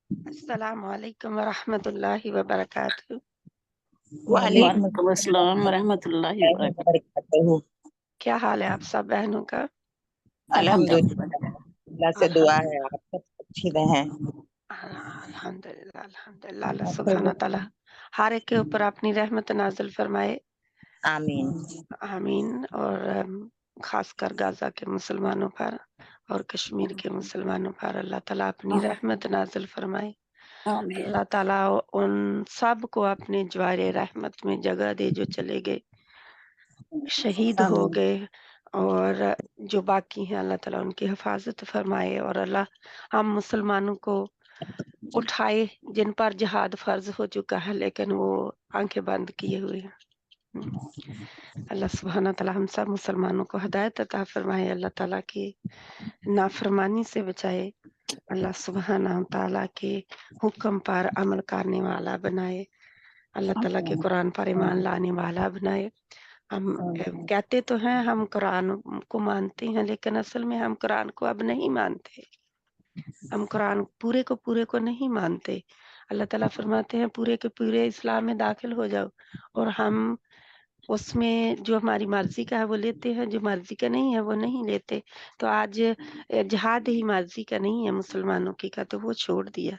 السلام علیکم ورحمۃ اللہ وبرکاتہ۔ وعلیکم السلام ورحمۃ اللہ وبرکاتہ۔ کیا حال ہے آپ سب بہنوں کا؟ الحمدللہ، اللہ سے دعا ہے آپ سب اچھی رہیں۔ الحمدللہ الحمدللہ، اللہ سبحانہ تعالیٰ ہر ایک کے اوپر اپنی رحمت نازل فرمائے، آمین آمین۔ اور خاص کر غزہ کے مسلمانوں پر اور کشمیر کے مسلمانوں پر اللہ تعالیٰ اپنی رحمت نازل فرمائے۔ آمین اللہ تعالیٰ ان سب کو اپنے جوار رحمت میں جگہ دے جو چلے گئے، شہید ہو آمین گئے، اور جو باقی ہیں اللہ تعالیٰ ان کی حفاظت فرمائے، اور اللہ ہم مسلمانوں کو اٹھائے جن پر جہاد فرض ہو چکا ہے لیکن وہ آنکھیں بند کیے ہوئے ہیں۔ اللہ سبحانہ تعالیٰ ہم سب مسلمانوں کو ہدایت عطا فرمائے، اللہ تعالیٰ کی نافرمانی سے بچائے، اللہ سبحانہ تعالیٰ کے حکم پر عمل کرنے والا بنائے، اللہ تعالیٰ کے قرآن پر ایمان لانے والا بنائے۔ ہم کہتے تو ہیں ہم قرآن کو مانتے ہیں، لیکن اصل میں ہم قرآن کو اب نہیں مانتے، ہم قرآن پورے کو نہیں مانتے۔ اللہ تعالیٰ فرماتے ہیں پورے کے پورے اسلام میں داخل ہو جاؤ، اور ہم اس میں جو ہماری مرضی کا ہے وہ لیتے ہیں، جو مرضی کا نہیں ہے وہ نہیں لیتے۔ تو آج جہاد ہی مرضی کا نہیں ہے مسلمانوں کی کا، تو وہ چھوڑ دیا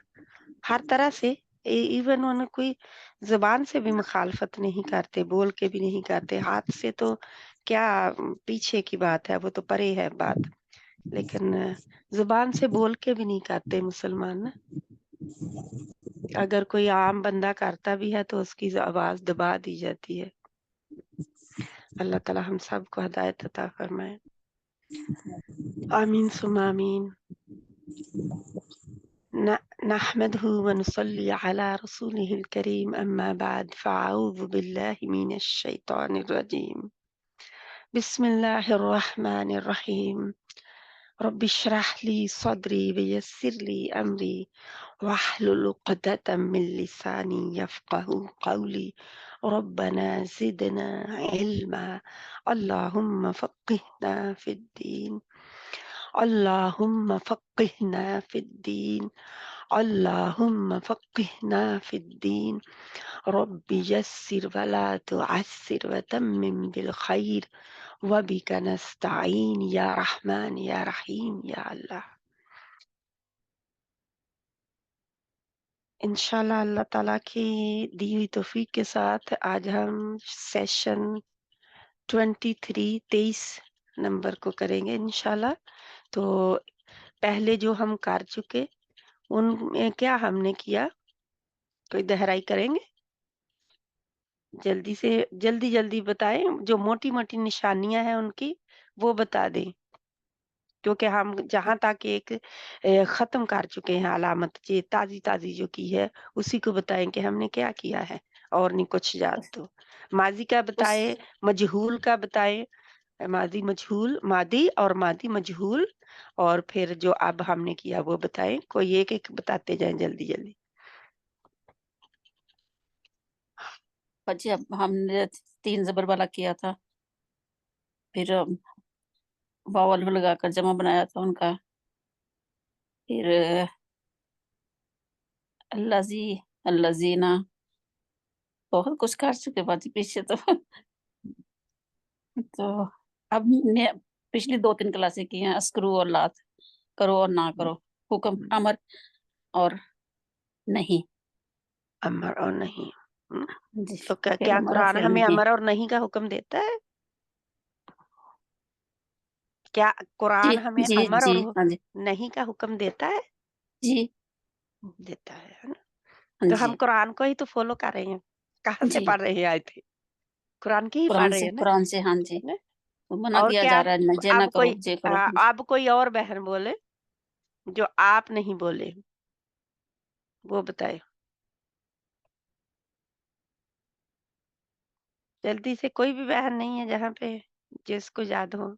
ہر طرح سے، ایون انہوں کوئی زبان سے بھی مخالفت نہیں کرتے، بول کے بھی نہیں کرتے، ہاتھ سے تو کیا پیچھے کی بات ہے، وہ تو پرے ہے بات، لیکن زبان سے بول کے بھی نہیں کرتے مسلمان نا۔ اگر کوئی عام بندہ کرتا بھی ہے تو اس کی آواز دبا دی جاتی ہے۔ اللہ تعالیٰ ہم سب کو ہدایت عطا فرمائے، آمین ثم آمین۔ نحمده ونصلي على رسوله الكريم، أما بعد، فأعوذ بالله من الشيطان الرجيم، بسم الله الرحمن الرحيم، رب اشرح لي صدري ويسر لي أمري واحلل عقدة من لساني يفقه قولي، ربنا زدنا علما، اللهم فقهنا في الدين، اللهم فقهنا في الدين، اللهم فقهنا في الدين، رب يسر ولا تعسر وتمم بالخير وبك نستعين يا رحمن يا رحيم يا اللہ۔ انشاءاللہ اللہ تعالیٰ کی دی ہوئی توفیق کے ساتھ آج ہم سیشن 23 نمبر کو کریں گے انشاءاللہ۔ تو پہلے جو ہم کر چکے ان میں کیا ہم نے کیا، کوئی دہرائی کریں گے؟ جلدی سے جلدی بتائیں، جو موٹی موٹی نشانیاں ہیں ان کی وہ بتا دیں، کیونکہ ہم جہاں تک ایک ختم کر چکے ہیں علامت جی تازی جو کی ہے اسی کو بتائیں کہ ہم نے کیا کیا ہے، اور نہیں کچھ یاد تو ماضی کا بتائے، مجہول کا بتائے، ماضی مجہول، ماضی اور ماضی مجہول، اور پھر جو اب ہم نے کیا وہ بتائیں، کوئی ایک ایک بتاتے جائیں جلدی۔ جی اب ہم نے 3 زبر والا کیا تھا، پھر واول لگا کر جمع بنایا تھا ان کا، پھر الذی الذین، بہت کچھ کر چکے باجی پیچھے تو اب نے پچھلی 2-3 کلاسیں کی ہیں، اسکرو اور لات، کرو اور نہ کرو، حکم امر اور نہیں امر اور نہیں، جی، تو فعل کیا ہمارا قرآن فعل ہمیں نہیں امر اور نہیں کا حکم دیتا ہے؟ کیا جی قرآن ہمیں جی امر اور جی ہاں جی نہیں کا حکم دیتا ہے؟ جی دیتا ہے نا؟ ہاں تو جی ہم قرآن کو ہی تو فالو کر رہے ہیں، کہاں سے جی پڑھ رہے ہیں آئے تھے؟ قرآن کی ہی پڑھ رہے ہیں قرآن سے ہاں جی، نا؟ تو منع اور کیا کیا جا رہا ہے جے نہ اب کرو جے کرو۔ اب کوئی اور بہن بولے جو آپ نہیں بولے، وہ بتائے جلدی سے، کوئی بھی بہن نہیں ہے جہاں پہ جس کو یاد ہو؟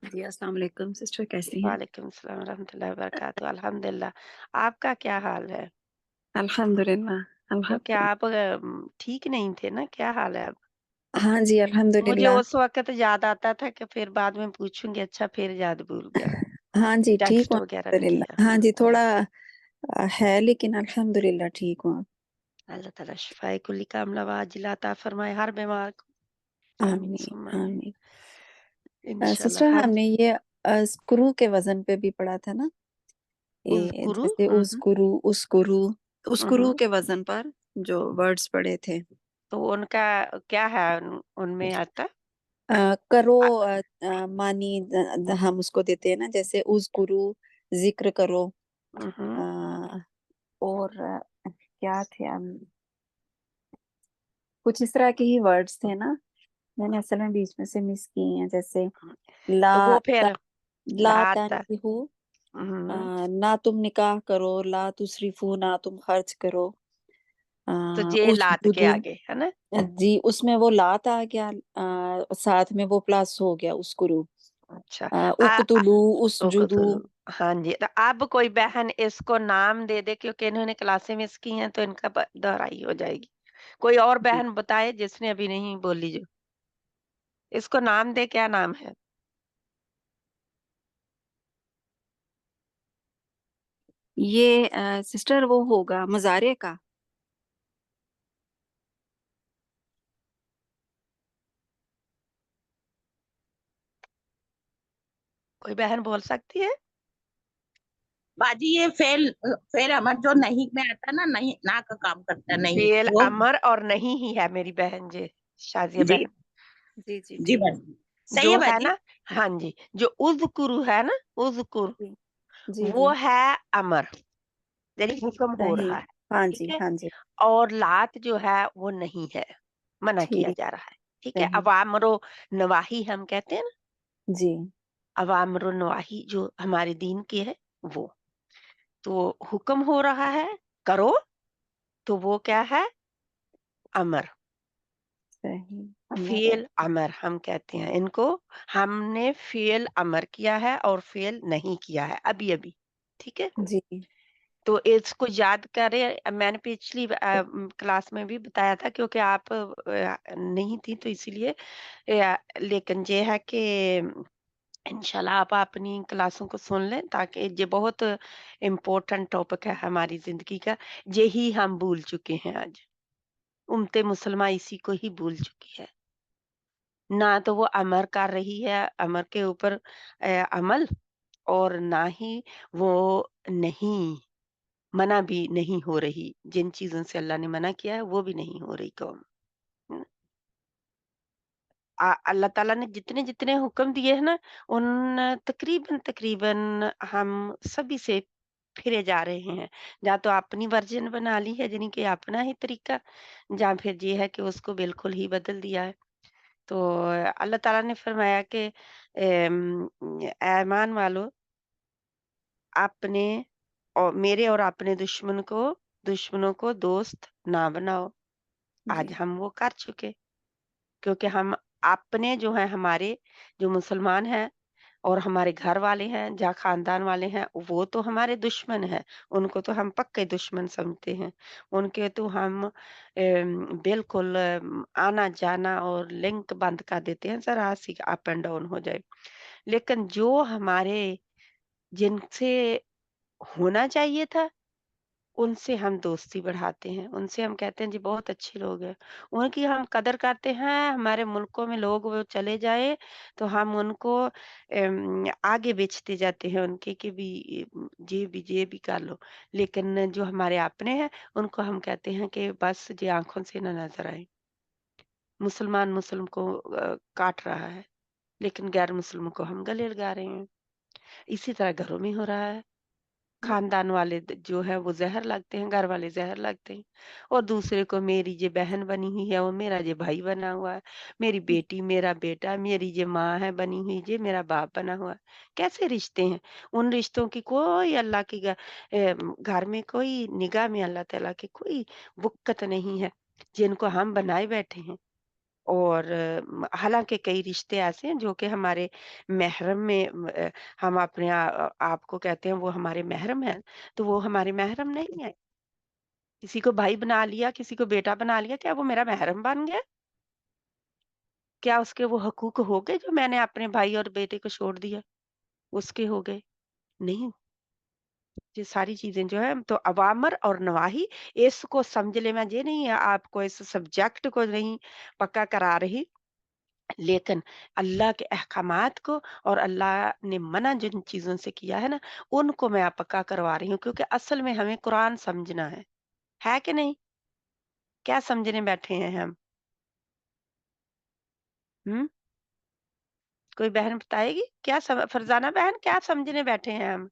جی السلام علیکم سسٹر، کیسی ہیں؟ وعلیکم السلام ورحمۃ اللہ وبرکاتہ، الحمدللہ۔ آپ کا کیا حال ہے؟ الحمد للہ تو الحمد کیا آپ ٹھیک نہیں تھے نا؟ کیا حال ہے اب؟ हाँ जी, मुझे अल्हम्दुलिल्लाह। उस वक़्त याद आता था कि फिर बाद में पूछूँगी, अच्छा फिर याद भूल गया। हाँ जी, ठीक टेक्स्ट हूँ वग़ैरह नहीं किया। अल्हम्दुलिल्लाह। हाँ जी, थोड़ा है लेकिन अल्हम्दुलिल्लाह ठीक हूँ। अल्लाह ताला शिफ़ाए कुल्ली कामिला वाजिला अता फ़रमाए हर बीमार को। आमीन आमीन, सुम्मा आमीन। आमीन। इंशाल्लाह। सिस्टर हाँ हमने जी। ये स्क्रू के वज़न पे भी पढ़ा था ना? ये उज़्कुरू। जैसे हुँ, हुँ। उस्कुरू, उस्कुरू, हुँ, उस्कुरू हुँ। के वज़न पर जो वर्ड्स पढ़े थे। तो उनका क्या है उनमें आता? करो अ, मानी हम उसको देते हैं ना, जैसे उज़कुरू ज़िक्र करो। हुँ, हुँ। अ, और क्या थे कुछ इस तरह के ही वर्ड्स थे ना, मैंने असल में बीच में से मिस किए हैं, जैसे तो ला वो त, फिर ला लात। तनकिहु, हुँ। ना तुम निकाह करो, ला तुसरिफू, ना तुम खर्च करो, तो ये लात के उसजुदू। आगे, है ना? जी, उसमें वो लात आ गया, साथ में वो प्लस हो गया उस्कुरू। अच्छा। आ उक्तुलू, ओको उसजुदू। तो हाँ जी, तो अब कोई बहन इसको नाम दे दे क्योंकि इन्होंने क्लासें मिस की हैं तो इनका दोहराई हो जाएगी। कोई और जी। बहन बताए जिसने अभी नहीं बोली जो। इसको नाम दे, क्या नाम है? ये सिस्टर वो होगा मज़ारे का। कोई बहन बोल सकती है? बाजी ये फेल अमर जो नहीं में आता ना, नहीं ना का काम करता नहीं फेल वो। अमर और नहीं ही है मेरी बहन जी, शाज़िया जी बहन। जी, जी, जी ठीक। बाजी, सही जो है है बाजी। ना, हाँ जी, जो उज़्कुरू है ना, उज़्कुर, जी, जी, वो जी, है अमर, यानी हुक्म हो सही। रहा है, हाँ ठीक जी, है? हाँ जी, और लात जो है वो नहीं है, मना किया ठीक, जा रहा है, ठीक है? सही। अवामरो नवाही हम कहते हैं ना, जी, अवामरो नवाही जो हमारे दीन की है वो। तो हुक्म हो रहा है, करो, तो वो क्या है? अमर। सही। अमर। फ़ेल अमर हम कहते हैं इनको। हमने फ़ेल अमर किया है और फ़ेल नहीं किया है अभी-अभी, ठीक है? जी, तो इसको याद करें। मैंने पिछली क्लास में भी बताया था क्योंकि आप नहीं थी तो इसीलिए। लेकिन ये है कि इंशाल्लाह आप अपनी क्लासों को सुन लें ताकि ये बहुत इम्पोर्टेंट टॉपिक है हमारी ज़िंदगी का। यही हम भूल चुके हैं आज। उम्मते मुसलमा इसी को ही भूल चुकी है। ना तो वो अमर कर रही है, अमर के ऊपर अमल, और ना ही वो नहीं, मना भी नहीं हो रही। जिन चीज़ों से अल्लाह ने मना किया है, वो भी नहीं हो रही कौम। हुँ। अल्लाह ताला ने जितने-जितने हुक्म दिए हैं ना, उन तकरीबन-तकरीबन हम सभी से फिरे जा रहे हैं। या तो अपनी वर्ज़न बना ली है, यानी कि अपना ही तरीका, या फिर ये है कि उसको बिल्कुल ही बदल दिया है। तो अल्लाह ताला ने फरमाया कि "ऐ ईमान वालों, आपने और मेरे और अपने दुश्मनों को दोस्त ना बनाओ।" आज जी, हम वो कर चुके, क्योंकि हम अपने जो हैं, हमारे जो मुसलमान हैं और हमारे घर वाले हैं, जहाँ खानदान वाले हैं, वो तो हमारे दुश्मन हैं। उनको तो हम पक्के दुश्मन समझते हैं। उनके तो हम बिल्कुल आना-जाना और लिंक बंद कर देते हैं, ज़रा-सी अप एंड डाउन हो जाए। लेकिन जो हमारे जिनसे होना चाहिए था, उनसे हम दोस्ती बढ़ाते हैं, उनसे हम कहते हैं जी बहुत अच्छे लोग हैं, उनकी हम कदर करते हैं। हमारे मुल्कों में लोग वो चले जाए तो हम उनको आगे बेचते जाते हैं उनके कि भी ये भी कर लो। लेकिन जो हमारे अपने हैं, उनको हम कहते हैं कि बस ये आँखों से ना नज़र आए। मुसलमान मुस्लिम को काट रहा है, लेकिन गैर मुस्लिमों को हम गले लगा रहे हैं। इसी तरह घरों में हो रहा है। खानदान वाले जो है वो ज़हर लगते हैं, घर वाले ज़हर लगते हैं, और दूसरे को मेरी ये बहन बनी हुई है, वो मेरा ये भाई बना हुआ है, मेरी बेटी मेरा बेटा, मेरी ये माँ है बनी हुई, ये मेरा बाप बना हुआ है। कैसे रिश्ते हैं? उन रिश्तों की कोई अल्लाह की घर में कोई निगाह में अल्लाह ताला की कोई वुक़्क़त नहीं है, जिनको हम बनाए बैठे हैं। और हालाँकि कई रिश्ते ऐसे हैं जो कि हमारे महरम में हम अपने आप को कहते हैं वो हमारे महरम हैं, तो वो हमारे महरम नहीं है। किसी को भाई बना लिया, किसी को बेटा बना लिया, क्या वो मेरा महरम बन गया? क्या उसके वो हकूक हो गए जो मैंने अपने भाई और बेटे को छोड़ दिया, उसके हो गए? नहीं। ये सारी चीजें जो है तो अवामर और नवाही, इसको समझ ले। मैं ये नहीं आपको इस सब्जेक्ट को नहीं पक्का करा रही, लेकिन अल्लाह के अहकामात को और अल्लाह ने मना जिन चीजों से किया है ना, उनको मैं पक्का करवा रही हूँ, क्योंकि असल में हमें कुरान समझना है कि नहीं? क्या समझने बैठे हैं हम? हम्म कोई बहन बताएगी क्या फरजाना बहन, क्या समझने बैठे हैं हम?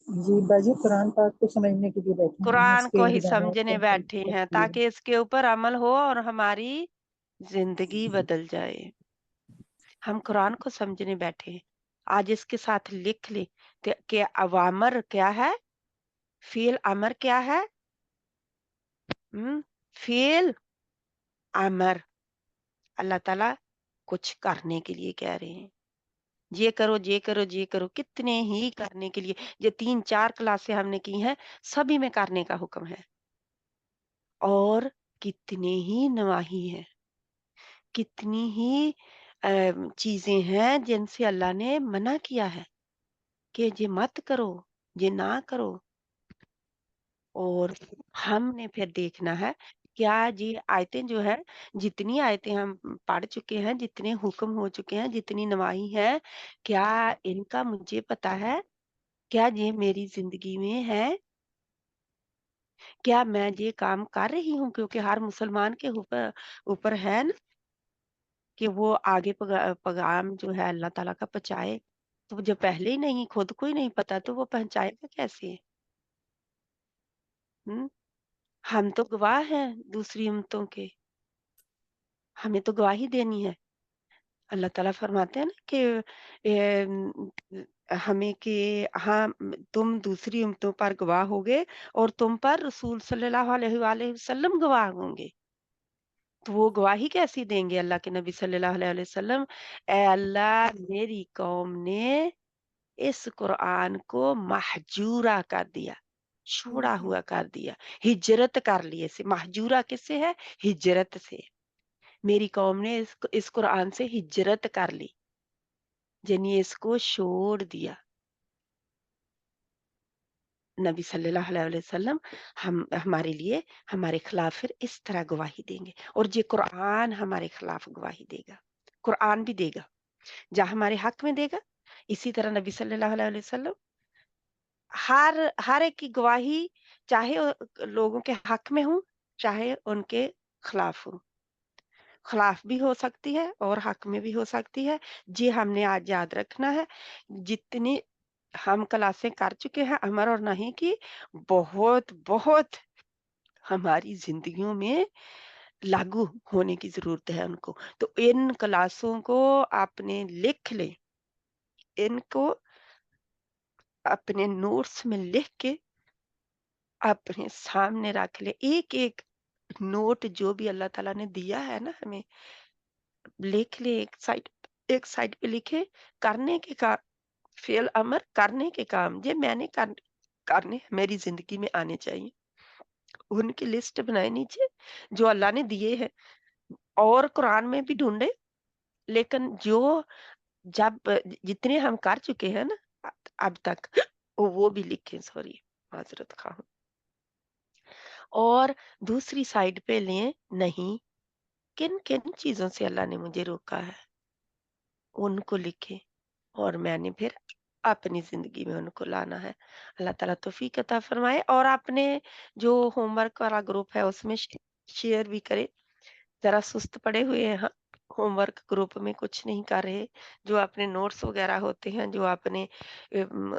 जी बाजी, कुरान पाक को समझने के लिए बैठे हैं, कुरान इसके को ही इक़दामात समझने को बैठे हैं तफसील। ताकि इसके ऊपर अमल हो और हमारी जिंदगी बदल जाए। हम कुरान को समझने बैठे हैं। आज इसके साथ लिख ले कि अवामर क्या है, फ़िल अमर क्या है? फ़िल अमर, अल्लाह ताला कुछ करने के लिए कह रहे हैं। ये करो, ये करो, ये करो, कितने ही करने के लिए। ये 3-4 क्लासें हमने की हैं, सभी में करने का हुक्म है। और कितने ही नवाही हैं, कितनी ही चीज़ें हैं जिनसे अल्लाह ने मना किया है कि ये मत करो, ये ना करो। और हमने फिर देखना है क्या ये आयतें जो है, जितनी आयतें हम पढ़ चुके हैं, जितने हुक्म हो चुके हैं, जितनी नवाही है, क्या इनका मुझे पता है? क्या ये मेरी जिंदगी में है? क्या मैं ये काम कर रही हूँ? क्योंकि हर मुसलमान के ऊपर ऊपर है ना कि वो आगे पैगाम जो है अल्लाह ताला का पहुंचाए। तो जब पहले ही नहीं, खुद को ही नहीं पता, तो वो पहुंचाएगा कैसे? हम्म हम तो गवाह हैं दूसरी उम्मतों के, हमें तो गवाही देनी है। अल्लाह ताला फरमाते हैं ना कि हमें कि हाँ, तुम दूसरी उम्मतों पर गवाह होगे और तुम पर रसूल सल्लल्लाहु अलैहि वसल्लम गवाह होंगे। तो वो गवाही कैसी देंगे अल्लाह के नबी सल्लल्लाहु अलैहि वसल्लम? ए अल्लाह, मेरी कौम ने इस कुरान को महजूरा कर दिया, छोड़ा हुआ कर दिया, हिजरत कर लिए से। महजूरा किससे है? हिजरत से। मेरी कौम ने इस कुरान से हिजरत कर ली, यानी इसको छोड़ दिया। नबी सल्लल्लाहु अलैहि वसल्लम हम हमारे लिए, हमारे खिलाफ फिर इस तरह गवाही देंगे, और ये कुरान हमारे खिलाफ गवाही देगा। कुरान भी देगा, जहाँ हमारे हक में देगा, इसी तरह नबी सल्लल्लाहु अलैहि वसल्लम हर हर एक की गवाही, चाहे लोगों के हक में हो, चाहे उनके खिलाफ हो। खिलाफ भी हो सकती है और हक में भी हो सकती है। जी हमने आज याद रखना है। जितनी हम क्लासें कर चुके हैं अमर और नहीं की, बहुत बहुत हमारी जिंदगियों में लागू होने की जरूरत है उनको। तो इन क्लासों को आपने लिख ले, इनको अपने नोट्स में लिख के अपने सामने रख ले। एक एक नोट जो भी अल्लाह ताला ने दिया है ना हमें, लिख ले। एक साइड पे लिखे करने के काम, फेल अमर करने के काम, ये मैंने करने मेरी जिंदगी में आने चाहिए। उनकी लिस्ट बनाए नीचे जो अल्लाह ने दिए हैं, और कुरान में भी ढूंढे, लेकिन जो जब जितने हम कर चुके हैं ना अब तक, वो भी लिखे। सॉरी, माजरत खा हूं। और दूसरी साइड पे लें, नहीं, किन किन चीजों से अल्लाह ने मुझे रोका है, उनको लिखे, और मैंने फिर अपनी जिंदगी में उनको लाना है। अल्लाह ताला तौफीक अता फरमाए। और आपने जो होमवर्क वाला ग्रुप है उसमें शेयर भी करें। जरा सुस्त पड़े हुए हैं, हाँ, होमवर्क ग्रुप में कुछ नहीं कर रहे। जो अपने नोट्स वगैरह होते हैं, जो अपने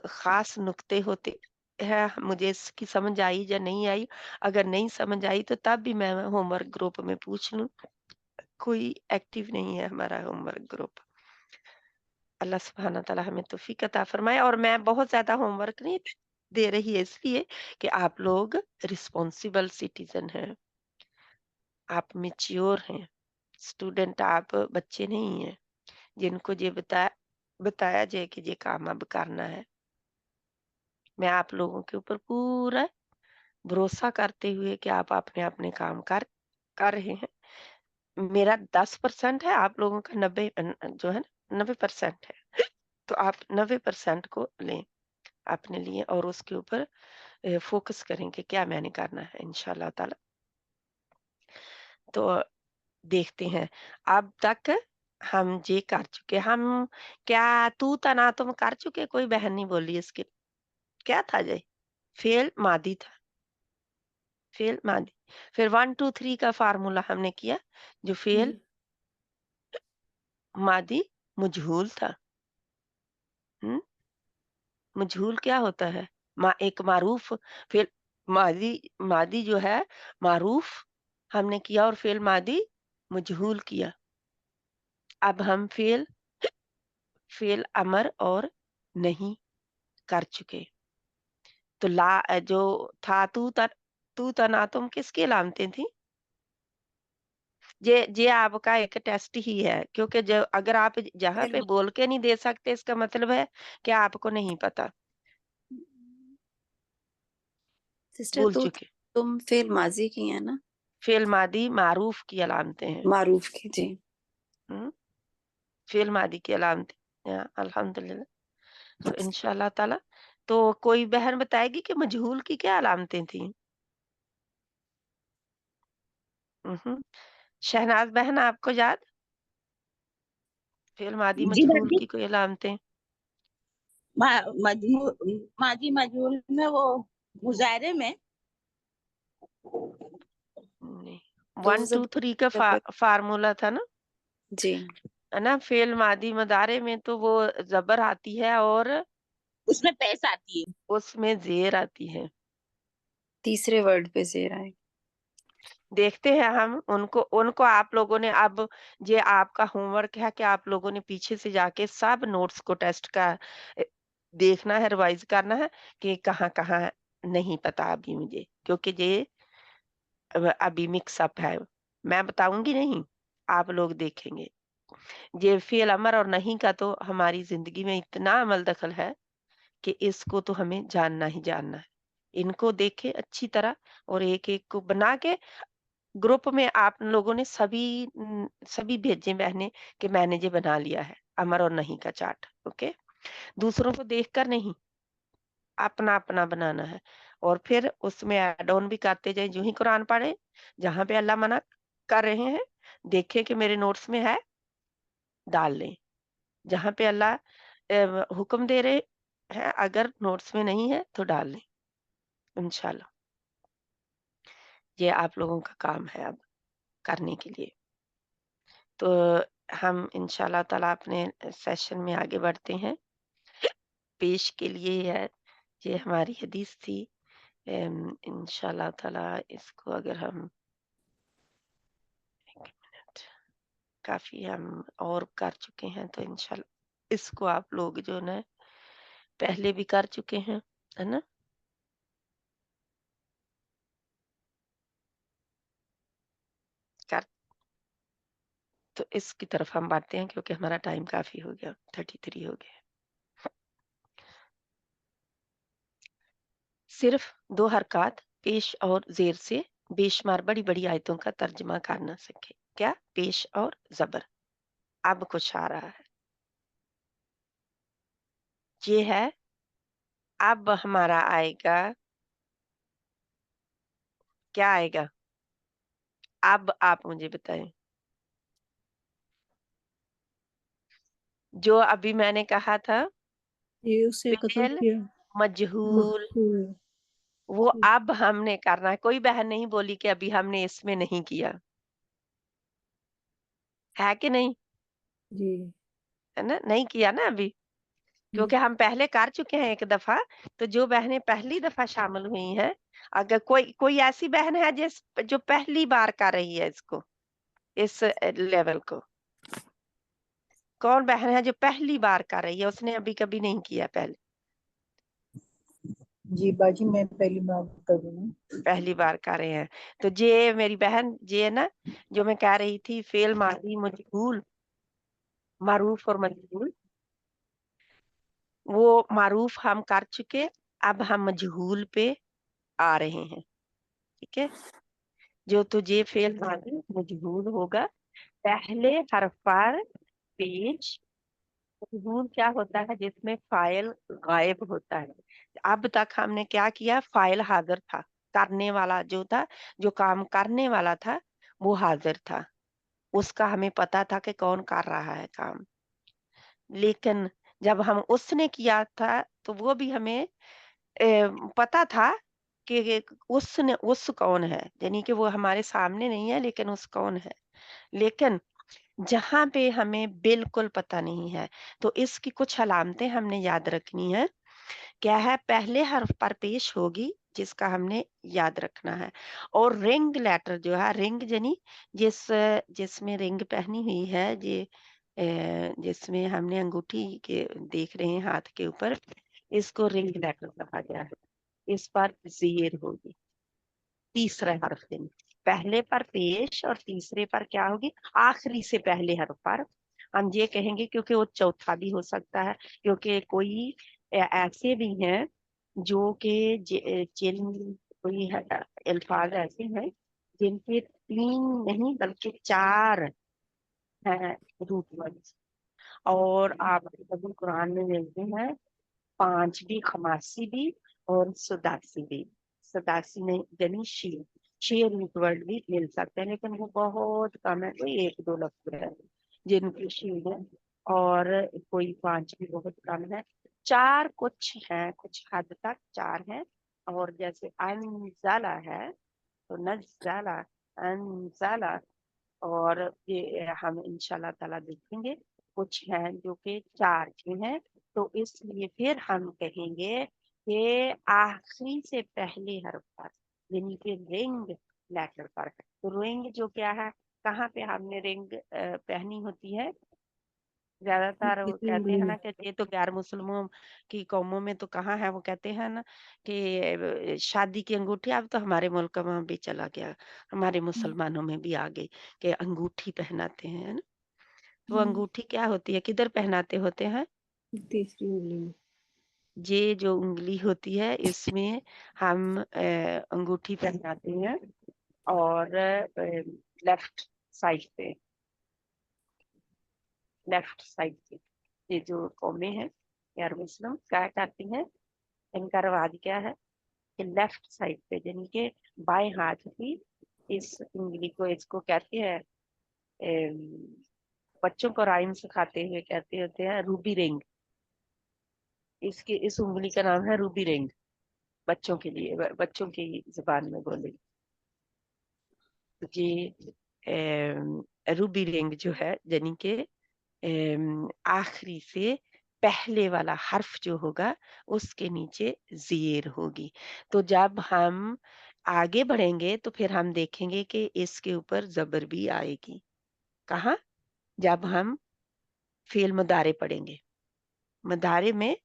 खास नुक्ते होते हैं, मुझे इसकी समझ आई या नहीं आई, अगर नहीं समझ आई तो तब भी मैं होमवर्क ग्रुप में पूछ लूं। कोई एक्टिव नहीं है हमारा होमवर्क ग्रुप। अल्लाह सुब्हाना ताला हमें तौफीक अता फरमाए। और मैं बहुत ज्यादा होमवर्क नहीं दे रही है, इसलिए कि आप लोग रिस्पॉन्सिबल सिटीजन हैं, आप मैच्योर हैं, स्टूडेंट, आप बच्चे नहीं हैं जिनको ये बताया जाए कि ये काम अब करना है। मैं आप लोगों के ऊपर पूरा भरोसा करते हुए कि आप अपने अपने काम कर कर रहे हैं, मेरा 10% है, आप लोगों का 90 जो है ना 90% है। तो आप 90% को लें अपने लिए और उसके ऊपर फोकस करें कि क्या मैंने करना है इंशाल्लाह ताला। तो देखते हैं अब तक हम ये कर चुके, हम क्या तू तना तुम कर चुके? कोई बहन नहीं बोली इसके, क्या था ये? फेल मादी था, फेल मादी। फिर 1 2 3 का फार्मूला हमने किया, जो फेल मादी मजहूल था। मजहूल क्या होता है? एक मारूफ फेल मादी, मादी जो है मारूफ हमने किया और फेल मादी मजहूल किया। अब हम फेल अमर और नहीं कर चुके। तो जो था तू तना तुम किसकी अलामतें थी? ये आपका एक टेस्ट ही है, क्योंकि जो अगर आप जहाँ पे बोल के नहीं दे सकते इसका मतलब है कि आपको नहीं पता, सिस्टर भूल तो चुके। तुम फेल माजी की है ना? फेल मादी मारूफ की अलामतें हैं। मारूफ की, जी। फेल मादी की अलामतें, अल्हम्दुलिल्लाह। तो इंशाल्लाह ताला, तो कोई बहन बताएगी कि मजहूल की क्या अलामतें थी? शहनाज बहन, आपको याद? फेल मादी जी मजहूल दादी। की कोई अलामतें? माजी मजहूल में वो मुजाहरे में नहीं, तो 1 2 3 का जबर, फार्मूला था ना, जी। है ना? फेल मादी मदारे में तो वो जबर आती है और उसमें पेश आती है। उसमें जेर आती है। तीसरे वर्ड पे जेर आए। देखते हैं हम उनको उनको आप लोगों ने अब, ये आपका होमवर्क है कि आप लोगों ने पीछे से जाके सब नोट्स को टेस्ट का अ, देखना है, रिवाइज करना है कि कहाँ-कहाँ नहीं पता अभी मुझे, क्योंकि ये अभी मिक्स अप है। मैं बताऊंगी नहीं, आप लोग देखेंगे। ये फेल अमर और नहीं का तो हमारी जिंदगी में इतना अमल दखल है कि इसको तो हमें जानना ही जानना है। इनको देखे अच्छी तरह और एक-एक को बना के ग्रुप में आप लोगों ने सभी भेजे बहनें कि मैंने ये बना लिया है, अमर और नहीं का चार्ट। ओके? दूसरों को देखकर नहीं, अपना-अपना बनाना है और फिर उसमें ऐड ऑन भी करते जाएँ। जो ही कुरान पढ़े, जहाँ पे अल्लाह मना कर रहे हैं, देखें कि मेरे नोट्स में है, डाल लें। जहाँ पे अल्लाह हुक्म दे रहे हैं, अगर नोट्स में नहीं है तो डाल लें, इंशाल्लाह। ये आप लोगों का काम है अब करने के लिए। तो हम इंशाल्लाह ताला अपने सेशन में आगे बढ़ते हैं। पेश के लिए है, ये हमारी हदीस थी। इंशाल्लाह ताला इसको अगर हम 1 मिनट, काफ़ी हम और कर चुके हैं तो इंशाल्लाह इसको आप लोग जो ना पहले भी कर चुके हैं, है ना? कर तो इसकी तरफ हम बढ़ते हैं क्योंकि हमारा टाइम काफ़ी हो गया, 33 हो गया। सिर्फ 2 हरकत पेश और ज़ेर से बेशुमार बड़ी-बड़ी आयतों का तर्जुमा करना सीखें। क्या? पेश और ज़बर। अब कुछ आ रहा है। ये है, अब हमारा आएगा, क्या आएगा? अब आप मुझे बताएँ। जो अभी मैंने कहा था, ये उसे कत्ल फ़ेल किया। मजहूल, मकतूल। वो अब हमने करना है। कोई बहन नहीं बोली कि अभी हमने इसमें नहीं किया। है कि नहीं? जी। है ना? नहीं किया ना अभी? क्योंकि हम पहले कर चुके हैं एक दफ़ा, तो जो बहनें पहली दफ़ा शामिल हुई हैं, अगर कोई कोई ऐसी बहन है जो पहली बार कर रही है इसको, इस लेवल को? कौन बहन है जो पहली बार कर रही है, उसने अभी कभी नहीं किया पहले? जी बाजी, मैं पहली बार कर रही हूँ। पहली बार कर रहे हैं। तो ये मेरी बहन, ये ना जो मैं कह रही थी फ़ेल मादी मजहूल, मारूफ और मजहूल, वो मारूफ हम कर चुके, अब हम मजहूल पे आ रहे हैं। ठीक है? जो तुझे फ़ेल मादी मजहूल होगा, पहले हर्फ पर पेश नून क्या होता है जिसमें फाइल गायब होता है। अब तक हमने क्या किया, फाइल हाजिर था, करने वाला जो था, जो काम करने वाला था वो हाजिर था, उसका हमें पता था कि कौन कर रहा है काम। लेकिन जब हम उसने किया था तो वो भी हमें पता था कि उसने उस कौन है, यानी कि वो हमारे सामने नहीं है लेकिन उस कौन है। लेकिन जहाँ पे हमें बिल्कुल पता नहीं है तो इसकी कुछ अलामतें हमने याद रखनी है। क्या है, पहले हर्फ पर पेश होगी जिसका हमने याद रखना है। और रिंग लेटर जो है, रिंग यानी जिसमें रिंग पहनी हुई है, ये जिसमें हमने अंगूठी के देख रहे हैं हाथ के ऊपर, इसको रिंग लेटर कहा गया है। इस पर ज़ेर होगी तीसरा हर्फ दिन, पहले पर पेश और तीसरे पर क्या होगी, आखिरी से पहले हर्फ पर। हम ये कहेंगे क्योंकि वो चौथा भी हो सकता है, क्योंकि कोई ऐसे भी हैं जो कि जिन कोई अल्फाज ऐसे हैं जिनके 3 नहीं बल्कि 4 हैं रूट वर्ड्स, और आप कभी कुरान में मिलते हैं 5 भी, खमासी भी और सुदासी भी। सुदासी नहीं यानी शेर रूट वर्ड भी मिल सकते हैं, लेकिन वो बहुत कम है, कोई 1-2 लफ्ज है जिनकी शेर है, और कोई 5 भी बहुत कम है। 4 कुछ हैं, कुछ हद तक 4 हैं, और जैसे अनज़ला है तो नज़ला, अनज़ला, और ये हम इंशाल्लाह ताला देखेंगे कुछ हैं जो कि 4 के हैं। तो इसलिए फिर हम कहेंगे कि आखिरी से पहले हर्फ पर, यानी कि रिंग लेटर पर। तो रिंग जो क्या है, कहाँ पे हमने रिंग पहनी होती है, ज्यादातर वो कहते हैं ना कि ये तो गैर मुस्लिमों की कौमों में तो कहाँ है, वो कहते हैं ना कि शादी की अंगूठी अब तो हमारे मुल्क में भी चला गया, हमारे मुसलमानों में भी आ गई कि अंगूठी पहनाते हैं, है ना। तो अंगूठी क्या होती है, किधर पहनाते होते हैं, तीसरी उंगली में। ये जो उंगली होती है इसमें हम अंगूठी पहनाते हैं, और लेफ्ट साइड पे, लेफ्ट साइड पे ये जो कौमें हैं गैर मुस्लिम क्या करती हैं, इनका रवाज क्या है कि लेफ्ट साइड पे यानी कि बाएं हाथ की इस उंगली को, इसको कहते हैं बच्चों को राइम सिखाते हुए कहते होते हैं रूबी रिंग। इसके इस उंगली का नाम है रूबी रिंग, बच्चों के लिए, बच्चों की जुबान में बोले ये रूबी रिंग जो है यानी कि आखिरी से पहले वाला हर्फ जो होगा उसके नीचे ज़ेर होगी। तो जब हम आगे बढ़ेंगे तो फिर हम देखेंगे कि इसके ऊपर ज़बर भी आएगी। कहाँ? जब हम फ़ेल मुदारे पढ़ेंगे। मुदारे में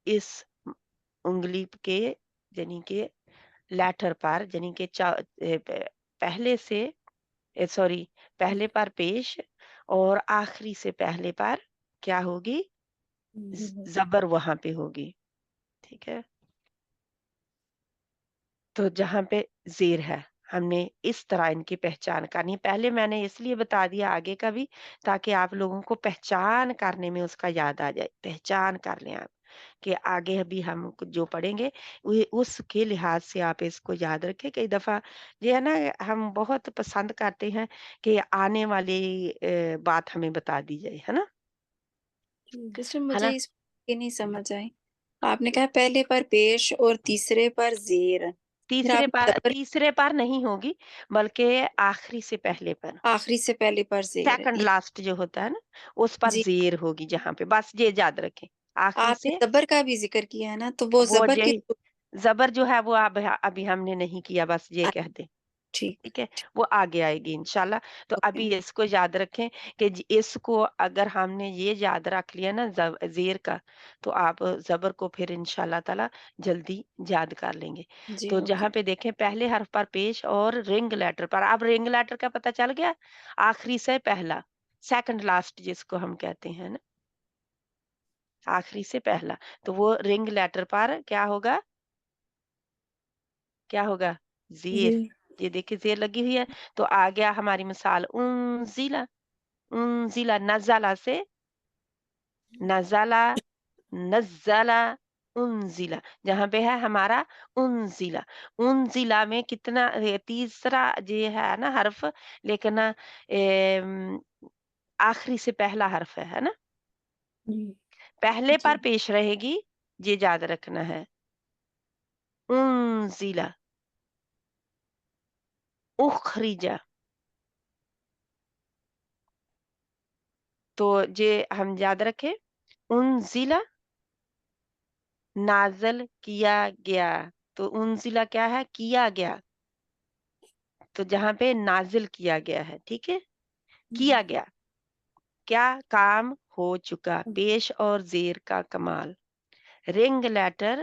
इस उंगली के यानी कि लेटर पर, यानी कि पहले से सॉरी, पहले पर पेश और आखिरी से पहले पर क्या होगी, ज़बर वहां पे होगी, ठीक है। तो जहां पे ज़ेर है हमने इस तरह इनकी पहचान करनी है। पहले मैंने इसलिए बता दिया आगे का भी ताकि आप लोगों को पहचान करने में उसका याद आ जाए, पहचान कर लें आप कि आगे अभी हम जो पढ़ेंगे उसके लिहाज से आप इसको याद रखें। कई दफा ये है ना, हम बहुत पसंद करते हैं कि आने वाली बात हमें बता दी जाए, है ना, सिस्टर है मुझे ना। इस के नहीं समझ आई। आपने कहा पहले पर पेश और तीसरे पर जेर, फिर आपने जबर तीसरे पर नहीं होगी बल्कि आखिरी से पहले पर, आखिरी से पहले पर जेर सेकंड लास्ट जो होता है ना उस पर जी। ज़ेर होगी जहाँ पे, बस ये याद रखें आखिरी आपने से। जबर का भी जिक्र किया है ना, तो वो वो जबर के यही ज़बर जो है वो अभी हमने नहीं किया, बस ये कह दें, ठीक ठीक है, वो आगे आएगी इंशाल्लाह। तो ओके अभी इसको याद रखें कि इसको अगर हमने ये याद रख लिया ना ज़ेर का, तो आप ज़बर को फिर इंशाल्लाह ताला जल्दी याद कर लेंगे। जी तो ओके जहाँ पे देखें पहले हर्फ पर पेश और रिंग लेटर पर, अब रिंग लेटर का पता चल गया, आखिरी से पहला, सेकंड लास्ट जिसको हम कहते हैं ना, आखिरी से पहला, तो वो रिंग लेटर पर क्या होगा, क्या होगा, जी ज़ेर, یہ دیکھیں زیر لگی ہوئی ہے تو آ گیا ہماری مثال انزلہ، انزلہ نزلہ سے نزلہ، نزلہ، انزلہ، جہاں پہ ہے ہمارا انزلہ، انزلہ میں کتنا تیسرا یہ ہے نا حرف، لیکن آخری سے پہلا حرف ہے نا، پہلے پر پیش رہے گی، یہ یاد رکھنا ہے، انزلہ، اخرجہ، تو یہ ہم یاد رکھیں، انزلہ نازل کیا گیا، تو انزلہ کیا ہے، کیا گیا، تو جہاں پہ نازل کیا گیا ہے، ٹھیک ہے، کیا گیا، کیا کام ہو چکا، پیش اور زیر کا کمال، رنگ letter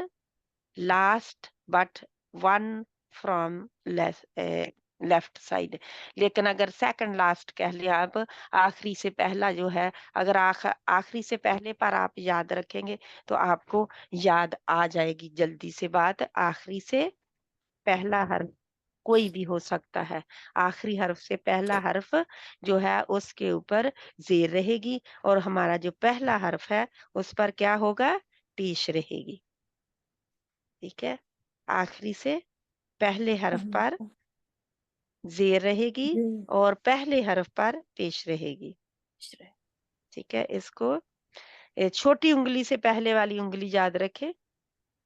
last but one from left side, لیکن اگر سیکنڈ لاسٹ کہہ لیا آپ، آخری سے پہلا جو ہے، اگر آخری سے پہلے پر آپ یاد رکھیں گے تو آپ کو یاد آ جائے گی جلدی سے بات، آخری سے پہلا حرف کوئی بھی ہو سکتا ہے، آخری حرف سے پہلا حرف جو ہے اس کے اوپر زیر رہے گی، اور ہمارا جو پہلا حرف ہے اس پر کیا ہوگا، پیش رہے گی، ٹھیک ہے، آخری سے پہلے حرف پر زیر رہے گی اور پہلے حرف پر پیش رہے گی، ٹھیک ہے، اس کو چھوٹی انگلی سے پہلے والی انگلی یاد رکھے،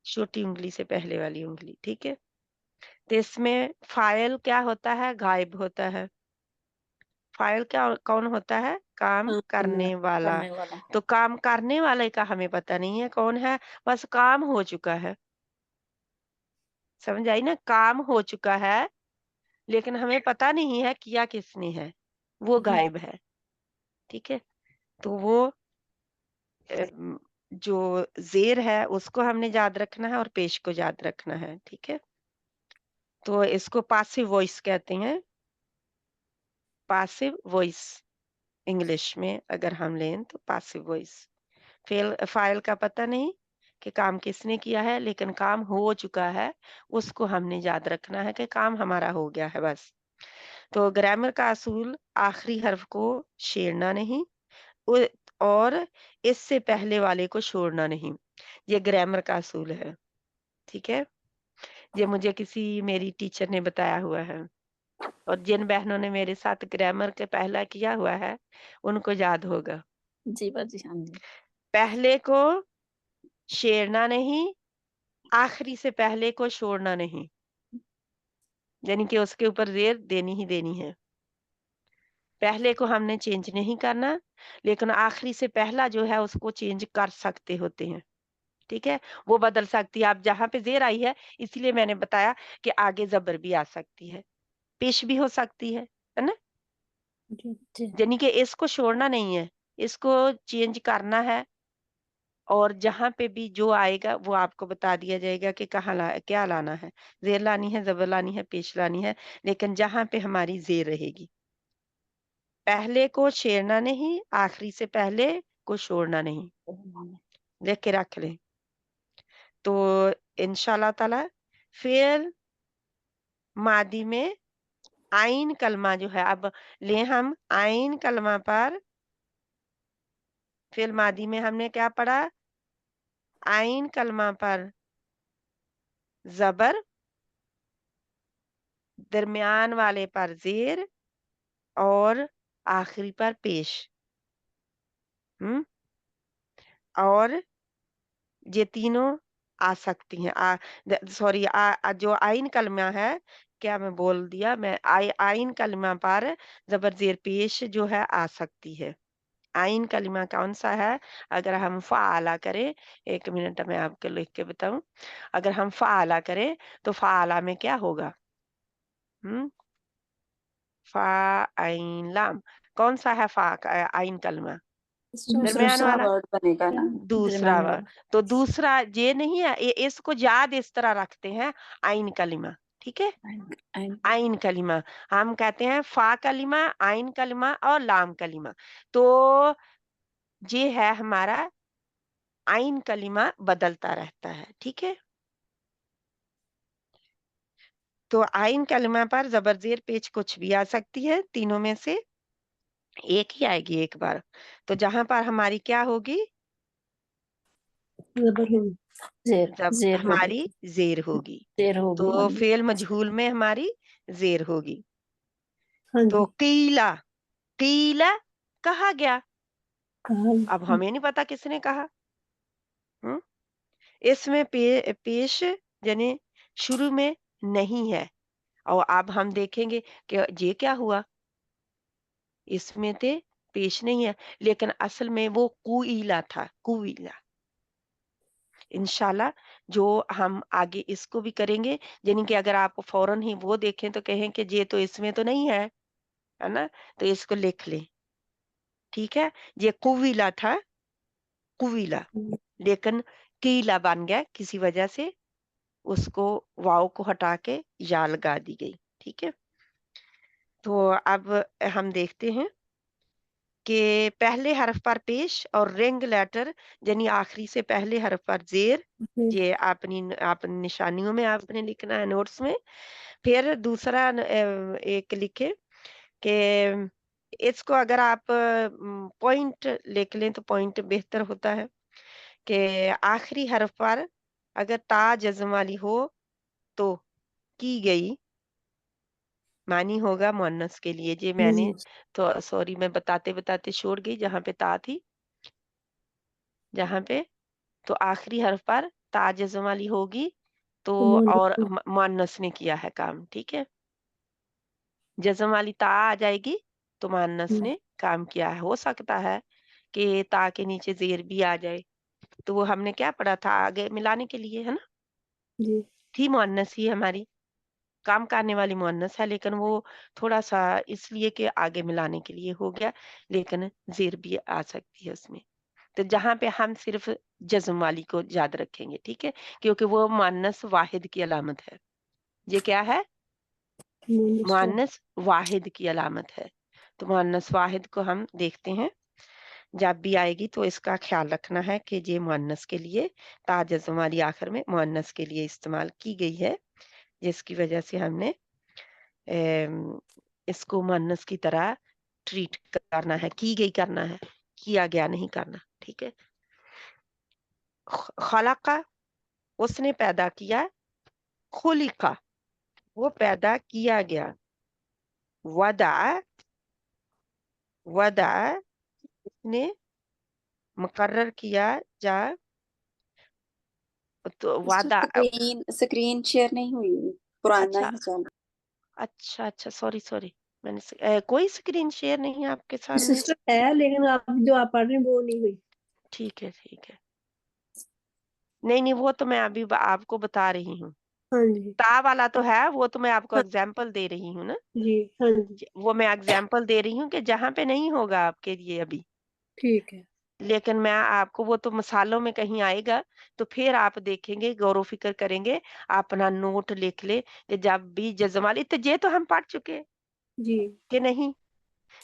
چھوٹی انگلی سے پہلے والی انگلی، ٹھیک ہے، تو اس میں فاعل کیا ہوتا ہے، غائب ہوتا ہے، فاعل کیا کون ہوتا ہے، کام کرنے والا، کرنے والا، تو کام کرنے والے کا ہمیں پتہ نہیں ہے کون ہے، بس کام ہو چکا ہے، سمجھ آئی نا، کام ہو چکا ہے لیکن ہمیں پتہ نہیں ہے کیا کس نے ہے، وہ غائب ہے، ٹھیک ہے، تو وہ جو زیر ہے اس کو ہم نے یاد رکھنا ہے اور پیش کو یاد رکھنا ہے، ٹھیک ہے، تو اس کو پاسو وائس کہتے ہیں، پاسو وائس انگلش میں اگر ہم لیں تو پاسو وائس، فاعل کا پتہ نہیں کہ کام کس نے کیا ہے لیکن کام ہو چکا ہے، اس کو ہم نے یاد رکھنا ہے کہ کام ہمارا ہو گیا ہے بس، تو گرامر کا اصول آخری حرف کو چھیڑنا نہیں اور اس سے پہلے والے کو چھوڑنا نہیں، یہ گرامر کا اصول ہے، ٹھیک ہے، یہ مجھے کسی میری ٹیچر نے بتایا ہوا ہے، اور جن بہنوں نے میرے ساتھ گرامر کے پہلا کیا ہوا ہے ان کو یاد ہوگا، جی باجی، ہاں جی، پہلے کو چھیڑنا نہیں، آخری سے پہلے کو چھوڑنا نہیں، یعنی کہ اس کے اوپر زیر دینی ہی دینی ہے، پہلے کو ہم نے چینج نہیں کرنا لیکن آخری سے پہلا جو ہے اس کو چینج کر سکتے ہوتے ہیں، ٹھیک ہے، وہ بدل سکتی ہے، آپ جہاں پہ زیر آئی ہے اس لیے میں نے بتایا کہ آگے زبر بھی آ سکتی ہے، پیش بھی ہو سکتی ہے نا، یعنی کہ اس کو چھوڑنا نہیں ہے، اس کو چینج کرنا ہے، اور جہاں پہ بھی جو آئے گا وہ آپ کو بتا دیا جائے گا کہ کہاں کیا لانا ہے، زیر لانی ہے، زبر لانی ہے، پیش لانی ہے، لیکن جہاں پہ ہماری زیر رہے گی، پہلے کو چھیڑنا نہیں، آخری سے پہلے کو چھوڑنا نہیں، لکھ کے رکھ لیں، تو انشاءاللہ تعالی فعل ماضی میں آئین کلمہ جو ہے، اب لیں ہم آئین کلمہ پر، فعل ماضی میں ہم نے کیا پڑھا، آئین کلمہ پر زبر، درمیان والے پر زیر اور آخری پر پیش، اور یہ تینوں آ سکتی ہیں، سوری، جو آئین کلمہ ہے، کیا میں بول دیا، میں آئین کلمہ پر زبر زیر پیش جو ہے آ سکتی ہے، آئین کلمہ کون سا ہے، اگر ہم فعلا کریں، ایک منٹ میں آپ کو لکھ کے بتاؤں، اگر ہم فعلا کریں تو فعلا میں کیا ہوگا، فا عین لام، کون سا ہے فا آئین کلمہ، درمیان والا، ورڈ بنے گا نا، دوسرا وا، تو دوسرا یہ نہیں ہے، اس کو یاد اس طرح رکھتے ہیں، آئین کلمہ، ٹھیک ہے، آئین کلمہ، ہم کہتے ہیں فا کلمہ، آئین کلمہ اور لام کلمہ، تو یہ ہے ہمارا آئین کلمہ بدلتا رہتا ہے، ٹھیک ہے، तो आइन कलमा पर जबर जेर पेश कुछ भी आ सकती है, तीनों में से एक ही आएगी एक बार। तो जहां पर हमारी क्या होगी, जबर होगी। जेर जब जेर होगी, हमारी जेर होगी, जेर होगी। तो हाँ जी। फेल मजहूल में हमारी जेर होगी। हाँ तो जी, कीला, कीला कहा गया, कहा अब हमें नहीं पता किसने कहा। हम्म? इसमें पेश यानी शुरू में नहीं है, और अब हम देखेंगे कि ये क्या हुआ, इसमें ते पेश नहीं है, लेकिन असल में वो कुईला था, कुईला। इंशाल्लाह जो हम आगे इसको भी करेंगे, यानी कि अगर आप फौरन ही वो देखें तो कहें कि ये तो इसमें तो नहीं है ना, तो इसको लिख लें, ठीक है। ये कुवीला था, कुवीला, लेकिन कीला बन गया किसी वजह से, उसको वाव को हटा के या लगा दी गई, ठीक है। तो अब हम देखते हैं कि पहले हरफ पर पेश और रिंग लेटर यानी आखिरी से पहले हरफ पर जेर, ये अपनी निशानियों में आपने लिखना है, नोट्स में। फिर दूसरा एक लिखे कि इसको अगर आप पॉइंट लिख लें तो पॉइंट बेहतर होता है, कि आखिरी हरफ पर अगर ता जज़म वाली हो तो की गई मानी होगा मुअन्नस के लिए। जी मैंने तो सॉरी, मैं बताते बताते छोड़ गई जहां पे ता थी, जहां पे तो आखिरी हर्फ पर ता जज़म वाली होगी, तो और मुअन्नस ने किया है काम, ठीक है। जज़म वाली ता आ जाएगी तो मुअन्नस ने काम किया है। हो सकता है कि ता के नीचे जेर भी आ जाए, तो वो हमने क्या पढ़ा था आगे मिलाने के लिए, है ना, जी, थी मुअन्नस ही हमारी, काम करने वाली मुअन्नस है, लेकिन वो थोड़ा सा इसलिए कि आगे मिलाने के लिए हो गया, लेकिन जेर भी आ सकती है उसमें। तो जहां पे हम सिर्फ जज्म वाली को याद रखेंगे, ठीक है, क्योंकि वो मुअन्नस वाहिद की अलामत है। ये क्या है, मुअन्नस वाहिद की अलामत है। तो मुअन्नस वाहिद को हम देखते हैं, जब भी आएगी तो इसका ख्याल रखना है कि ये मुअन्नस के लिए ता जज्म वाली आखिर में मुअन्नस के लिए इस्तेमाल की गई है, जिसकी वजह से हमने इसको मुअन्नस की तरह ट्रीट करना है, की गई करना है, किया गया नहीं करना, ठीक है। खलका उसने पैदा किया, खुलिका वो पैदा किया गया, वदा वदा उसने मुकर्रर किया जा, तो वादा। स्क्रीन शेयर नहीं हुई, पुराना अच्छा ही चल। अच्छा अच्छा, सॉरी सॉरी, मैंने कोई स्क्रीन शेयर नहीं है आपके सामने, सिस्टर है, लेकिन आप जो आप पढ़ रहे हैं वो नहीं हुई। ठीक है ठीक है, नहीं नहीं वो तो मैं अभी आपको बता रही हूँ, हाँ जी, ता वाला तो है, वो तो मैं आपको हाँ एग्जाम्पल दे रही हूँ ना, जी, हाँ जी, वो मैं एग्जाम्पल दे रही हूँ कि जहाँ पे नहीं होगा आपके लिए अभी, ठीक है। लेकिन मैं आपको वो तो मसालों में कहीं आएगा, तो फिर आप देखेंगे, गौर फिक्र करेंगे, अपना नोट लिख ले कि जब भी जजमाली, तो ये तो हम पढ़ चुके जी, कि नहीं,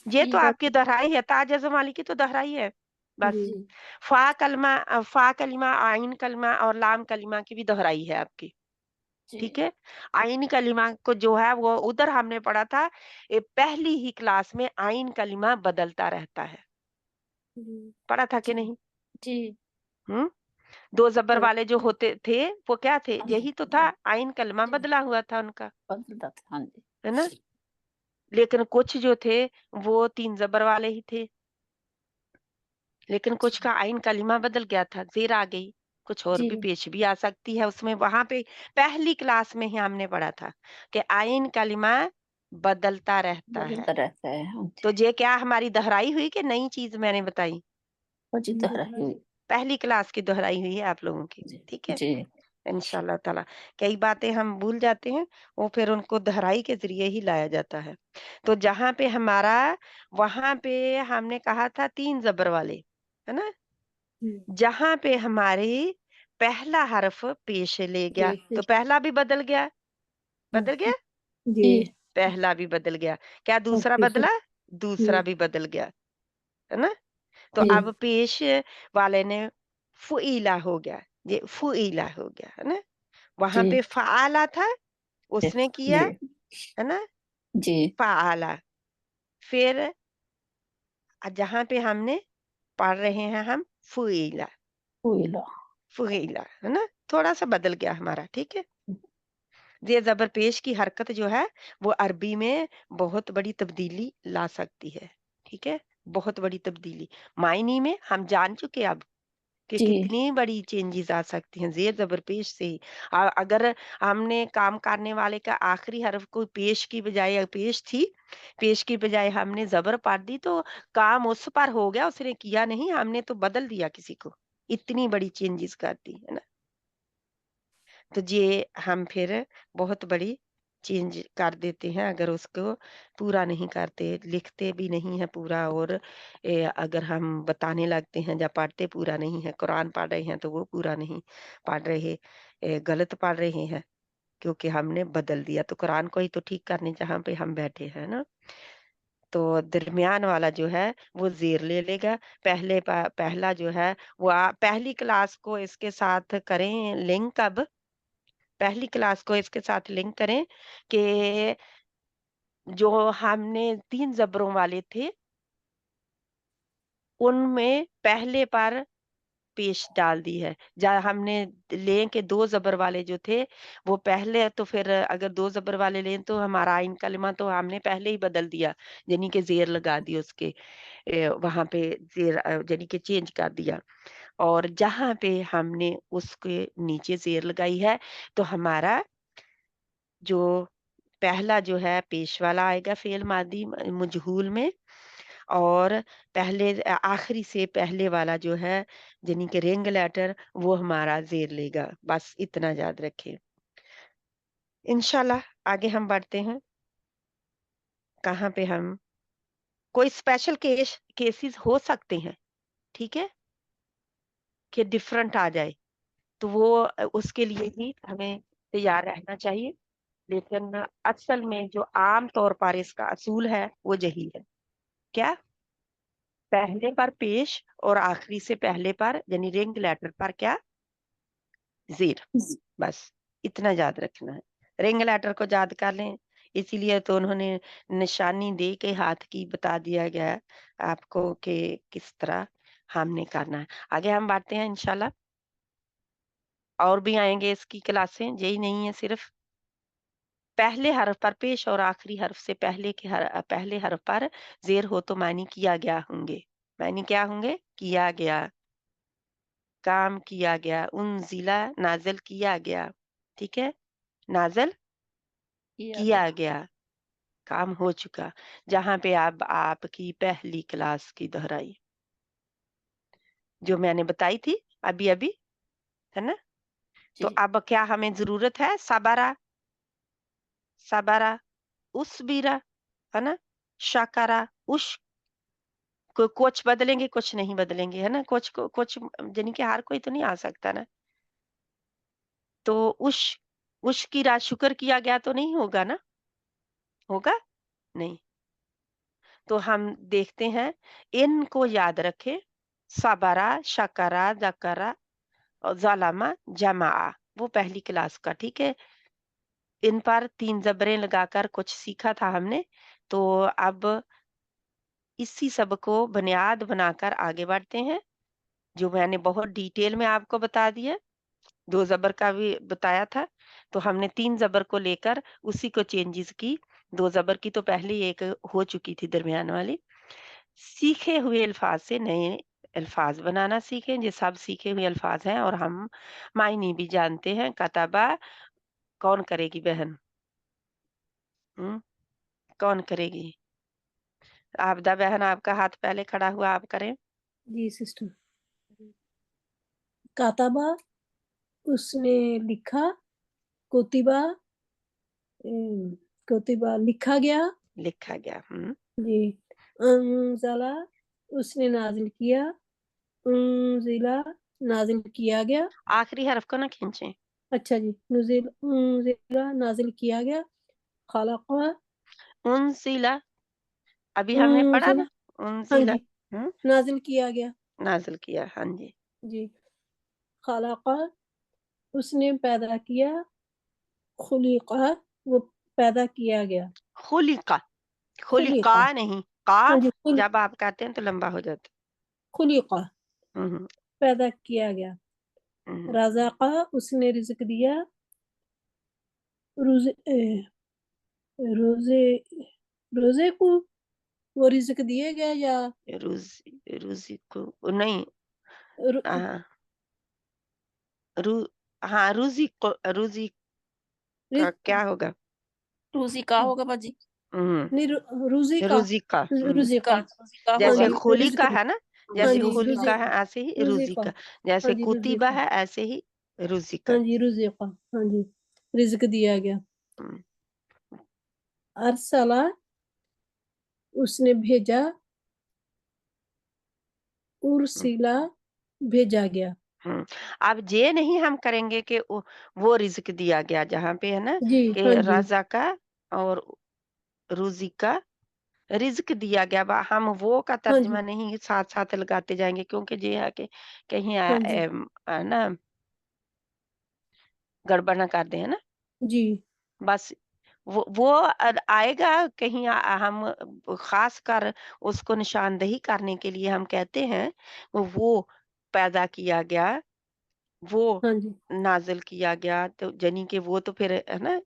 ये तो हाँ आपकी दोहराई है, ता जजमाली की तो दोहराई है बस। जी, फा कलिमा, आइन कलिमा और लाम कलिमा की भी दोहराई है आपकी, ठीक है। आइन कलिमा को जो है वो उधर हमने पढ़ा था, पहली ही क्लास में आइन कलिमा बदलता रहता है, जी, पढ़ा था कि नहीं। जी, हम्म, दो जबर हाँ वाले जो होते थे वो क्या थे, हाँ यही तो था, आइन कलमा बदला हुआ था उनका, बदलता था। हाँ जी, है ना। लेकिन कुछ जो थे वो तीन जबर वाले ही थे, लेकिन कुछ का आइन कलिमा बदल गया था, जेर आ गई, कुछ और जी, भी पेश भी आ सकती है उसमें। वहां पे पहली क्लास में ही हमने पढ़ा था कि आइन कलिमा बदलता रहता है। बदलता रहता है। हाँ तो जी, ये क्या हमारी दोहराई हुई कि नई चीज मैंने बताई, वो जी दोहराई हुई। पहली क्लास की दोहराई हुई है आप लोगों की, जी, ठीक है। जी, इंशाल्लाह ताला कई बातें हम भूल जाते हैं, वो फिर उनको दोहराई के जरिए ही लाया जाता है। तो जहां पे हमारा, वहां पे हमने कहा था तीन जबर वाले, है ना, जहां पे हमारे पहला हर्फ पेश ले गया तो पहला भी बदल गया, बदल गया, जी, जी, पहला भी बदल गया, क्या दूसरा बदला, दूसरा भी बदल गया, है ना। तो जी, अब पेश वाले ने फुईला हो गया, ये फुईला हो गया, है ना। वहां जी, पे फ़आला था, اس نے کیا جی ہے نا، جی فعلا. پھر جہاں پہ ہم نے پڑھ رہے ہیں ہم فعیلا، فعیلا. فعیلا ہے نا، تھوڑا سا بدل گیا ہمارا. ٹھیک ہے، زیر زبر پیش کی حرکت جو ہے وہ عربی میں بہت بڑی تبدیلی لا سکتی ہے. ٹھیک ہے، بہت بڑی تبدیلی. معنی میں ہم جان چکے اب کہ جی کتنی بڑی چینجز آ سکتی ہیں زیر زبر پیش سے ہی. اگر ہم نے کام کرنے والے کا آخری حرف کو پیش کی بجائے پیش تھی، پیش کی بجائے ہم نے زبر پڑھ دی تو کام اس پر ہو گیا، اس نے کیا نہیں، ہم نے تو بدل دیا کسی کو. اتنی بڑی چینجز کرتی ہے نا. تو یہ ہم پھر بہت بڑی چینج کر دیتے ہیں اگر اس کو پورا نہیں کرتے، لکھتے بھی نہیں ہیں پورا، اور اگر ہم بتانے لگتے ہیں یا پڑھتے پورا نہیں ہے. قرآن پڑھ رہے ہیں تو وہ پورا نہیں پڑھ رہے، غلط پڑھ رہے ہیں کیونکہ ہم نے بدل دیا. تو قرآن کو ہی تو ٹھیک کرنے جہاں پہ ہم بیٹھے ہیں نا. تو درمیان والا جو ہے وہ زیر لے لے گا. پہلا جو ہے وہ پہلی کلاس کو اس کے ساتھ کریں لنک. اب پہلی کلاس کو اس کے ساتھ لنک کریں کہ جو ہم نے 3 زبروں والے تھے ان میں پہلے پر پیش ڈال دی ہے. جہاں ہم نے لیں کہ 2 زبر والے جو تھے وہ پہلے، تو پھر اگر 2 زبر والے لیں تو ہمارا عین کلمہ تو ہم نے پہلے ہی بدل دیا، یعنی کہ زیر لگا دی اس کے، وہاں پہ زیر یعنی کہ چینج کر دیا. اور جہاں پہ ہم نے اس کے نیچے زیر لگائی ہے تو ہمارا جو پہلا جو ہے پیش والا آئے گا فعل ماضی مجہول میں، اور پہلے آخری سے پہلے والا جو ہے یعنی کہ رنگ لیٹر وہ ہمارا زیر لے گا. بس اتنا یاد رکھیں. انشاءاللہ آگے ہم بڑھتے ہیں. کہاں پہ ہم کوئی اسپیشل کیسز ہو سکتے ہیں، ٹھیک ہے، کہ ڈفرنٹ آ جائے تو وہ اس کے لیے بھی ہمیں تیار رہنا چاہیے. لیکن اصل میں جو عام طور پر اس کا اصول ہے وہ یہی ہے. کیا؟ پہلے پر پیش اور آخری سے پہلے پر یعنی رنگ لیٹر پر کیا؟ زیر. بس اتنا یاد رکھنا ہے. رنگ لیٹر کو یاد کر لیں، اسی لیے تو انہوں نے نشانی دے کے ہاتھ کی بتا دیا گیا آپ کو کہ کس طرح ہم نے کرنا ہے. آگے ہم بڑھتے ہیں انشاءاللہ. اور بھی آئیں گے اس کی کلاسیں، یہی نہیں ہے صرف. پہلے حرف پر پیش اور آخری حرف سے پہلے حرف پر زیر ہو تو معنی کیا گیا ہوں گے. معنی کیا ہوں گے؟ کیا گیا، کام کیا گیا. انزلہ نازل کیا گیا. ٹھیک ہے، نازل کیا گیا، کام ہو چکا. جہاں پہ آپ کی پہلی کلاس کی دہرائی جو میں نے بتائی تھی ابھی ہے نا. تو اب کیا ہمیں ضرورت ہے؟ صبرا، اسبرا ہے نا، شکرا، کچھ بدلیں گے کچھ نہیں بدلیں گے ہے نا. کچھ یعنی کہ ہر کوئی تو نہیں آ سکتا نا. تو کی راہ شکر کیا گیا تو نہیں ہوگا نا، ہوگا نہیں. تو ہم دیکھتے ہیں ان کو یاد رکھے. صبرا، شکرا، ذکرا اور ظلما، جمع، وہ پہلی کلاس کا. ٹھیک ہے، ان پر 3 زبریں لگا کر کچھ سیکھا تھا ہم نے. تو اب اسی سب کو بنیاد بنا کر آگے بڑھتے ہیں جو میں نے بہت ڈیٹیل میں آپ کو بتا دیا. 2 زبر کا بھی بتایا تھا تو ہم نے 3 زبر کو لے کر اسی کو چینجز کی. 2 زبر کی تو پہلے ایک ہو چکی تھی درمیان والی. سیکھے ہوئے الفاظ سے نئے الفاظ بنانا سیکھیں. یہ سب سیکھے ہوئے الفاظ ہیں اور ہم معنی بھی جانتے ہیں. کتبہ کون کرے گی بہن؟ کون کرے گی؟ آبدہ بہن آپ کا ہاتھ پہلے کھڑا ہوا، آپ کریں. جی سسٹر. کاتبہ اس نے لکھا، کوتبہ لکھا گیا. لکھا گیا. جی. انزلہ اس نے نازل کیا، انزلہ نازل کیا گیا. آخری حرف کو نہ کھینچیں. اچھا جی. انزلہ نازل کیا گیا. خلق انزلہ ابھی ہم نے پڑھا نا. ہاں انزلہ جی، نازل کیا گیا. نازل کیا. ہاں جی. جی. خلق اس نے پیدا کیا. خلق वो पैदा किया गया, खुलिका, खुलिका, खुलिका नहीं, हाँ काफ जी, जब आप कहते हैं तो लंबा हो जाता खुलिका, है। पैदा किया गया। रज़ाक़ा, उसने रिज़्क दिया, रोज़े रोज़े रोज़े को वो रिज़्क दिए गया या रूजी, रूजी को नहीं, रु- हाँ, रू हाँ, रूजी को, रूजी का रिज़- क्या होगा? रूसी का होगा बाजी, नहीं रोज़ी का, रूजी का, रोज़ी का, रूसी का हाँ जैसे जी, होगा। खुली का रिज़्क, है ना, हाँ जैसे जी, खुली रोज़ी का का, है ऐसे ही रोज़ी रूजी का, का, हाँ जैसे जी, रोज़ी कुतीबा का, है ऐसे ही रूजी का। हाँ जी, रोज़ी का, हाँ जी, रिज़्क दिया गया। हम्म, अरसला, उसने भेजा, उर्सिला, भेजा गया। अब ये नहीं हम करेंगे कि वो रिज्क दिया गया, जहाँ पे है ना जी, कि हाँ जी, राजा का और रूजी का रिज्क दिया गया, हम वो का हाँ जी, तर्जमा नहीं साथ साथ लगाते जाएंगे, क्योंकि ये है कि कहीं हाँ जी, ना गड़बड़ ना कर दे, है ना। जी, बस वो आएगा कहीं, हम खास कर उसको निशानदही करने के लिए हम कहते हैं वो पैदा किया गया, वो हाँ जी, नाजिल किया गया, तो जनी के वो तो फिर है ना,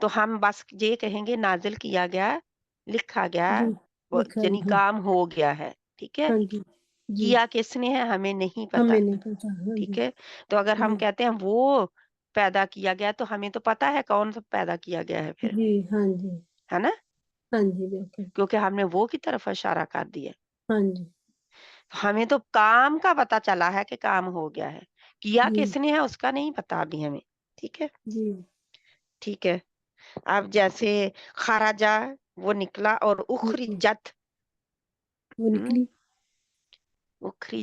तो हम बस ये कहेंगे नाजिल किया गया, लिखा गया, जी, वो लिखा जनी है, काम हो गया है, ठीक है। हाँ जी, जी, किया किसने है हमें नहीं पता, हमें नहीं पता, हाँ ठीक जी, है। तो अगर हम हाँ कहते हैं वो पैदा किया गया, तो हमें तो पता है कौन सा पैदा किया गया है फिर, जी, हाँ जी, है ना, हाँ जी, बिल्कुल, क्योंकि हमने वो की तरफ इशारा कर दिया। हाँ जी, हमें तो काम का पता चला है कि काम हो गया है, किया जी, किसने है उसका नहीं पता अभी हमें, ठीक है। जी, ठीक है, अब जैसे खराजा वो निकला, और निकली, उखरिजत, वो निकली,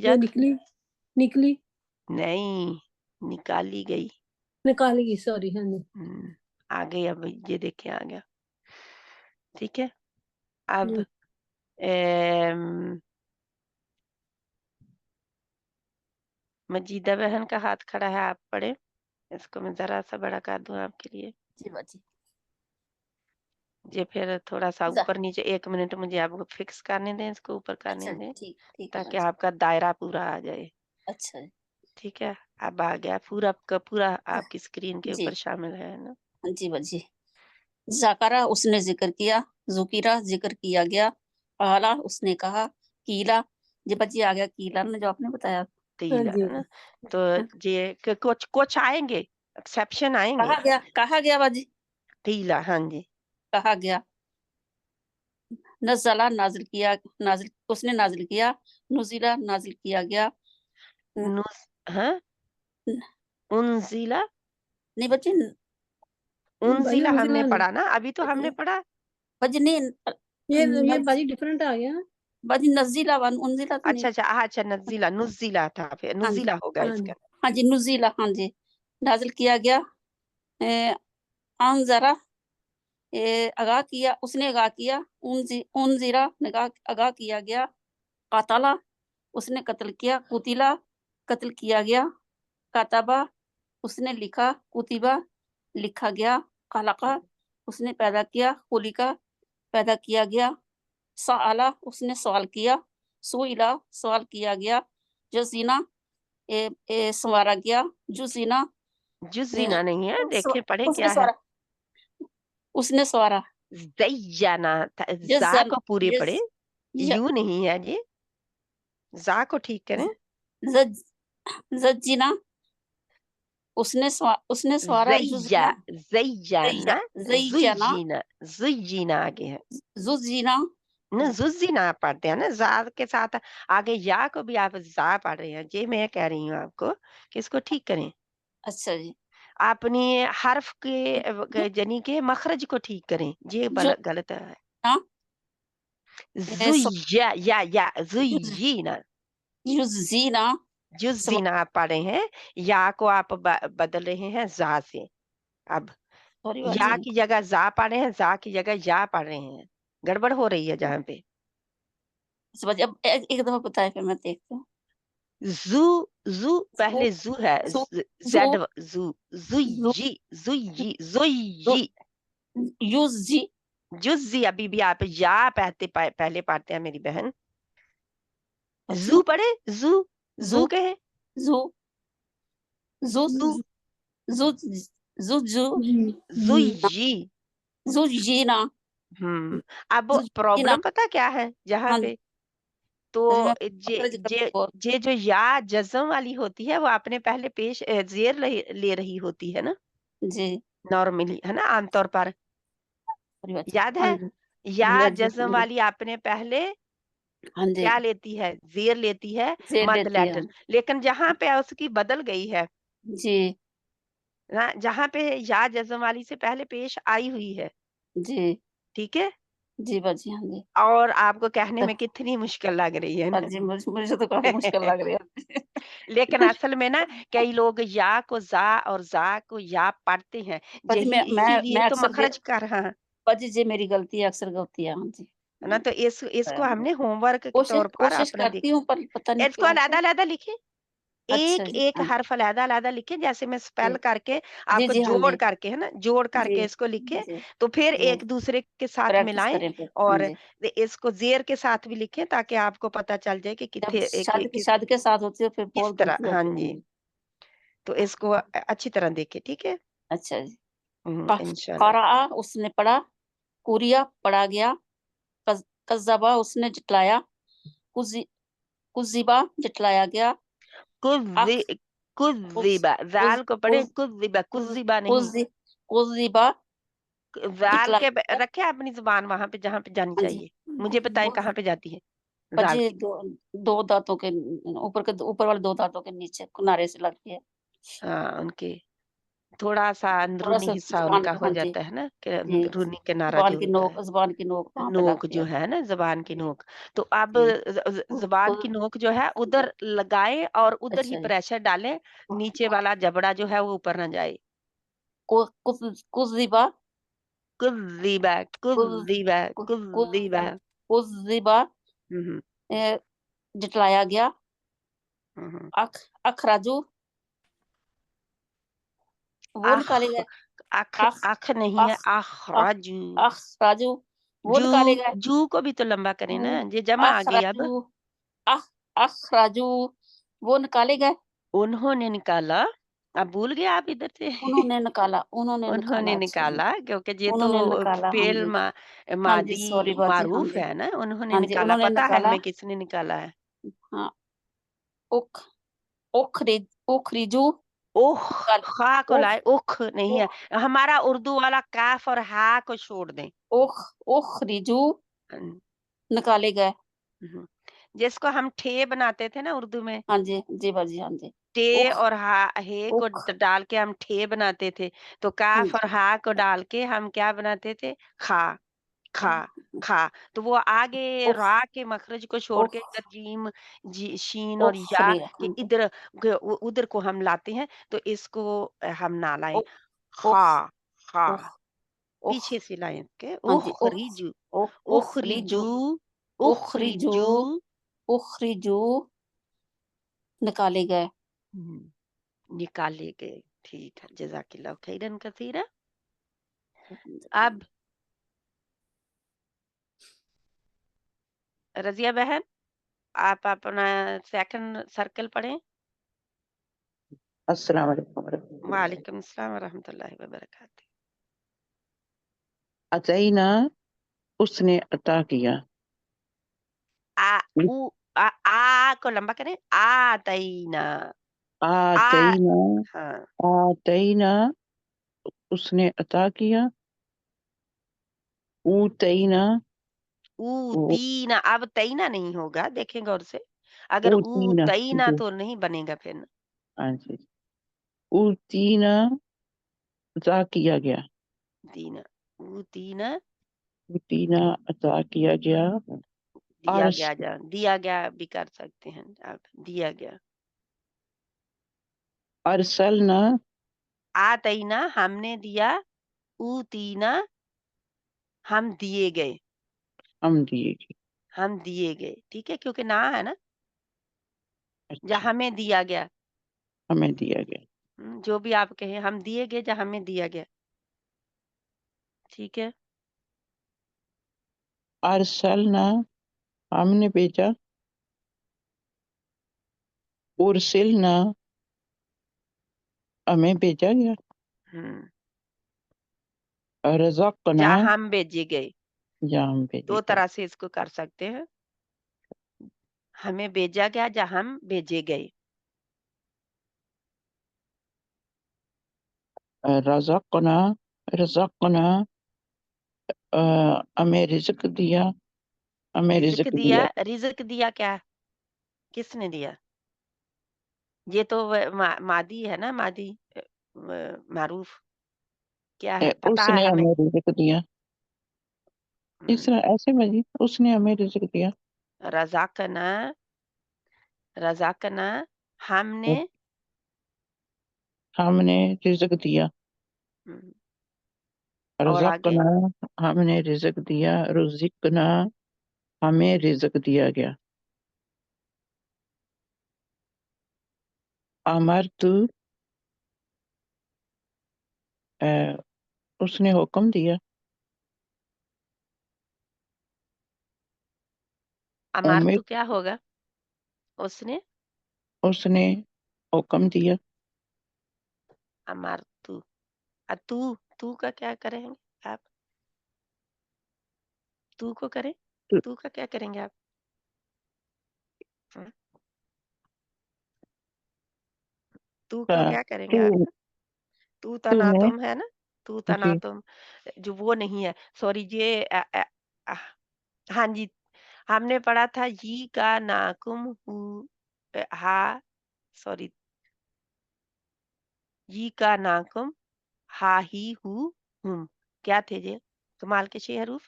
वो उखरिजत निकली, निकली, नहीं, निकाली गई। निकालेगी, सॉरी, हाँ जी, आ गई, अब ये देखे आ गया, ठीक है। अब जी, मजीदा बहन का हाथ खड़ा है, आप पढ़े, इसको मैं जरा सा बड़ा कर दूं आपके लिए, जी बाजी, ये फिर थोड़ा सा जा, ऊपर नीचे 1 मिनट मुझे आपको फिक्स करने दें, इसको ऊपर करने अच्छा दें, ठीक ठीक है ताकि बाजी, आपका दायरा पूरा आ जाए, अच्छा जी, ठीक है। अब आ गया पूरा का पूरा आपकी स्क्रीन के जी, ऊपर शामिल है ना। जी बाजी। जाकरा, उसने जिक्र किया, जुकीरा, जिक्र किया गया, आला, उसने कहा, कीला, जी बाजी आ गया कीला ने जो आपने बताया, तीला जी, है ना, तो ये कुछ कुछ आएंगे, एक्सेप्शन आएंगे। कहा गया बाजी, तीला, हाँ जी, कहा गया। नज़ला, नाजिल किया, नाजिल, उसने नाजिल किया, नुज़िला, नाजिल किया गया, नुस हाँ, उनजिला, नहीं बच्चे, बाजी उनजिला हमने नुज़िला नहीं, पढ़ा ना, अभी तो हमने पढ़ा। बच्चे नहीं, ये बाजी डिफरेंट आ गया ना, बाजी नज़ीला वन, उनजिला तो नहीं, अच्छा, अच्छा, नज़ीला, नुज़ीला था, फिर हाँ जी, नुज़ीला होगा हाँ इसका। जी, हाँ जी, नुज़ीला, हाँ जी, नाजिल किया गया, अनज़रा, आगाह किया, उसने आगाह किया, उनज़िरा, आगाह किया गया, कातला, उसने कत्ल किया, कुतिला, कत्ल किया गया, कातबा, उसने लिखा, कुतिबा, लिखा गया, खलका, उसने पैदा किया, खुलिका, पैदा किया गया, सआला, उसने सवाल किया, सुइला, सवाल किया गया, जसीना, संवारा गया, जुसीना, जुज़ीना नहीं है, देखे पढ़े उसने क्या है। सवारा, उसने सवारा, ज़य्यना जा जज़न, को पूरे पढ़े, ज यू नहीं है जी, जा को ठीक करें। ज जज्जिना, उसने सवारा, ज़य्या, जुज़िना, ज़य्यना, ज़य्यना, ज़ुय्यिना, ज़ुय्यिना आगे है जुज़िना, ना, ज़ुज़्ज़िना पढ़ते हैं ना, जा के साथ आगे या को भी आप जा पढ़ रहे हैं, ये मैं कह रही हूँ आपको कि इसको ठीक करें, अच्छा जी, अपने हर्फ के जनी के मखरज को ठीक करें, ये जो गलत है। हाँ, या ज़ुय्यिना, जुज़ीना, जुज़्ज़िना आप पढ़ रहे हैं, या को आप बदल रहे हैं जा से। अब सॉरी या बाजी, की जगह जा पढ़ रहे हैं, जा की जगह या पढ़ रहे हैं, गड़बड़ हो रही है जहाँ पे। अच्छा बाजी, अब एक दफा बताए फिर मैं देखती हूँ, जू, जू पहले जू है, जू, जू, जेड, जू, जू, जुई, जुई, जू, जुई, युजी जुज़ी, अभी भी आप या पहले पढ़ते हैं मेरी बहन। अच्छा। जू पढ़े, जू जू जू कहे, जू जू जू जू जू जू जुई। जू जीना अब जू जीना। प्रॉब्लम पता क्या है जहाँ हाँ पे, तो अरे मैं जे अंग्रेजी जे बोल जे जो या जज़म वाली होती है वो अपने पहले पेश जेर ले रही होती है ना, जी नॉर्मली, है ना, आमतौर पर। परिवर्तन। याद हाँ है, जी या हाँ जी जज़म वाली आपने पहले हाँ जी क्या लेती है, जेर लेती है, जेड मद देती है लेटर। लेकिन जहाँ पे उसकी बदल गई है जी ना, जहाँ पे या जज़म वाली से पहले पेश आई हुई है, जी ठीक है, जी बाजी हाँ जी और आपको कहने में कितनी मुश्किल लग रही है ना। बाजी मुझे तो काफी मुश्किल लग रही है लेकिन असल में ना कई लोग या को जा और जा को या पढ़ते हैं, बाजी यही इसीलिए मैं तो अक्सर मखरज कर रहा है बाजी जी मेरी गलती है अक्सर गलती है हाँ जी ना। तो इसको हमने होमवर्क के कोशिश तौर पर कोशिश अपना करती हूँ पर पता नहीं इसको क्यों अलग-अलग लिखे, अच्छा एक जी एक हाँ हर्फ अलग-अलग लिखे, जैसे मैं स्पेल जी करके जी आपको जी हाँ जोड़ जी करके, है ना, जोड़ जी करके इसको लिखे, जी तो फिर जी एक दूसरे के साथ प्रैक्टिस मिलाएं करें फिर हाँ और जी इसको ज़ेर के साथ भी लिखें ताकि आपको पता चल जाए कि जब किथे शादी के साथ होती है फिर किस बहुत तरह। गलती हाँ होती है हाँ जी, जी तो इसको अच्छी तरह देखें, ठीक है? अच्छा जी क- इंशाल्लाह। करा उसने पढ़ा कुरिया पढ़ा गया कज़्ज़बा उसने जटलाया कुज़ि कुज़िबा जटलाया गया कुज़्ज़ि अख कुज़ कुज़्ज़िबा, कुज़ ज़ाल को पढ़ें कुज़ कुज़्ज़िबा, कुज़ कुज़्ज़िबा नहीं। कुज़ि कुज़िबा ज़ाल के जटलाया रखें अपनी ज़ुबान वहाँ पे जहाँ पे जानी हाँ जी चाहिए। मुझे बताएं कुज़ कहाँ पे जाती है ज़ाल बजे की? दो दांतों के ऊपर वाले दो दांतों के नीचे किनारे से लगती है हाँ, उनके थोड़ा-सा थोड़ा अंदरूनी सा हिस्सा जुबान उनका पे हो हाँ जी जाता है ना, कि जी अंदरूनी किनारा जो होता है। जुबान की नोक वहां पे नोक लगती जो है है ना, ज़ुबान की जी नोक। तो अब जी ज़ुबान की नोक जो है उधर लगाएँ और उधर ही अच्छा जी प्रेशर डालें, नीचे वाला जबड़ा जो है वो ऊपर ना जाए। कुज़िबा कुज़्ज़िबा, कुज़ कुज़्ज़िबा, कुज़ कुज़्ज़िबा। कुज़िबा हुँ, हुँ। जटलाया गया हुँ, हुँ। अखराजू वो आख निकाले गए आख अख आख नहीं है, अख अख आखराजू। अखराजू वो जू निकाले गए जू को भी तो लंबा करें वो ना, ये जमा आ गई अब। अखराजू अख अखराजू वो निकाले गए उन्होंने निकाला, अब भूल गए आप इधर से। उन्होंने उन्होंने निकाला अच्छा जी निकाला क्योंकि ये तो उन्होंने निकाला हाँ फ़ेल जी हाँ जी मादी सॉरी बाजी हाँ मारूफ जी है ना, उन्होंने हाँ जी निकाला, उन्होंने पता है निकाला हमें किसने निकाला है। हाँ उख उखरिजू ओह! निकाल खा को उख लाए, उख नहीं है। उख हमारा उर्दू वाला काफ और हा को छोड़ दें। उख उखरिजू हुँ, निकाले गए हुँ। जिसको हम ठे बनाते थे ना उर्दू में, हाँ जी बाजी हाँ जी टे उख और हा हे को उख डाल के हम ठे बनाते थे, तो हाँ काफ जी और हा को डाल के हम क्या बनाते थे? खा, खा, खा। तो वो आगे उख रा के मखरज को छोड़ के उख इधर जीम, शीन और या उखरी के हाँ जी इधर उधर को हम लाते हैं, तो इसको हम ना लाएँ। उख उख खा, खा, उख उख पीछे से लाएँ के हाँ जी उखरिजु, उखरिजू उखरिजु, उखरिजू उखरिजु। उखरिजू निकाले गए हुँ, निकाले गए। ठीक है, जज़ाकिल्लाह खैरन कसीरा। अब रज़िया बहन, आप अपना सेकंड सर्कल पढ़ें। अस्सलाम वालेकुम रहमतुल्लाहि वालेकुम अस्सलाम व रहमतुल्लाहि व बरकातहू। अतईना उसने अता किया आ उ आ को लंबा करें, आतईना। आ आतईना हाँ, आतईना उसने अता किया ऊतईना ऊ- ऊतीना, अब तईना नहीं होगा, देखें गौर से। अगर ऊतीना ऊतईना जी तो नहीं बनेगा फिर ना। हाँ जी ऊतीना अता किया गया तीना, ऊतीना ऊतीना अता किया गया दिया अरस गया दिया गया भी कर सकते हैं आप, दिया गया। अरसलना आतईना हमने दिया, ऊतीना हम दिए गए, हम दिए गए हम दिए गए, ठीक है? क्योंकि ना है ना, या अच्छा हमें दिया गया। हमें दिया गया जो भी आप कहें, हम दिए गए या हमें दिया गया। ٹھیک ہے. ارسلنا ہم نے بھیجا، ارسلنا ہمیں بھیجا گیا، ہم، رزقنا جہاں ہم بھیجے گئے. یا ہم بھیجے دو گئے، طرح سے اس کو کر سکتے ہیں. ہمیں بھیجا گیا جہاں ہم بھیجے گئے. رزقنا رزقنا ہمیں رزق دیا، ہمیں رزق رزق دیا. دیا، رزق دیا کیا کس نے دیا؟ یہ تو مادی ہے نا، مادی معروف کیا ہے اس پتا ہے نے ہمیں. ہمیں رزق دیا، اس طرح ایسے میں جی اس نے ہمیں رزق دیا، رزقنا رزقنا ہم نے ہم نے رزق دیا، ہم، اور آگے رزقنا ہم نے رزق دیا، رزقنا ہمیں رزق دیا گیا، امرت اس نے حکم دیا، امر امر تو کیا ہوگا؟ اس نے اس نے حکم دیا، امر تو کا کیا کریں گے آپ؟ تو کو کریں، تو کا کیا کریں گے آپ؟ ہم، تو کا کیا کریں گے تو آپ؟ تو تو میں تناتم ہے نا، تو جی تناتم جو وہ نہیں ہے. سوری یہ ہاں جی، ہم نے پڑھا تھا یہ کا ناکم ہا، سوری یہ کا ناکم ہا ہی ہو ہم، کیا تھے یہ؟ کمال کے 6 حروف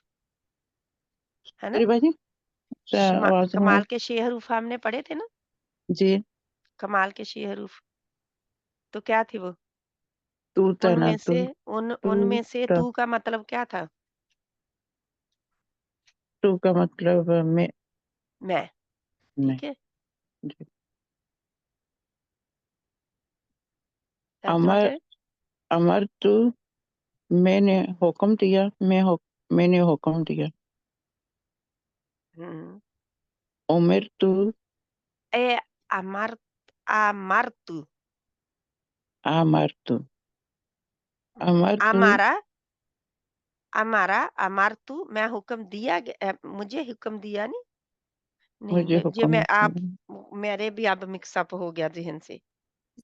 ہے نا. ارے باجی آواز میں کمال کے 6 حروف ہم نے پڑھے تھے نا. جی کمال کے 6 حروف تو کیا تھے وہ؟ تو ان تنا میں تو سے ان میں سے تا، تو کا مطلب کیا تھا؟ تو کا مطلب میں میں. ٹھیک ہے. جی. ترجمہ امر کریں. امر تو میں نے حکم دیا، میں نے حکم دیا، ہم، عمر تو اے امرتو امر تو امر تو امرتو میں حکم دیا مجھے حکم دیا نہیں مجھے جی حکم میں آپ دیا، میرے بھی اب مکس اپ ہو گیا ذہن سے.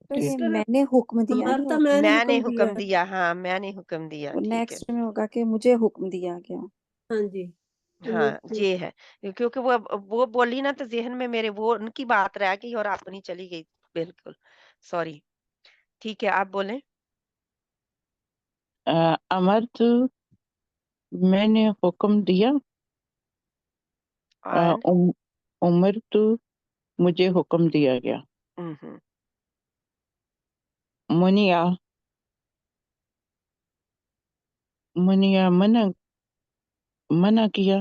تو یہ سسٹر میں نے حکم دیا نہیں امارتا ہوگا، میں نے حکم دیا، ہاں میں نے حکم دیا. ٹھیک ہے. نیکسٹ میں ہوگا کہ مجھے حکم دیا گیا. ہاں جی. ہاں یہ ہے کیونکہ وہ بولی نا تو ذہن میں میرے وہ ان کی بات رہ گئی اور اپنی چلی گئی. بالکل سوری. ٹھیک ہے آپ بولیں. امر تو میں نے حکم دیا، اینڈ عمر تو مجھے حکم دیا گیا، منیا منیا منع کیا،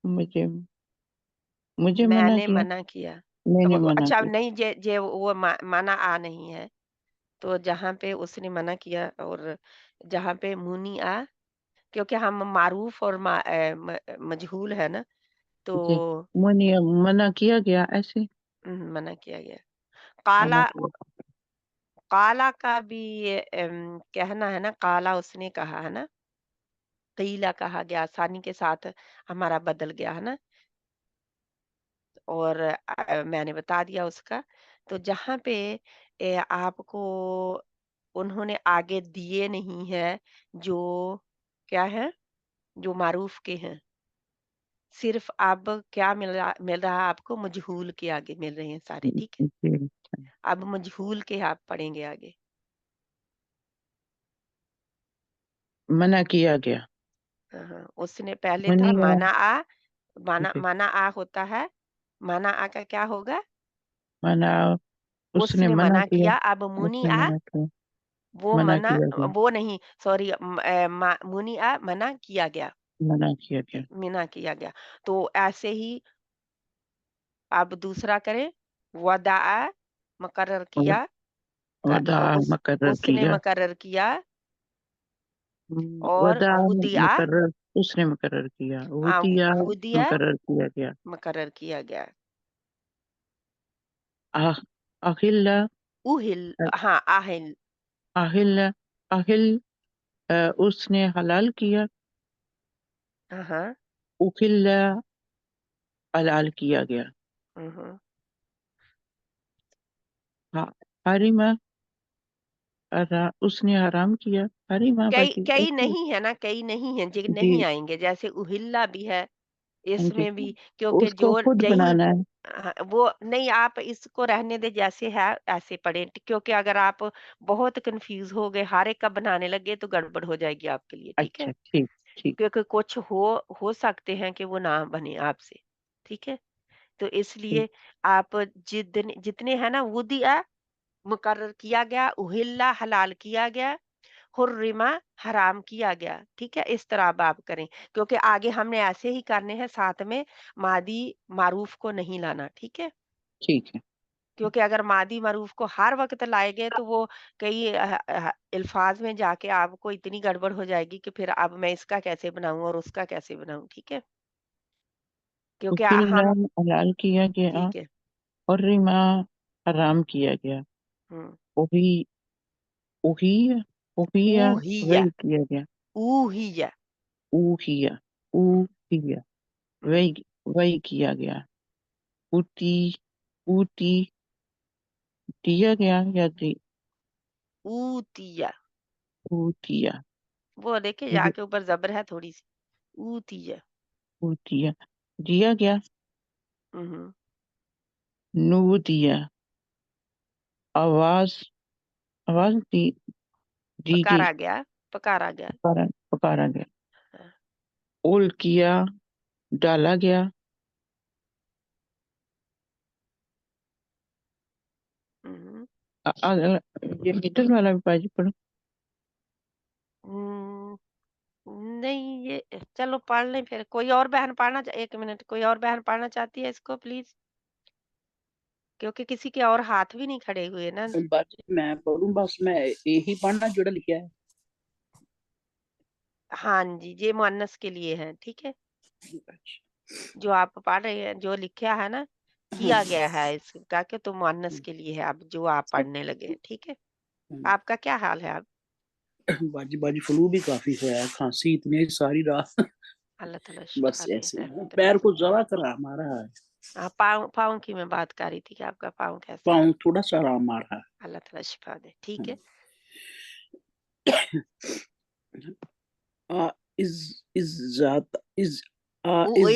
مجھے میں منع نے کیا، منع کیا. میں نے منع اچھا کیا، نہیں جے وہ منع آ نہیں ہے تو جہاں پہ اس نے منع کیا اور جہاں پہ منی آ، کیونکہ ہم معروف اور مجہول ہے نا تو جی منیا منع کیا گیا، ایسے منع کیا گیا. منع کالا کیا، کالا کا بھی کہنا ہے نا، کالا اس نے کہا ہے نا، قیلا کہا گیا آسانی کے ساتھ ہمارا بدل گیا ہے نا. اور میں نے بتا دیا اس کا. تو جہاں پہ آپ کو انہوں نے آگے دیے نہیں ہے جو کیا ہے جو معروف کے ہیں، صرف اب کیا مل رہا ہے آپ کو؟ مجہول کے آگے مل رہے ہیں سارے. ٹھیک ہے. جی اب مجہول کے آپ پڑھیں گے آگے. منع کیا گیا، ہاں اس نے پہلے تھا منیا مانا آ. جی مانا آ ہوتا ہے، مانا آ کا کیا ہوگا؟ منع اس نے منع کیا. اب اس منی نے آ منع کیا، وہ منع منع کیا گیا، وہ نہیں سوری منی آ منع کیا گیا، منع کیا گیا، منع کیا گیا. تو ایسے ہی اب دوسرا کریں. وضع مقرر کیا، وعدہ مقرر اس نے کیا، مقرر کیا اور ودا ودیا، مقرر، اس نے مقرر کیا، ہاں ودیا ودیا مقرر کیا گیا، مقرر کیا گیا، اہل اوہل، ہاں آہل، اہل اہل اس نے حلال کیا، ہاں اہل حلال کیا گیا، حریمہ اس نے حرام کیا، حریمہ باجی کئی نہیں ہے نا، کئی نہیں ہیں جی، جی نہیں آئیں گے، جیسے اہلا بھی ہے اس جی، میں بھی، کیونکہ اس کو جو خود نہیں بنانا ہے، وہ نہیں، آپ اس کو رہنے دے جیسے ہے ایسے پڑھیں، کیونکہ اگر آپ بہت کنفیوز ہو گئے ہر ایک کا بنانے لگے تو گڑبڑ ہو جائے گی آپ کے لیے، ٹھیک ہے، اچھا ٹھیک ٹھیک، کیونکہ کچھ ہو سکتے ہیں کہ وہ نہ بنے آپ سے، ٹھیک ہے، تو اس لیے آپ جتنے ہیں نا، ودیا مقرر کیا گیا، اہلا حلال کیا گیا، حرمہ حرام کیا گیا، ٹھیک ہے، اس طرح اب آپ کریں، کیونکہ آگے ہم نے ایسے ہی کرنے ہیں، ساتھ میں مادی معروف کو نہیں لانا، ٹھیک ہے، ٹھیک ہے، کیونکہ اگر مادی معروف کو ہر وقت لائے گئے تو وہ کئی الفاظ میں جا کے آپ کو اتنی گڑبڑ ہو جائے گی کہ پھر اب میں اس کا کیسے بناؤں اور اس کا کیسے بناؤں، ٹھیک ہے، کیونکہ اہل ہم، حلال کیا گیا، ٹھیک ہے، حرمہ حرام کیا گیا، ہوں، اوہی اوہی اوہیا اوہیا، وہی کیا گیا، اوہیا، اوہیا اوہیا وہی کیا گیا، اوتی اوتی دیا گیا یا اوتیا، اوتیا وہ دیکھیں جا کے اوپر زبر ہے تھوڑی سی، اوتیا، اوتیا دیا گیا، ہوں، نو دیا آواز آواز دی دی گئی، پکارا گیا، پکارا گیا، پکارا گیا، ہاں، اول کیا ڈالا گیا، ہوں، یہ مڈل والا بھی باجی پڑھو، ہوں، نہیں یہ چلو پڑھ لیں، پھر کوئی اور بہن پڑھنا ایک منٹ، کوئی اور بہن پڑھنا چاہتی ہے اس کو پلیز، کیونکہ کسی کے اور ہاتھ بھی نہیں کھڑے ہوئے نا، باجی میں پڑھوں، بس میں یہی پڑھنا جو لکھا ہے، ہاں جی، یہ مؤنث کے لیے ہے، ٹھیک ہے، جو آپ پڑھ رہے ہیں جو لکھا ہے نا، کیا گیا ہے اس کا کہ تو مؤنث کے لیے ہے، اب جو آپ پڑھنے لگے ہیں، ٹھیک ہے، آپ کا کیا حال ہے؟ آپ باجی فلو بھی کافی ہے، کھانسی اتنی ساری رات، اللہ تعالیٰ شفا بس دے، ایسے رحمت پیر کو نازل زیادہ فرمائے۔ کرا ہمارا ہے، پاؤں کی میں بات کر رہی تھی کہ آپ کا پاؤں کیسا ہے، پاؤں تھوڑا سا آرام آ رہا اللہ تعالیٰ شفا دے، ٹھیک ہے، ہے، عزت عزت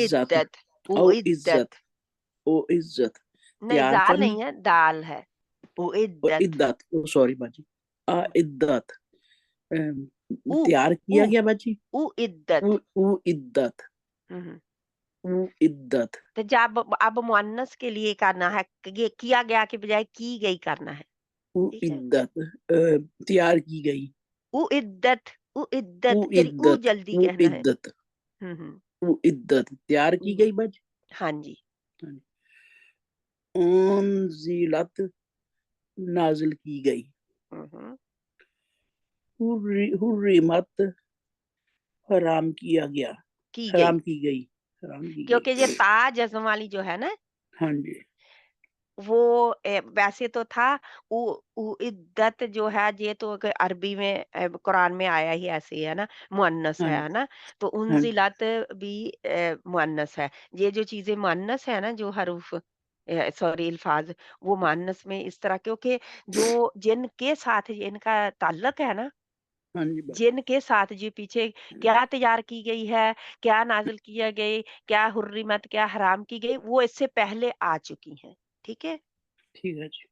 اعدت، او عزت اعدت، او عزت نہیں تیار زال کرنا، نہیں ہے، دال ہے، او اعدت، عدت، سوری باجی، عدت او تیار او کیا گیا باجی، اعدت، او عدت او عدت، تو جب اب مؤنث کے لیے کرنا ہے، یہ کیا گیا کے بجائے کی گئی کرنا ہے، او ٹھیک ہے، عدت تیار کی گئی، اعدت، او اعدت یعنی او عدت جلدی او کہنا ہے، عدت ہوں، او عدت تیار کی گئی باجی، ہاں جی، انزلت نازل کی گئی، ہوں، حرمت حرام کیا گیا، کی گئی، حرام کی گئی، حرام کی گئی، کیونکہ یہ تا جزم والی جو ہے نا، ہاں جی، وہ ویسے تو تھا عدت جو ہے، یہ تو عربی میں قرآن میں آیا ہی ایسے ہی ہے نا، مؤنث ہاں ہے جی، نا، تو ہاں جی، انزلت بھی مؤنث ہے، یہ جو چیزیں مؤنث ہے نا، جو حروف سوری الفاظ، وہ مؤنث میں اس طرح، کیونکہ جو جن کے ساتھ ان کا تعلق ہے نا، ہاں جی باجی، جن کے ساتھ جو پیچھے کیا تیار کی گئی ہے، کیا نازل کیا گئی، کیا حرمت، کیا حرام کی گئی، وہ اس سے پہلے آ چکی ہیں، ٹھیک ہے، ٹھیک ہے جی،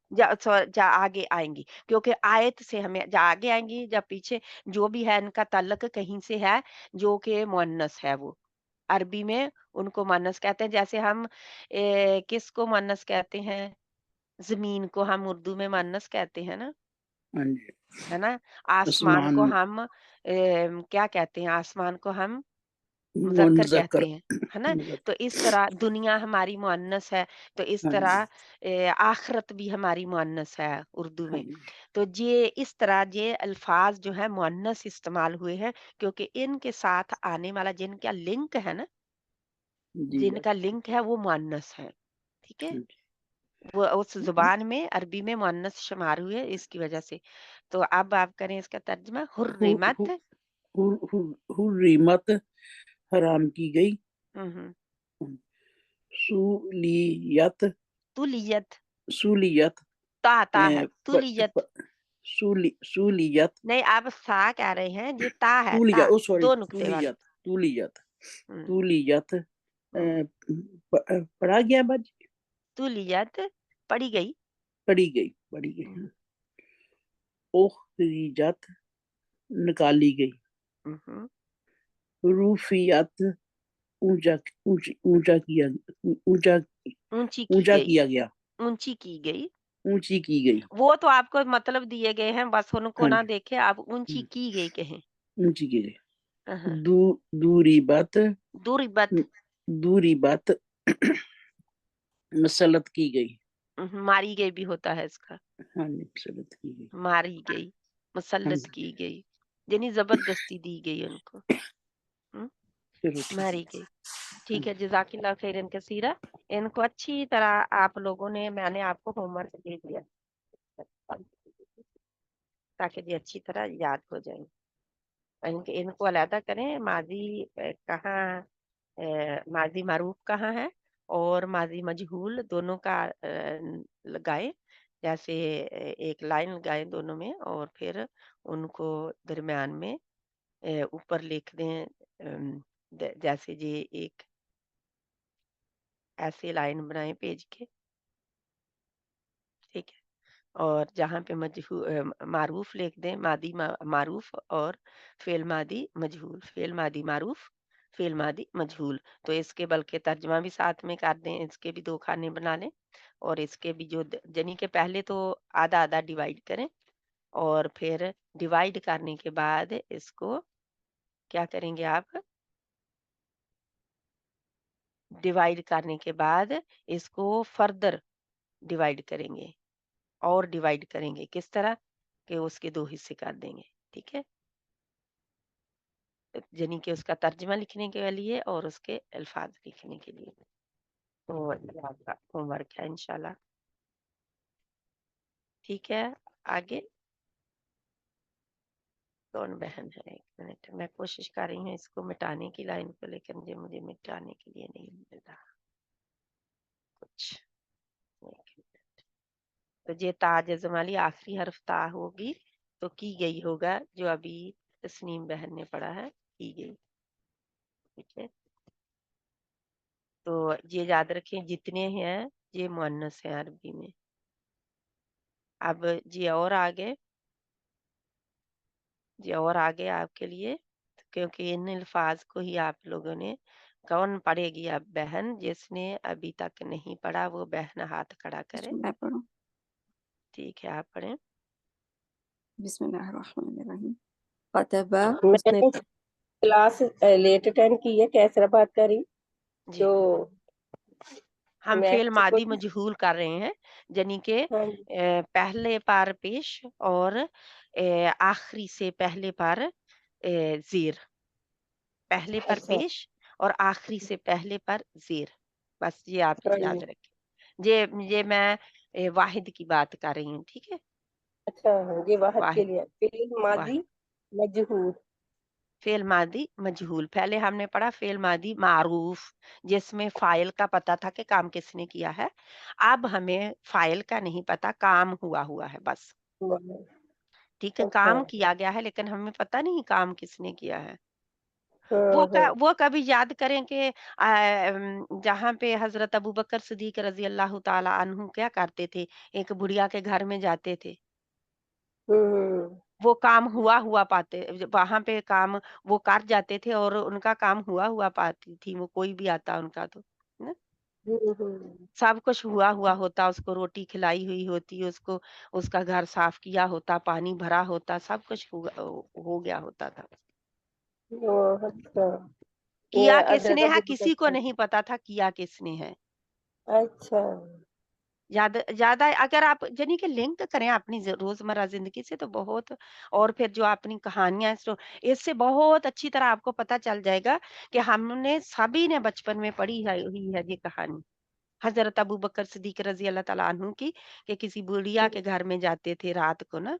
جا آگے آئیں گی، کیونکہ آیت سے ہمیں جا آگے آئیں گی، جب پیچھے جو بھی ہے ان کا تعلق کہیں سے ہے جو کہ مؤنث ہے، وہ عربی میں ان کو مؤنث کہتے ہیں، جیسے ہم کس کو مؤنث کہتے ہیں، زمین کو ہم اردو میں مؤنث کہتے ہیں نا، ہاں جی، ہے نا، آسمان آسمان، کو ہم کیا کہتے ہیں، آسمان کو ہم मुज़क्कर मुनज़क्कर कहते हैं, है ना? तो इस तरह दुनिया हमारी मुअन्नस है, तो इस हाँ तरह जी आखिरत भी हमारी मुअन्नस है उर्दू हाँ में। जी तो ये इस तरह ये अल्फाज जो है मुअन्नस इस्तेमाल हुए हैं, क्योंकि इनके साथ आने वाला जिनका लिंक है ना, जी जिनका लिंक है वो मुअन्नस है, ठीक है? हाँ जी। वो उस ज़ुबान में अरबी में मुअन्नस शुमार हुए इसकी वजह से। तो अब आप करें इसका तर्जुमा। हु हुर्रिमत। हु हु हुर्रिमत हराम की गई, हम्म। सूलियत तुलियत। सूलियत ता है प, तुलियत। प, सूलियत नहीं, आप सा कह रहे हैं, ये ता है, ता, तूलियत, ओ सॉरी, दो नुक्ते वाली। तूलियत हम्म, तूलियत हम्म। पढ़ा गया बाजी, तुलियत पढ़ी गई। पढ़ी गई। उखरिजत निकाली गई, हम्म। रूफियत ऊंचा ऊंचा किया ऊंचा ऊंची की ऊंचा गई। किया गया, ऊंची की गई। ऊंची की गई। वो तो आपको मतलब दिए गए हैं, बस उनको हाँ ना जी देखे, आप ऊंची की गई कहें। ऊंची की गई। हाँ। दूरी बात दुरिबत। दूरी बात मसलत की गई। मारी गई भी होता है इसका। हाँ जी मसलत की गई। मारी गई, हाँ मुसल्लत जी की गई, यानी जबरदस्ती दी गई उनको। चलो ठीक मारी है। गई। ठीक है, जज़ाकिल्लाह खैरन कसीरा। इनको अच्छी तरह आप लोगों ने, मैंने आपको होमवर्क दे दिया ताकि ये अच्छी तरह याद हो जाए। इनको अलहदा करें। माजी कहाँ, माजी मारूफ कहाँ है और माजी मजहूल दोनों का लगाएं। जैसे एक लाइन लगाएं दोनों में, और फिर उनको दरमियान में ऊपर लिख दें। जैसे ये एक ऐसे लाइन बनाएं पेज के, ठीक है? और जहाँ पे मारूफ लिख दें, मादी मारूफ और फेल मादी मजहूल, फेल मादी मारूफ, फेल मादी मजहूल। तो इसके बल्कि तर्जमा भी साथ में कर दें, इसके भी 2 खाने बना लें, और इसके भी जो जनी के पहले तो आधा आधा डिवाइड करें, और फिर डिवाइड करने के बाद इसको क्या करेंगे आप, डिवाइड करने के बाद इसको फर्दर डिवाइड करेंगे, और डिवाइड करेंगे किस तरह कि उसके 2 हिस्से कर देंगे, ठीक है? यानी कि उसका तर्जुमा लिखने के लिए और उसके अल्फाज लिखने के लिए। तो ये आपका होमवर्क है इंशाल्लाह, ठीक है? आगे कौन बहन है? 1 मिनट, मैं कोशिश कर रही हूँ इसको मिटाने की लाइन को, लेकिन ये मुझे मिटाने के लिए नहीं मिल रहा कुछ। 1 मिनट। तो ये ता जज़म वाली आखिरी हर्फ ता होगी तो की गई होगा, जो अभी तस्नीम बहन ने पढ़ा है, की गई, ठीक है? तो ये याद रखें, जितने हैं ये मुअन्नस है अरबी में। अब ये और आगे, ये और आगे आपके लिए, क्योंकि इन अल्फाज को ही आप लोगों ने, कौन पढ़ेगी? अब बहन जिसने अभी तक नहीं पढ़ा वो बहन हाथ खड़ा करे। मैं पढ़ूं? ठीक है, आप पढ़ें। बिस्मिल्लाहिर्रहमानिर्रहीम। कतबा उसने मैंने क्लास लेट अटेंड की है, कैसरा बात करी, जी, तो हम मैं फेल मादी मजहूल कर रहे हैं, यानी कि हाँ जी, पहले पर पेश और आखिरी से पहले पर ज़ेर, पहले पर अच्छा पेश और आखिरी से पहले पर ज़ेर, बस ये आप हाँ याद जी, रखें। ये मैं वाहिद की बात कर रही हूँ, ठीक है? अच्छा हाँ, ये वाहद के वाहिद, लिए फिर वाहिद। माजी मजहूर। फेल मादी मजहूल, पहले हमने पढ़ा फेल मादी मारूफ, जिसमें फाइल का पता था कि काम किसने किया है। अब हमें फाइल का नहीं पता, काम हुआ हुआ है बस, ठीक है? अच्छा काम किया गया है लेकिन हमें पता नहीं काम किसने किया है। हाँ हाँ वो कभी याद करें कि जहाँ पे हजरत अबू बकर सिद्दीक रजी अल्लाह ताला अन्हु क्या करते थे, एक बुढ़िया के घर में जाते थे, हम्म वो काम हुआ पाते, वहां पे काम वो कर जाते थे और उनका काम हुआ पाती थी वो, कोई भी आता उनका तो, है ना? हम्म सब कुछ हुआ होता, उसको रोटी खिलाई हुई होती, उसको उसका घर साफ किया होता, पानी भरा होता, सब कुछ हो गया होता था। अच्छा کیا یہ کس نے حضرت ہے ابو کسی کو بکر نہیں پتا تھا کیا کس نے ہے. اچھا زیادہ اگر آپ یعنی کہ لنک کریں اپنی روزمرہ زندگی سے تو بہت، اور پھر جو اپنی کہانیاں اس سے بہت اچھی طرح آپ کو پتا چل جائے گا کہ ہم نے سبھی نے بچپن میں پڑھی ہوئی ہے یہ کہانی حضرت ابو بکر صدیق رضی اللہ تعالیٰ عنہ کی، کہ کسی بڑھیا کے گھر میں جاتے تھے رات کو نا،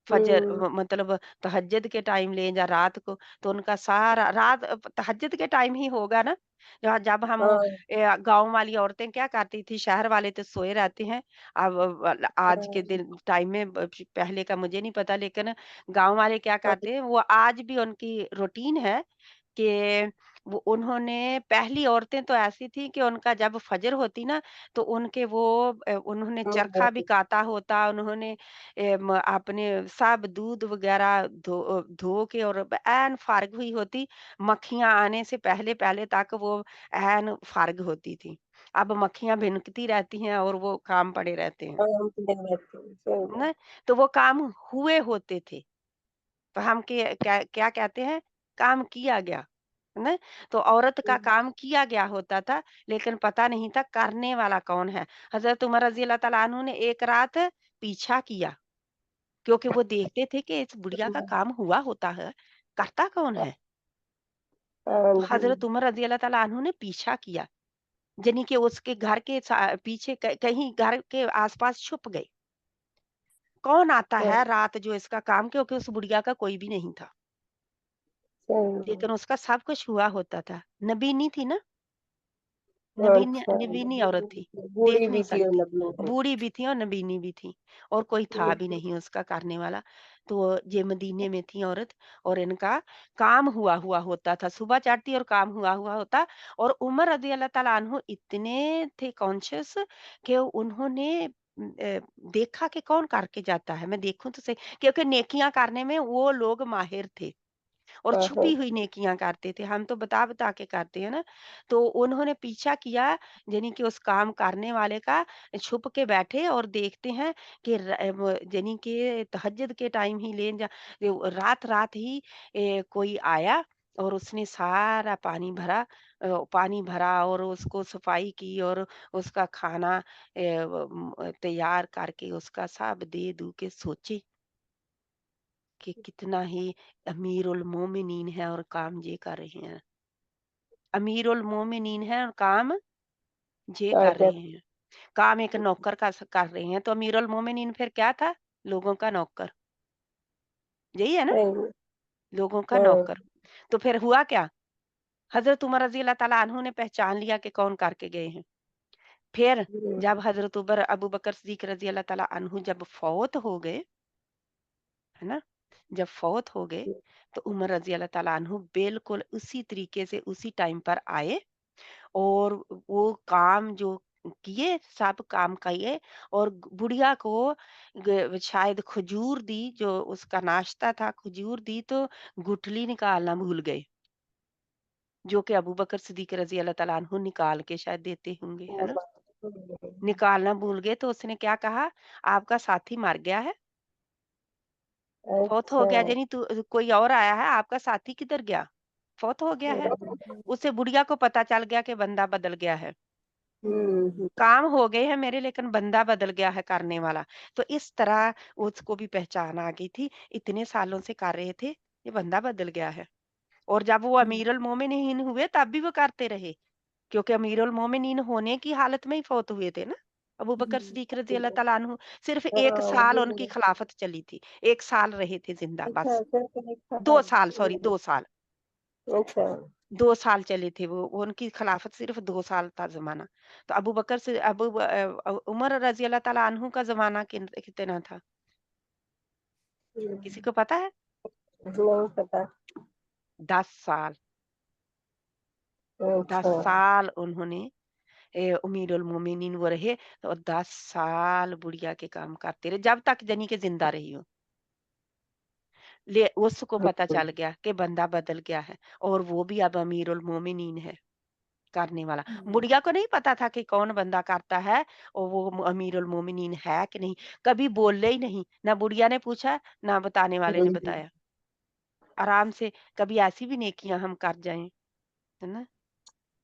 فجر مطلب تہجد کے ٹائم لے یا رات کو، تو ان کا سارا رات تہجد کے ٹائم ہی ہوگا نا، جب ہم ہاں گاؤں والی عورتیں کیا کرتی تھی، شہر والے تو سوئے رہتے ہیں. اب آج کے دن ٹائم میں پہلے کا مجھے نہیں پتا، لیکن گاؤں والے کیا کرتے ہیں، وہ آج بھی ان کی روٹین ہے کہ وہ انہوں نے پہلی عورتیں تو ایسی تھی کہ ان کا جب فجر ہوتی نا تو ان کے وہ انہوں نے چرخا بھی کاتا ہوتا، انہوں نے اپنے سب دودھ وغیرہ دھو کے اور این فارغ ہوئی ہوتی، مکھیاں آنے سے پہلے پہلے تک وہ این فارغ ہوتی تھی. اب مکھیاں بھنکتی رہتی ہیں اور وہ کام پڑے رہتے ہیں نا، تو وہ کام ہوئے ہوتے تھے. تو ہم کیا کہتے ہیں، کام کیا گیا نا. تو عورت کا کام کیا گیا ہوتا تھا، لیکن پتا نہیں تھا کرنے والا کون ہے. حضرت عمر رضی اللہ تعالیٰ عنہ نے ایک رات پیچھا کیا، کیونکہ وہ دیکھتے تھے کہ اس بڑھیا کا کام ہوا ہوتا ہے، کرتا کون ہے. تو حضرت عمر رضی اللہ تعالیٰ عنہ نے پیچھا کیا، یعنی کہ اس کے گھر کے پیچھے کہیں گھر کے آس پاس چھپ گئے، کون آتا ہے رات جو اس کا کام، کیونکہ اس بڑھیا کا کوئی بھی نہیں تھا، لیکن اس کا سب کچھ ہوا ہوتا تھا. نبینی تھی نا، نبینی عورت تھی، بوڑھی دیکھ نہیں بھی تھی اور سکتی، نبی تھی. بوڑھی بھی تھی اور نبینی بھی تھی، اور کوئی تھا بھی نہیں اس کا کرنے والا. تو یہ مدینے میں تھی عورت، اور ان کا کام ہوا ہوتا تھا، صبح چڑھتی اور کام ہوا ہوتا. اور عمر رضی اللہ تعالیٰ عنہ اتنے تھے کانشیس کہ انہوں نے دیکھا کہ کون کر کے جاتا ہے، میں دیکھوں تو صحیح، کیونکہ نیکیاں کرنے میں وہ لوگ ماہر تھے اور چھپی ہوئی نیکیاں کرتے تھے، ہم تو بتا کے کرتے ہیں نا. تو انہوں نے پیچھا کیا، یعنی کہ اس کام کرنے والے کا، چھپ کے بیٹھے اور دیکھتے ہیں کہ یعنی کہ تہجد کے ٹائم ہی رات ہی کوئی آیا اور اس نے سارا پانی بھرا اور اس کو صفائی کی اور اس کا کھانا تیار کر کے اس کا سب دے دو کے سوچے کہ کتنا ہی امیر المومنین ہے اور کام یہ کر رہے ہیں، امیر المومنین ہے اور کام یہ کر رہے ہیں، کام ایک نوکر کا کر رہے ہیں. تو امیر المومنین پھر کیا تھا، لوگوں کا نوکر، یہی ہے نا، لوگوں کا نوکر. تو پھر ہوا کیا، حضرت عمر رضی اللہ تعالیٰ عنہ نے پہچان لیا کہ کون کر کے گئے ہیں. پھر جب حضرت ابو بکر صدیق رضی اللہ تعالیٰ عنہ جب فوت ہو گئے ہے نا، جب فوت ہو گئے تو عمر رضی اللہ تعالیٰ عنہ بالکل اسی طریقے سے اسی ٹائم پر آئے اور وہ کام جو کیے، سب کام کیے، اور بڑھیا کو شاید کھجور دی، جو اس کا ناشتہ تھا کھجور دی، تو گٹھلی نکالنا بھول گئے، جو کہ ابو بکر صدیق رضی اللہ تعالیٰ عنہ نکال کے شاید دیتے ہوں گے، ہے نا. نکالنا بھول گئے تو اس نے کیا کہا، آپ کا ساتھی مر گیا ہے، فوت ہو گیا، یعنی کوئی اور آیا ہے، آپ کا ساتھی کدھر گیا، فوت ہو گیا ہے. اسے بڑھیا کو پتا چل گیا کہ بندہ بدل گیا ہے، کام ہو گئے ہیں میرے لیکن بندہ بدل گیا ہے کرنے والا. تو اس طرح اس کو بھی پہچان آ گئی تھی، اتنے سالوں سے کر رہے تھے، یہ بندہ بدل گیا ہے. اور جب وہ امیر المومنین ہوئے تب بھی وہ کرتے رہے، کیونکہ امیر المومنین ہونے کی حالت میں ہی فوت ہوئے تھے نا ابو بکر صدیق رضی اللہ تعالیٰ عنہ. صرف 1 سال ان کی خلافت چلی تھی، 1 سال رہے تھے زندہ، بس 2 سال، سوری 2 سال، 2 سال چلے تھے وہ ان کی خلافت صرف 2 سال تھا زمانہ. تو ابو بکر سے عمر رضی اللہ تعالیٰ عنہ کا زمانہ کتنا تھا، کسی کو پتا ہے؟ 10 سال، 10 سال انہوں نے امیر المومنین وہ رہے، اور 10 سال بڑھیا کے کام کرتے رہے، جب تک جنی کے زندہ رہی ہو. اس کو پتا چل گیا کہ بندہ بدل گیا ہے، اور وہ بھی اب امیر المومنین ہے کرنے والا. بڑھیا کو نہیں پتا تھا کہ کون بندہ کرتا ہے اور وہ امیر المومنین ہے کہ نہیں، کبھی بولے ہی نہیں، نہ بڑھیا نے پوچھا نہ بتانے والے نے بتایا. آرام سے کبھی ایسی بھی نیکیاں ہم کر جائیں है ना।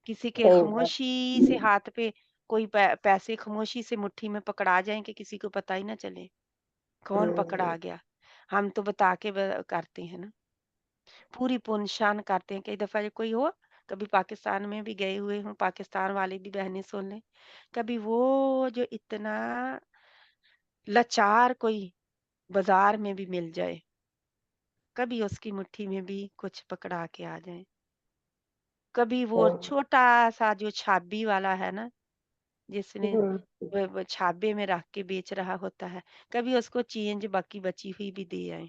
किसी के सही बात। खामोशी से हाथ पे कोई पैसे खामोशी से मुट्ठी में पकड़ा जाएं कि किसी को पता ही ना चले कौन पकड़ा गया। हम तो बता के करते हैं ना, पूरी पुनशान करते हैं। कई दफा ये कोई हो, कभी पाकिस्तान में भी गए हुए हों, पाकिस्तान वाली भी बहनें सुन लें, कभी वो जो इतना लाचार कोई बाजार में भी मिल जाए, कभी उसकी मुट्ठी में भी कुछ पकड़ा के आ जाए। कभी वो छोटा सा जो छाबी वाला है ना, जिसने वो छाबे में रख के बेच रहा होता है, कभी उसको चेंज बाकी बची हुई भी दे आए।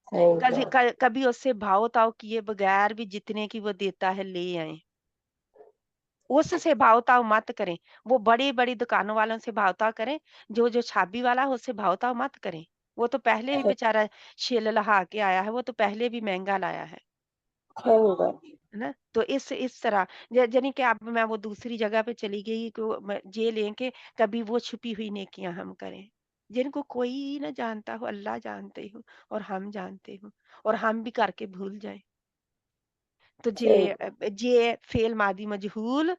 सही कभी बात। कभी उससे भाव ताव किए बगैर भी जितने की वो देता है ले आए। उससे भाव ताव मत करें। वो बड़ी बड़ी दुकानों वालों से भाव ताव करें, जो जो छाबी वाला है उससे भाव ताव मत करें। वो तो पहले ही बेचारा शेल लहा के आया है, वो तो पहले भी महंगा लाया है सही बात। ना। तो इस तरह यानी कि अब मैं वो दूसरी जगह पे चली गई को ये लें कि कभी वो छुपी हुई नेकियां हम करें जिनको कोई ना जानता हो, अल्लाह जानते हो और हम जानते हो, और हम भी करके भूल जाए। तो ये फेल मादी मजहूल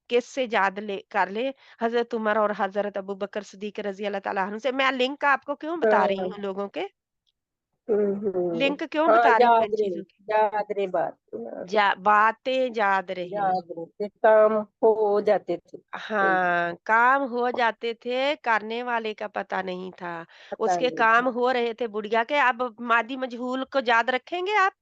किससे याद ले कर ले, हजरत उमर और हजरत अबू बकर सिद्दीक रजी अल्लाह ताला अन्हु से। मैं लिंक आपको क्यों बता रही हाँ। हूँ लोगों के, हम्म। लिंक क्यों हाँ, बता रही हूँ इन याद चीजों की। रहे, याद रहे बात, याद बातें याद रहे। याद रहे, काम हो जाते थे। सही, हाँ, काम हो जाते थे, करने वाले का पता नहीं था। पता उसके नहीं काम था। हो रहे थे बुढ़िया के। अब मादी मजहूल को याद रखेंगे आप,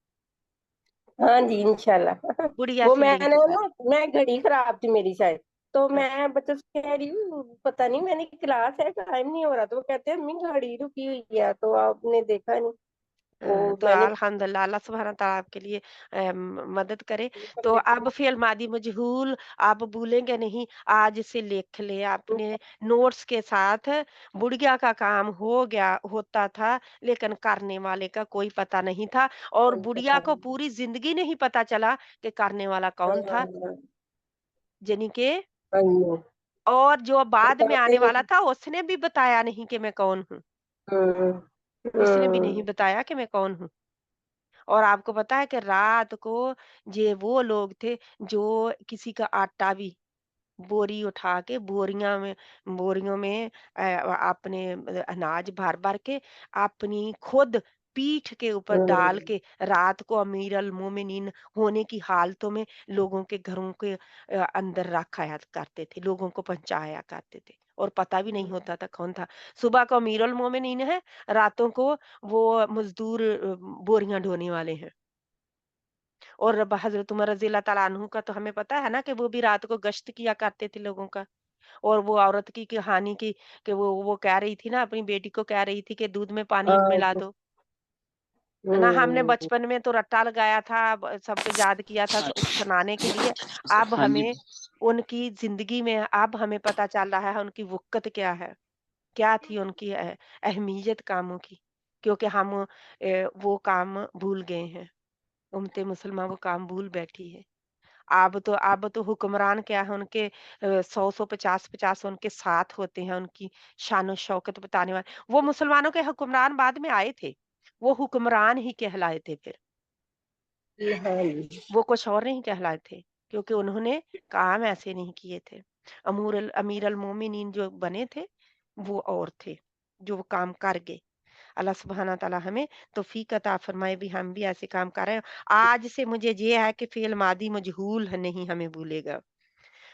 हाँ जी, इंशाल्लाह। बुढ़िया वो से मैंने लिंक कर। ना, मैं घड़ी खराब थी मेरी शायद, तो हाँ, मैं बच्चों से कह रही हूँ पता नहीं, मैंने क्लास है, टाइम नहीं हो रहा, तो वो कहते हैं अम्मी घड़ी रुकी हुई है, तो आपने देखा नहीं। वो तो मैंने अल्हम्दुलिल्लाह अल्लाह सुब्हान तआला आपके लिए मदद करे। कर तो देती अब हूँ। फ़िल मादी मजहूल आप भूलेंगे नहीं, आज से लिख ले अपने नोट्स के साथ। बुढ़िया का काम हो गया होता था, लेकिन करने वाले का कोई पता नहीं था, और कोई बुढ़िया पता को नहीं। पूरी ज़िंदगी नहीं पता चला कि करने वाला कौन था, हाँ, यानी कि। हाँ जी। और जो और बाद में कहते आने हैं। वाला था उसने भी बताया नहीं कि मैं कौन हूँ, हम्म। उसने भी नहीं हम्म। बताया कि मैं कौन हूँ। और आपको पता है कि रात को ये वो लोग थे जो किसी का आटा भी बोरी उठा के बोरियों में अपने अनाज भर भर के अपनी खुद पीठ के ऊपर डाल हम्म। के रात को अमीर अल मोमिनीन होने की हालतों में लोगों के घरों के अंदर रखाया करते थे, लोगों को पहुंचाया करते थे, और पता भी नहीं होता था कौन था। सुबह को अमीर अल मोमिनीन है, रातों को वो मजदूर बोरियां ढोने वाले हैं। और हज़रत उमर रज़ी अल्लाह तआला अन्हु का तो हमें पता है ना कि वो भी रात को गश्त किया करते थे लोगों का। और वो औरत की कहानी की कि वो कह रही थी ना, अपनी बेटी को कह रही थी कि दूध में पानी हाँ मिला जी। दो, है ना। हमने हम्म। बचपन में तो रट्टा लगाया था, सबको याद किया था सुनाने के लिए। अब हाँ जी। हमें उनकी जिंदगी में अब हमें पता चल रहा है उनकी वक़्त क्या है, क्या थी उनकी अहमियत कामों की, क्योंकि हम वो काम भूल गए हैं। उम्मते मुसलमान वो काम भूल बैठी है। अब तो हुक्मरान क्या है, उनके 100-100 50-50 उनके साथ होते हैं, उनकी शान शौकत बताने वाले। वो मुसलमानों के हुक्मरान बाद में आए थे, वो हुक्मरान ही कहलाए थे फिर, हाँ जी। वो कुछ और नहीं कहलाए थे, क्योंकि उन्होंने काम ऐसे नहीं किए थे। अमीर अल मोमिनीन जो बने थे, वो और थे, जो वो काम कर गए। अल्लाह सुब्हाना तआला हमें तौफीक अता फरमाए भी हम भी ऐसे काम कर रहे हैं। आज से मुझे ये है कि फ़िल मादी मजहूल नहीं हमें भूलेगा। हाँ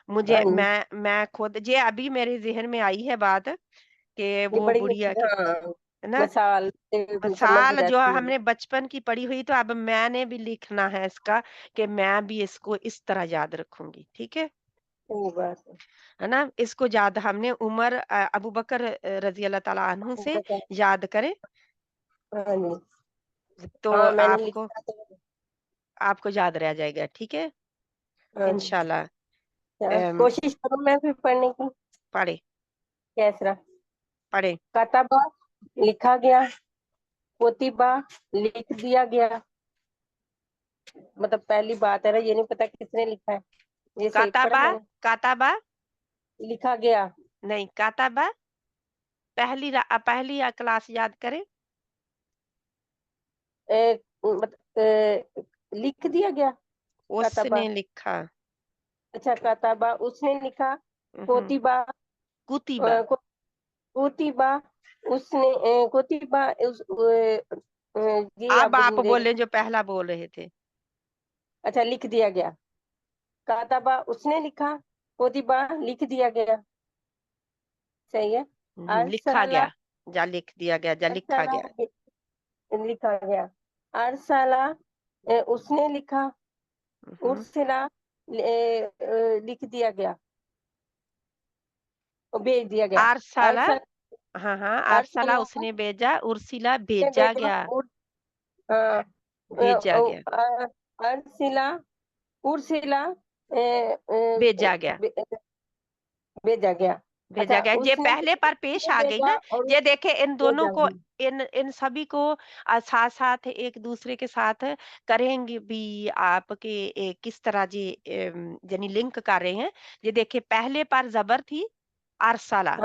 मुझे जी। मैं खुद ये अभी मेरे ज़हन में आई है बात कि ये वो बड़ी बुढ़िया अच्छी, की, हाँ, है ना, मिसाल से समझ मिसाल जो रहती है। हमने बचपन की पढ़ी हुई, तो अब मैंने भी लिखना है इसका कि मैं भी इसको इस तरह याद रखूँगी, ठीक सही बात है ना? इसको याद हमने उमर अबू बकर रज़ी अल्लाह तआला अन्हु से है। याद करें, हाँ जी। तो हाँ, मैंने आपको लिखा तो। आपको याद रह जाएगा, ठीक है? हाँ जी। इंशाल्लाह। हाँ, अम, कोशिश करूँ मैं फिर पढ़ने की। पढ़े कैसरा पढ़े। कतबा लिखा गया, कोतिबा लिख दिया गया। मतलब पहली बात है ना, ये नहीं पता किसने लिखा है, ये सही पढ़ा काताबा, मैंने। काताबा लिखा गया। नहीं, काताबा पहली क्लास याद करें। लिख दिया गया। उसने लिखा। अच्छा कतबा उसने लिखा, कोतिबा कुतिबा कोतिबा उसने कोतिबा ये अब आप बोले जो पहला बोल रहे थे। अच्छा लिख दिया गया, कातबा उसने लिखा, कोतिबा लिख दिया गया, सही है। लिखा गया, जा लिख दिया गया, जा लिखा गया, लिखा गया। अरसला उसने लिखा, उर्सिला लिख दिया गया, भेज दिया गया। अरसला, हाँ हाँ, अरसला उसने भेजा, उर्सिला भेजा गया, हाँ भेजा गया, अरसिला उर्सिला भेजा गया, भेजा गया, भेजा गया। ये पहले पर पेश आ गई ना, ये देखे इन दोनों को, इन सभी को साथ साथ एक दूसरे के साथ करेंगे भी आपके किस तरह जी यानी लिंक कर रहे हैं। ये देखे पहले पर जबर थी अरसला,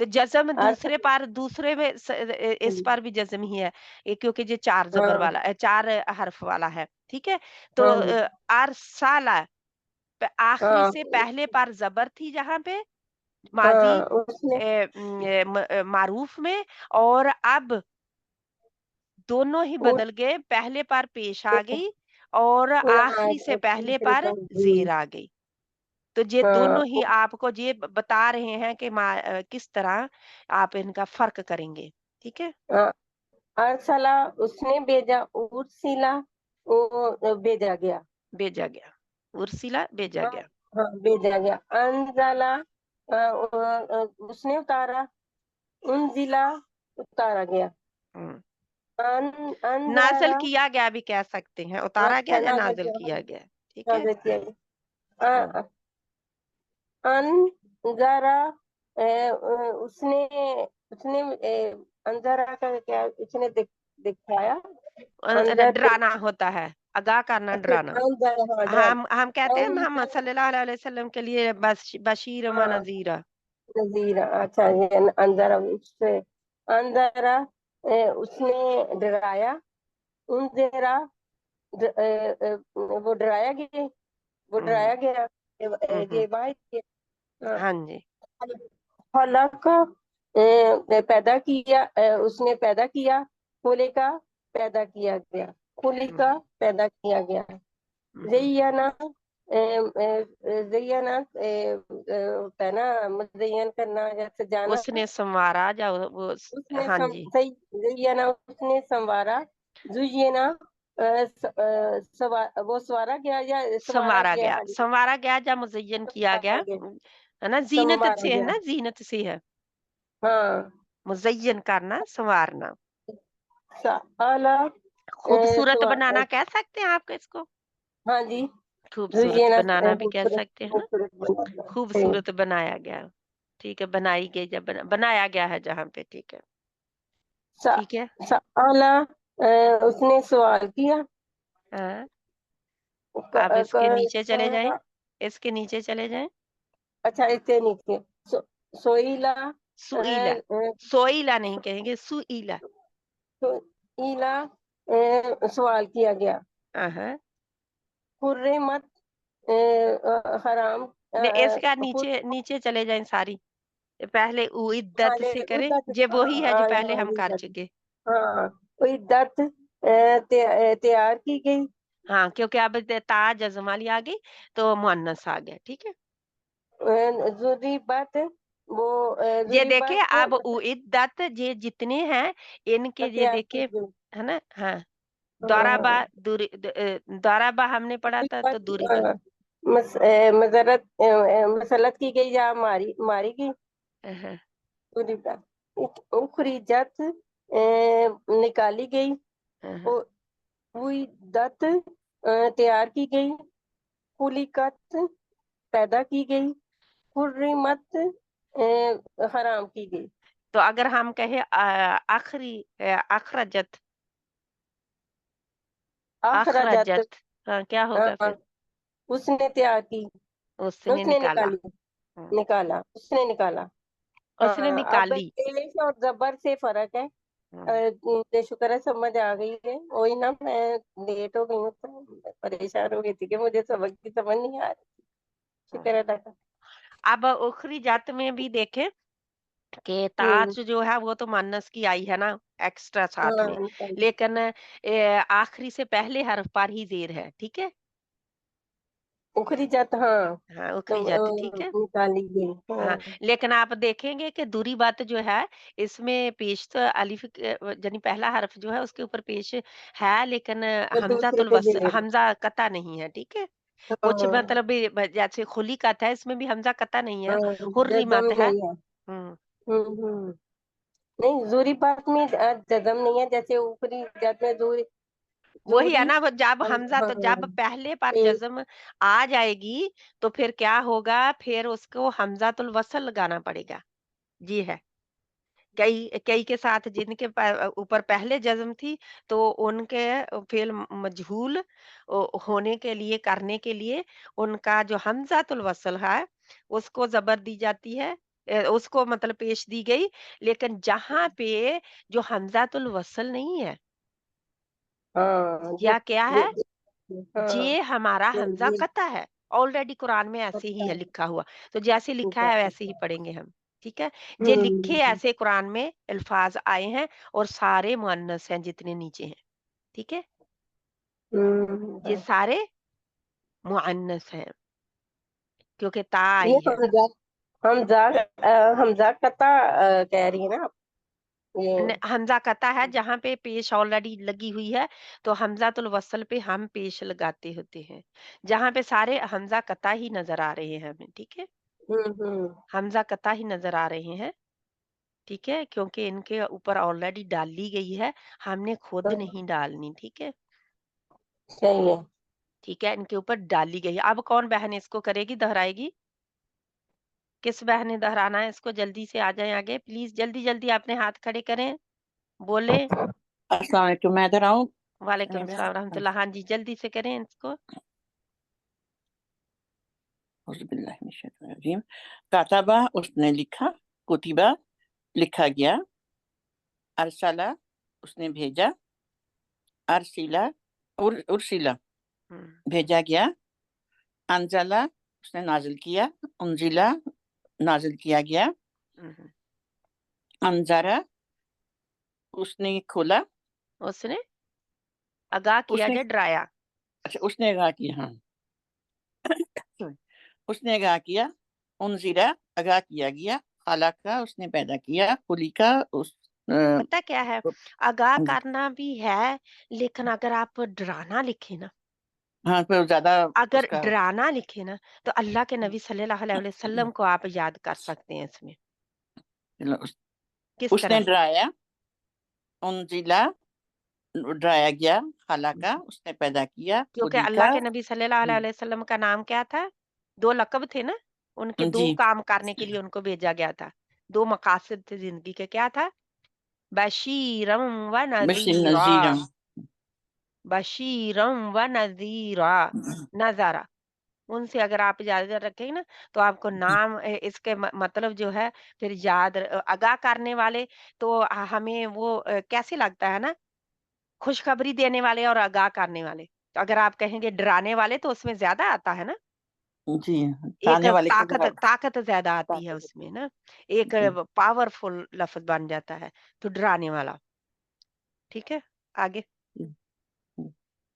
तो जज्म दूसरे पर, दूसरे में इस पर भी जज्म ही है क्योंकि ये 4 जबर वाला, 4 हर्फ वाला है, ठीक है। तो अरसला आखिरी से पहले पर जबर थी जहां पे माजी मारूफ में, और अब दोनों ही बदल गए, पहले पर पेश आ गई और आखिरी से पहले पर जेर आ गई। तो ये दोनों ही आपको ये बता रहे हैं कि किस तरह आप इनका फर्क करेंगे, ठीक है। अरसला उसने भेजा, उर्सिला भेजा गया, भेजा गया, उर्सिला भेजा गया, हाँ भेजा गया। अंजला उसने उतारा, उनजिला उतारा गया, नाज़िल किया गया भी कह सकते हैं, उतारा गया या नाज़िल किया गया, ठीक है। अंजरा उसने उसने अंजरा का क्या, उसने दिखाया, डराना होता है, आगाह करना, डराना। हम कहते हैं मोहम्मद सल्लल्लाहु अलैहि वसल्लम के लिए बशीर व नज़ीरा, नज़ीरा। अच्छा ये अंजरा, उससे अंजरा उसने डराया, उनजरा वो डराया गया, वो डराया गया, ये वाहिद, हाँ जी। खलक पैदा किया, उसने पैदा किया, खुलिका पैदा किया गया, खुलिका पैदा किया गया। ज़य्यना ज़य्यना होता है ना, मुज़य्यन करना या सजाना, उसने संवारा, या वो, हाँ जी, ज़य्यना उसने संवारा, ज़ुय्यना वो सवारा गया या संवारा गया, संवारा गया या मुज़य्यन किया गया, है ना, जीनत से है ना, जीनत से है, हाँ, मुज़य्यन करना, संवारना, खूबसूरत बनाना कह सकते हैं आपको इसको, हाँ जी, खूबसूरत बनाना भी कह सकते हैं ना, खूबसूरत बनाया गया, ठीक है, बनाई गई, जब बनाया गया है जहाँ पे, ठीक है, ठीक है। सआला उसने सवाल किया, आप इसके नीचे चले जाएं, इसके नीचे चले जाएं। अच्छा इसके नीचे सोईला, सुईला, सोईला नहीं कहेंगे, सुईला, सुईला सवाल किया गया, हुर्रिमत हराम, इसका नीचे नीचे चले जाएं सारी, पहले उइद्दत से करें, ये वही है जो पहले हम कर चुके। हाँ उइद्दत तैयार की गई, हाँ क्योंकि अब ता जज़माली आ गई तो मुअन्नस आ गया, ठीक है। ज़ुरीबत वो ये देखे अब उइद्दत ये जितने हैं इनके ये देखे, है ना, हाँ, दौराबा दौराबा हमने पढ़ा था, तो दुरीबा मजरत मसलत की गई या मारी गई, उखरीजत निकाली गई, उइद्दत तैयार की गई, खुलिकत पैदा की गई, हुर्रिमत हराम की गई। तो अगर हम कहे आखिरी अखरजत, अखरजत, हाँ क्या होगा फिर? उसने तैयार की, उसने निकाला, निकाला, उसने निकाला, उसने निकाली। पेश और जबर से फर्क है, मुझे शुक्र है समझ आ गई है। वही ना, मैं लेट हो गई हूँ तो परेशान हो गई थी कि मुझे सबक की समझ नहीं आ रही थी। शुक्र है अल्लाह का। अब उखरी जात में भी देखें कि ताज जो है वो तो मानस की आई है ना एक्स्ट्रा साथ में, निकाल लेकिन आखिरी से पहले हर्फ पर ही जेर है, ठीक है। उखरी जात, हाँ हाँ तो उखरी जात, ठीक है। निकाली गई। हाँ, हाँ लेकिन आप देखेंगे कि दूरी बात जो है इसमें पेश तो अलिफ यानी पहला हर्फ जो है उसके ऊपर पेश है, लेकिन वो दूसरे पे जेर। हमजा कता नहीं है, ठीक है। कुछ हाँ मतलब जैसे खुलीकत है इसमें भी हमजा कता नहीं है, हाँ हुर्रिमत जजम है। नहीं है। हम्म। नहीं जूरी बात में जजम नहीं है, जैसे ऊपरी जात में जूरी वही है जूरी ना, वो जब हमजा तो हाँ जब पहले पर ए, जज्म आ जाएगी तो फिर क्या होगा, फिर उसको हमजातुल वसल लगाना पड़ेगा। जी है, कई कई के साथ जिनके ऊपर पहले जज्म थी तो उनके फेल मजहूल होने के लिए, करने के लिए उनका जो हमजातुल वसल है उसको जबर दी जाती है, उसको मतलब पेश दी गई। लेकिन जहां पे जो हमजातुल वसल नहीं है हाँ या क्या है, हाँ ये हमारा हमजा ये कता है। ऑलरेडी कुरान में ऐसे ही है लिखा हुआ, तो जैसे लिखा है वैसे ही पढ़ेंगे हम, ठीक है। जे लिखे ऐसे कुरान में अल्फाज आए हैं और सारे मुअन्नस हैं जितने नीचे हैं, ठीक है। ये सारे मुअन्नस हैं क्योंकि ता ये आई है। हमजा हमजा कता कह रही है ना आप? ये हमजा कता है जहां पे पेश ऑलरेडी लगी हुई है, तो हमजातुल वसल पे हम पेश लगाते होते हैं, जहां पे सारे हमजा कता ही नजर आ रहे हैं हमें, ठीक है। हम्म। हमजा कता ही नजर आ रहे हैं, ठीक है, क्योंकि इनके ऊपर ऑलरेडी डाल ली गई है, हमने खुद नहीं डालनी, ठीक है। सही है। ठीक है, इनके ऊपर डाली गई है। अब कौन बहन इसको करेगी, दोहराएगी? किस बहन ने दोहराना है इसको? जल्दी से आ जाएं आगे प्लीज, जल्दी जल्दी अपने हाथ खड़े करें, बोले। अस्सलाम वालेकुम, मैं इधर आऊं। वालेकुम सलाम रहमतुल्लाह। हाँ जी, जल्दी से करें इसको। औज़ुबिल्लाहिमिनश्शैतानिर्रजीम। कातबा उसने लिखा, कुतिबा लिखा गया, अरसला उसने भेजा, अरसिला उर्सिला भेजा गया, अंजला उसने नाजिल किया, उनजिला नाजिल किया गया, अंजरा उसने खोला, उसने आगाह किया उसने या डराया? अच्छा उसने आगाह किया, हाँ Sorry. उसने आगाह किया, उनजिरा आगाह किया गया, खालाका उसने पैदा किया, खुलिका उस पता क्या है, आगाह हाँ जी, करना भी है, लेकिन अगर आप डराना लिखे ना, हाँ फिर ज्यादा अगर उसका डराना लिखे ना, तो अल्लाह के नबी सल्लल्लाहु अलैहि वसल्लम को आप याद कर सकते हैं इसमें। किस उसने तरह? डराया, उनजिला डराया गया, खालाका उसने पैदा किया, क्योंकि अल्लाह खुलिका के नबी सल्लल्लाहु अलैहि वसल्लम का नाम क्या था? 2 लक़ब थे ना, उनके 2 जी काम करने के लिए उनको भेजा गया था। 2 मकासद थे ज़िंदगी के, क्या था? बशीरम व बशीर नज़ीरा, नज़ीरा बशीरम व नज़ीरा, नज़ारा। उनसे अगर आप याद रखेंगे ना, तो आपको नाम इसके मतलब जो है फिर याद आगाह करने वाले, तो हमें वो कैसे लगता है ना, खुशखबरी देने वाले और आगाह करने वाले। तो अगर आप कहेंगे डराने वाले तो उसमें ज़्यादा आता है ना, जी एक डालने वाले को ताकत ज़्यादा आती है उसमें ना, एक जी पावरफुल लफ्ज़ बन जाता है, तो डराने वाला। ठीक है, आगे।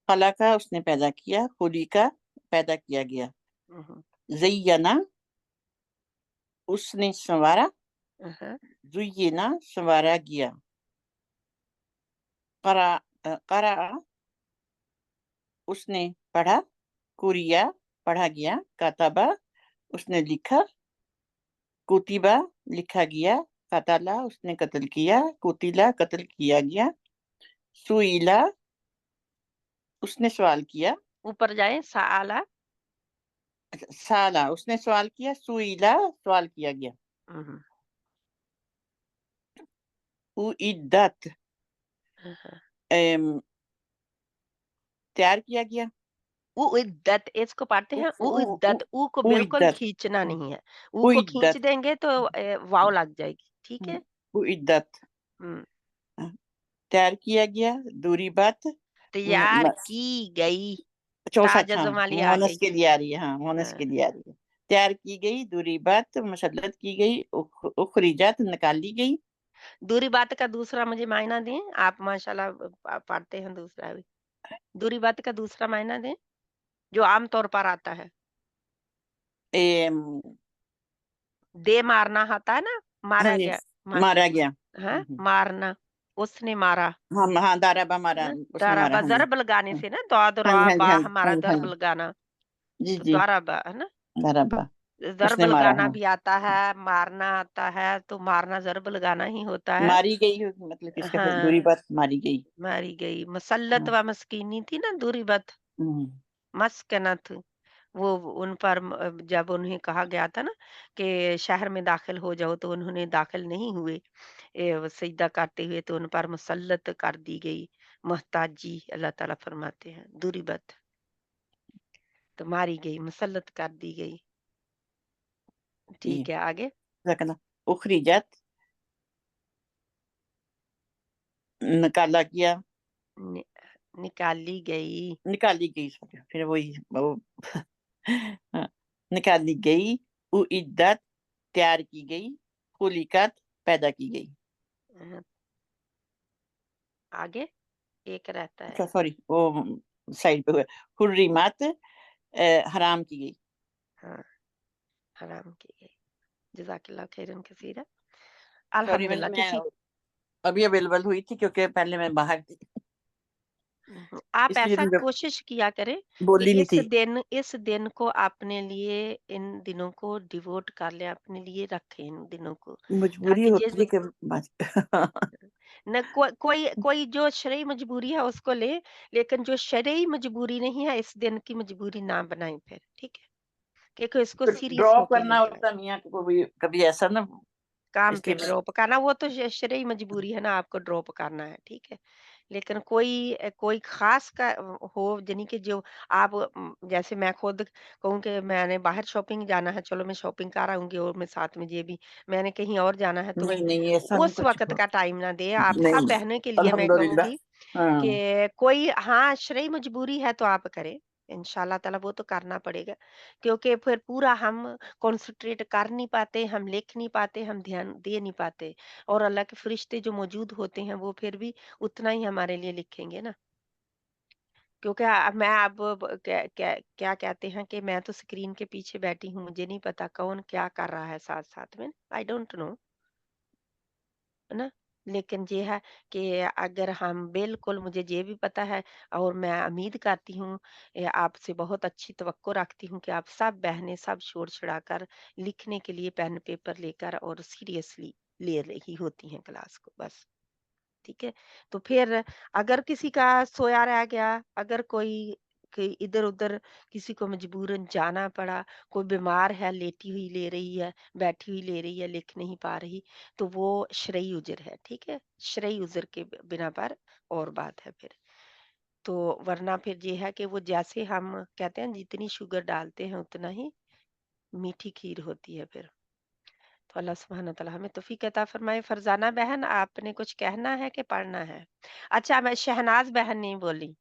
खालाका उसने पैदा किया, खुलिका पैदा किया गया, हुँ, ज़य्यना उसने संवारा, हुँ। ज़ुय्यिना संवारा गया, क़रा क़रा उसने पढ़ा, कुरिया पढ़ा गया, कातबा उसने लिखा, कुतिबा लिखा गया, कतला उसने कत्ल किया, कुतिला कत्ल किया गया, सुईला उसने सवाल किया, ऊपर जाएँ, सआला। साला उसने सवाल किया, सुईला सवाल किया गया, हुँ, उइद्दत हुँ। तैयार किया गया, उइद्दत इसको पढ़ते हैं उइद्दत, ऊ को बिल्कुल उइद्दत खींचना नहीं है। ऊ को खींच उइद्दत देंगे तो वाव लग जाएगी, ठीक है? उइद्दत हुँ, तैयार किया गया, दूरी बात तैयार की गई, चौथा ता जज़म वाली आ मोनस गई। के लिए आ रही है, हाँ मोनस हाँ। के लिए आ रही है। तैयार की गई, दूरी बात मुसल्लत की गई, उखरिजत निकाली गई। दूरी बात का दूसरा मुझे मायना दें, आप माशाल्लाह पढ़ते हैं दूसरा भी। दूरी बात का दूसरा मायना दें जो आम तौर पर आता है। दे मारना आता है ना, मारा हाँ जी, गया, मारा गया। हाँ मारना, उसने मारा, हाँ हाँ, दाराबा मारा, हाँ, उसने दाराबा मारा, हाँ जी, ज़रब लगाने से ना, दाद हाँ जी, रा हाँ जी, बा हाँ जी, हमारा हाँ जी, हाँ ज़रब जी, लगाना, जी तो जी, दाराबा है ना, दाराबा ज़रब उसने मारा, लगाना हाँ। भी आता है, मारना आता है, तो मारना ज़रब लगाना ही होता है। मारी गई होगी, मतलब किसका फिर हाँ, दूरी बात मारी गई। मारी गई। मुसल्लत हाँ। व मस्कीनी थी ना दूरी बात, मस्कनत, वो उन पर जब उन्हें कहा गया था ना कि शहर में दाखिल हो जाओ, तो उन्होंने दाखिल नहीं हुए वो सजदा करते हुए, तो उन पर मुसल्लत कर दी गई मोहताजी, अल्लाह ताला फरमाते हैं दूरी बात, तो मारी गई, मुसल्लत कर दी गई। ठीक है, आगे। उखरिजत निकाला गया, नि, निकाली गई, निकाली गई, sorry, फिर वही वो हाँ, निकाली गई, उइद्दत तैयार की गई, खुलिकत पैदा की गई। अ, आगे एक रहता है। अच्छा सॉरी, वो साइड पे हुआ। हुर्रिमत हराम की गई। हाँ, हराम की गई। जज़ाकल्लाह खैरन कसीरा। सॉरी, अल्हम्दुलिल्लाह। मैं किसी अभी अवेलेबल हुई थी क्योंकि पहले मैं बाहर थी, आप इसलिए ऐसा मैं कोशिश किया करें कि बोली नहीं थी। इस दिन को अपने लिए, इन दिनों को डिवोट कर लें, अपने लिए रखें इन दिनों को, मजबूरी ताकि होती है कि न कोई जो शरई मजबूरी है उसको ले, लेकिन जो शरई मजबूरी नहीं है इस दिन की मजबूरी ना बनाएं फिर, ठीक है, क्योंकि इसको सीरियस ड्रॉप होके करना लेके आए। होता मियाँ को कभी ऐसा ना, काम पे इसलिए ड्रॉप करना वो तो शरई मजबूरी है ना, आपको ड्रॉप करना है, ठीक है। लेकिन कोई खास का हो, यानी कि जो आप जैसे मैं खुद कहूँ कि मैंने बाहर शॉपिंग जाना है, चलो मैं शॉपिंग कर आऊंगी, और मैं साथ में ये भी, मैंने कहीं और जाना है, तो नहीं नहीं ऐसा नहीं उस कुछ वक्त का टाइम ना दे। आप नहीं, सब बहनों के लिए मैं अल्हम्दुलिल्लाह। कहूंगी हाँ, कि कोई हाँ शरई मजबूरी है तो आप करें, इंशाल्लाह ताला वो तो करना पड़ेगा, क्योंकि फिर पूरा हम कॉन्सेंट्रेट कर नहीं पाते, हम लिख नहीं पाते, हम ध्यान दे नहीं पाते, और अल्लाह के फरिश्ते जो मौजूद होते हैं वो फिर भी उतना ही हमारे लिए लिखेंगे ना। क्योंकि मैं अब क्या क्या क्या कहते हैं कि मैं तो स्क्रीन के पीछे बैठी हूँ, मुझे नहीं पता कौन क्या कर रहा है साथ साथ में, आई डोंट नो, है ना। लेकिन ये है कि अगर हम बिल्कुल, मुझे ये भी पता है, और मैं उम्मीद करती हूँ, आपसे बहुत अच्छी तवक्को रखती हूँ कि आप सब बहनें सब छोड़ छुड़ा कर लिखने के लिए पेन पेपर लेकर और सीरियसली ले रही होती हैं क्लास को, बस ठीक है। तो फिर अगर किसी का सोया रह गया, अगर कोई इधर-उधर किसी को मजबूरन जाना पड़ा, कोई बीमार है, लेटी हुई ले रही है, बैठी हुई ले रही है, लिख नहीं पा रही, तो वो शरई उज़्र है, ठीक है? शरई उज़्र के बिना पर और बात है फिर। तो वरना फिर ये है कि वो जैसे हम कहते हैं जितनी शुगर डालते हैं उतना ही मीठी खीर होती है फिर। तो अल्लाह सुब्हान तआला हमें तौफीक अता फरमाए। फरजाना बहन, आपने कुछ कहना है कि पढ़ना है? अच्छा, मैं शहनाज बहन नहीं बोली,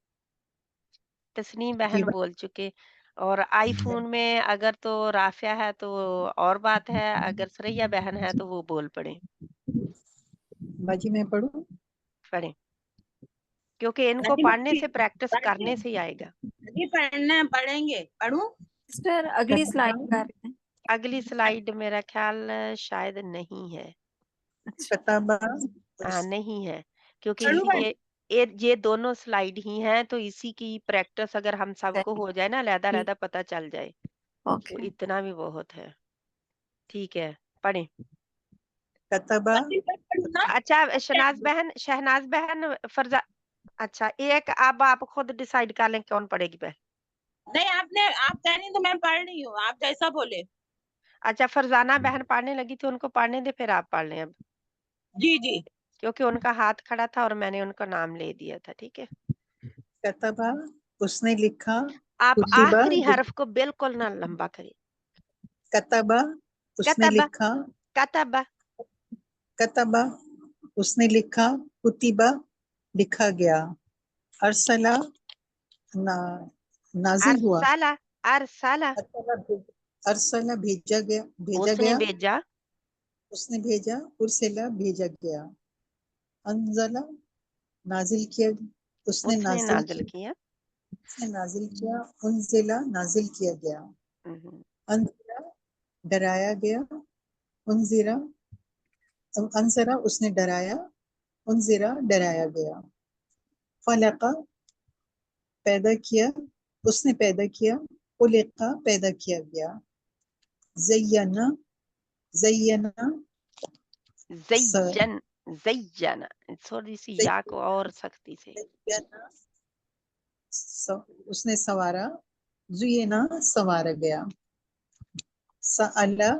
तस्नीम बहन बोल चुके। और आईफोन में अगर तो राफिया है तो और बात है, अगर सरैया बहन है तो वो बोल पड़े, बाजी मैं पढ़ूं? पढ़े, क्योंकि इनको पढ़ने से, प्रैक्टिस करने से ही आएगा। अभी पढ़ना पढ़ेंगे, पढ़ूं? सिस्टर अगली स्लाइड कर रहे हैं। अगली स्लाइड मेरा ख्याल शायद नहीं है। कताबा नहीं है, क्योंकि पढ़ूं भाई? ये दोनों स्लाइड ही हैं, तो इसी की प्रैक्टिस अगर हम सबको हो जाए ना, अलग-अलग पता चल जाए, तो ओके इतना भी बहुत है। ठीक है, पढ़ें। कताबा पढ़ूं ना? अच्छा, शहनाज बहन, फरजा, अच्छा एक अब आप खुद डिसाइड कर लें कौन पढ़ेगी पहले। नहीं, आप कह रही तो मैं पढ़ रही हूँ, आप जैसा बोले। अच्छा, फरजाना बहन पढ़ने लगी थी, उनको पढ़ने दे, फिर आप पढ़ लें अब, जी जी। क्योंकि उनका हाथ खड़ा था और मैंने उनका नाम ले दिया था, ठीक है। कताबा उसने लिखा, आप कुतिबा आखिरी हर्फ को बिल्कुल ना लंबा करिए। कताबा उसने कतबा, लिखा, कतबा, कताबा उसने लिखा, कुतिबा लिखा गया, अरसला नाजिल हुआ, अरसला भेजा गया, उसने भेजा, उर्सिला भेजा गया, अंजला नाजिल किया, उसने नाजिल किया, उनजिला नाजिल किया गया, अंजरा डराया गया, अंजरा उसने डराया, उनजिरा डराया गया, फलका पैदा किया, उसने पैदा किया, उलिका पैदा किया गया, ज़य्यना थोड़ी सी या को और सख्ती से, उसने संवारा, ज़ुय्यना संवारा गया, सअला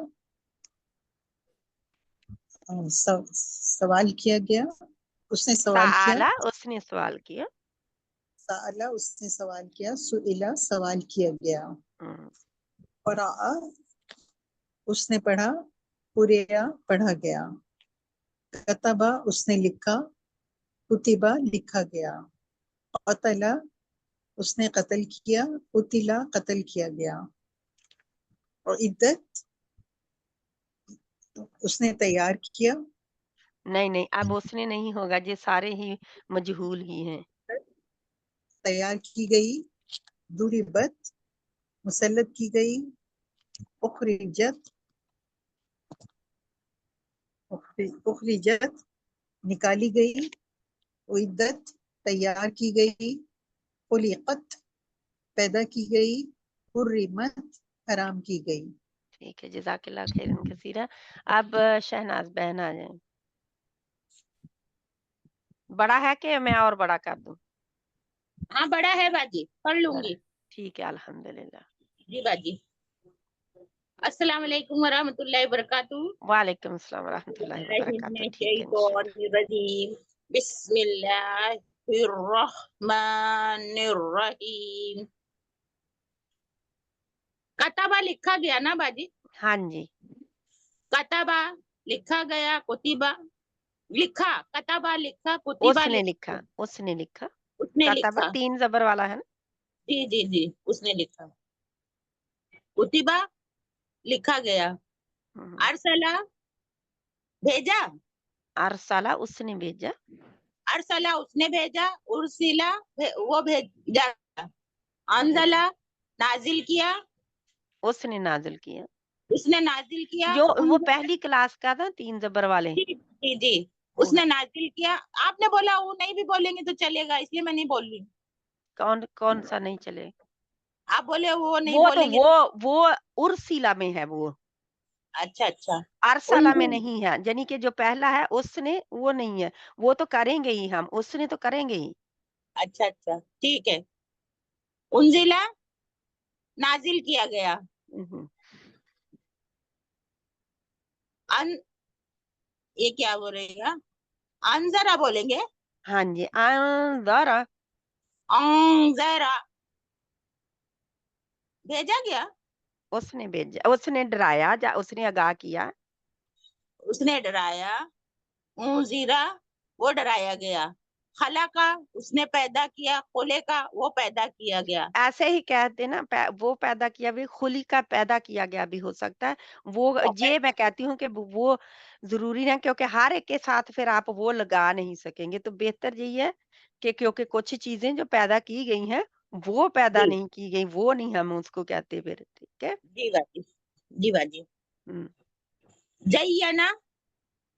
सवाल किया गया, उसने सवाल किया, उसने सवाल किया, सअला उसने सवाल किया, सुइला सवाल किया गया, क़राअ उसने पढ़ा, कुरिया पढ़ा गया, कतबा उसने लिखा, कुतिबा लिखा गया, क़तला उसने कत्ल किया, कुतिला कत्ल किया गया, और इद्दत उसने तैयार किया, नहीं अब उसने नहीं होगा, ये सारे ही मजहूल ही हैं, तैयार की गई, दुरिबत मुसल्लत की गई, उखरिजत निकाली गई, उइद्दत तैयार की गई, खुलिकत पैदा की गई, हुर्रिमत हराम की गई। ठीक है, जज़ाकल्लाह खैरन कसीरा। अब शहनाज बहन आ जाए। बड़ा है कि मैं और बड़ा कर दूं? हाँ बड़ा है बाजी, पढ़ लूंगी। ठीक है, अल्हम्दुलिल्लाह। जी बाजी। अस्सलाम वालेकुम वरहमतुल्लाहि वबरकातुहू। वालेकुम अस्सलाम वरहमतुल्लाहि वबरकातुहू। ठीक है इंशाअल्लाह। बिस्मिल्लाहिर्रहमानिर्रहीम। कतबा लिखा गया ना बाजी? हाँ जी। कतबा लिखा गया, कुतिबा लिखा, कतबा लिखा, कुतिबा उसने लिखा, उसने लिखा, 3 ज़बर वाला है ना? जी उसने लिखा, कुतिबा लिखा गया, अरसला भेजा, अरसला उसने भेजा, अरसला उसने भेजा, उर्सिला वो भेजा, अंजला नाजिल किया, उसने नाजिल किया, उसने नाजिल किया, जो वो पहली क्लास का था 3 ज़बर वाले। जी उसने नाजिल किया। आपने बोला वो नहीं भी बोलेंगे तो चलेगा, इसलिए मैं नहीं बोल रही। कौन सा नहीं चले? आप बोले वो नहीं वो बोलेंगे तो वो उर्सिला में है वो। अच्छा अरसला में नहीं है, यानी कि जो पहला है उसने, वो नहीं है, वो तो करेंगे ही हम, उसने तो करेंगे ही। अच्छा ठीक है। उनजिला नाजिल किया गया, ये क्या बोलेगा? अंजरा बोलेंगे। हाँ जी, अंजरा, अंजरा भेजा गया, उसने भेजा, उसने डराया, उसने आगाह किया, उसने डराया, उनजिरा वो डराया गया, खलका उसने पैदा किया, खुलेका वो पैदा किया गया। ऐसे ही कहते ना, वो पैदा किया भी, खुली का पैदा किया गया भी हो सकता है। वो ये मैं कहती हूँ कि वो जरूरी है, क्योंकि हर एक के साथ फिर आप वो लगा नहीं सकेंगे, तो बेहतर यही है कि क्योंकि कुछ चीजें जो पैदा की गई हैं वो पैदा नहीं की गई, वो नहीं हम उसको कहते फिर। ठीक है जी बाजी। जयना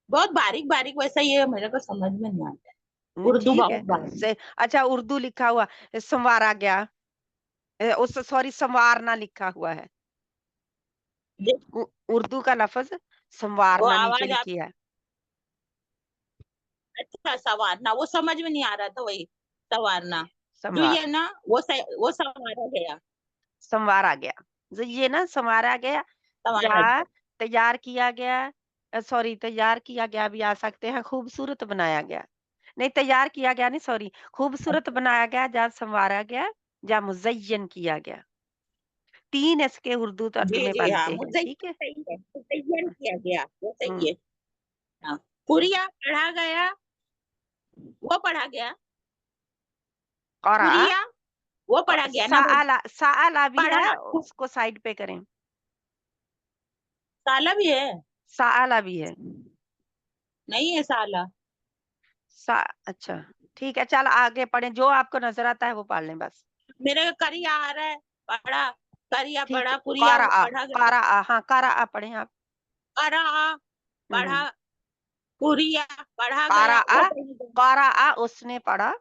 बहुत बारीक बारीक, वैसा ये मेरे को समझ में नहीं आता है, उर्दू बहुत बारीक। अच्छा, उर्दू लिखा हुआ, संवारा गया, सॉरी संवारना लिखा हुआ है, उर्दू का लफ्ज संवारना नीचे लिखी है। अच्छा संवारना, वो समझ में नहीं आ रहा था, वही संवारना, जो ये ना वो संवारा गया, संवारा गया, जो ये ना संवारा गया, या तैयार किया गया, सॉरी तैयार किया गया भी आ सकते हैं, खूबसूरत बनाया गया, नहीं तैयार किया गया नहीं, सॉरी खूबसूरत बनाया गया, या संवारा गया, या मुज़य्यन किया गया। 3 इसके उर्दू तर्जुमे बनते हैं। ठीक है, मुज़य्यन किया गया, वो सही है। कुरिया पढ़ा गया, वो पढ़ा गया, قرأ कुरिया वो पढ़ा गया ना बाजी, साला साला भी पढ़ा है, उसको साइड पे करें। साला भी है, साला भी है। नहीं है साला। अच्छा ठीक है, चल आगे पढ़ें, जो आपको नजर आता है वो पढ़ लें बस। मेरे को करिया आ रहा है, पढ़ा करिया ठीक पढ़ा, है, कुरिया वो कारा पढ़ा गया, कारा हाँ कारा पढ़ें आप। करा पढ़ा, कुरिया पढ़ा कारा गया, वो पढ़ा गया। कारा उसने पढ़ा,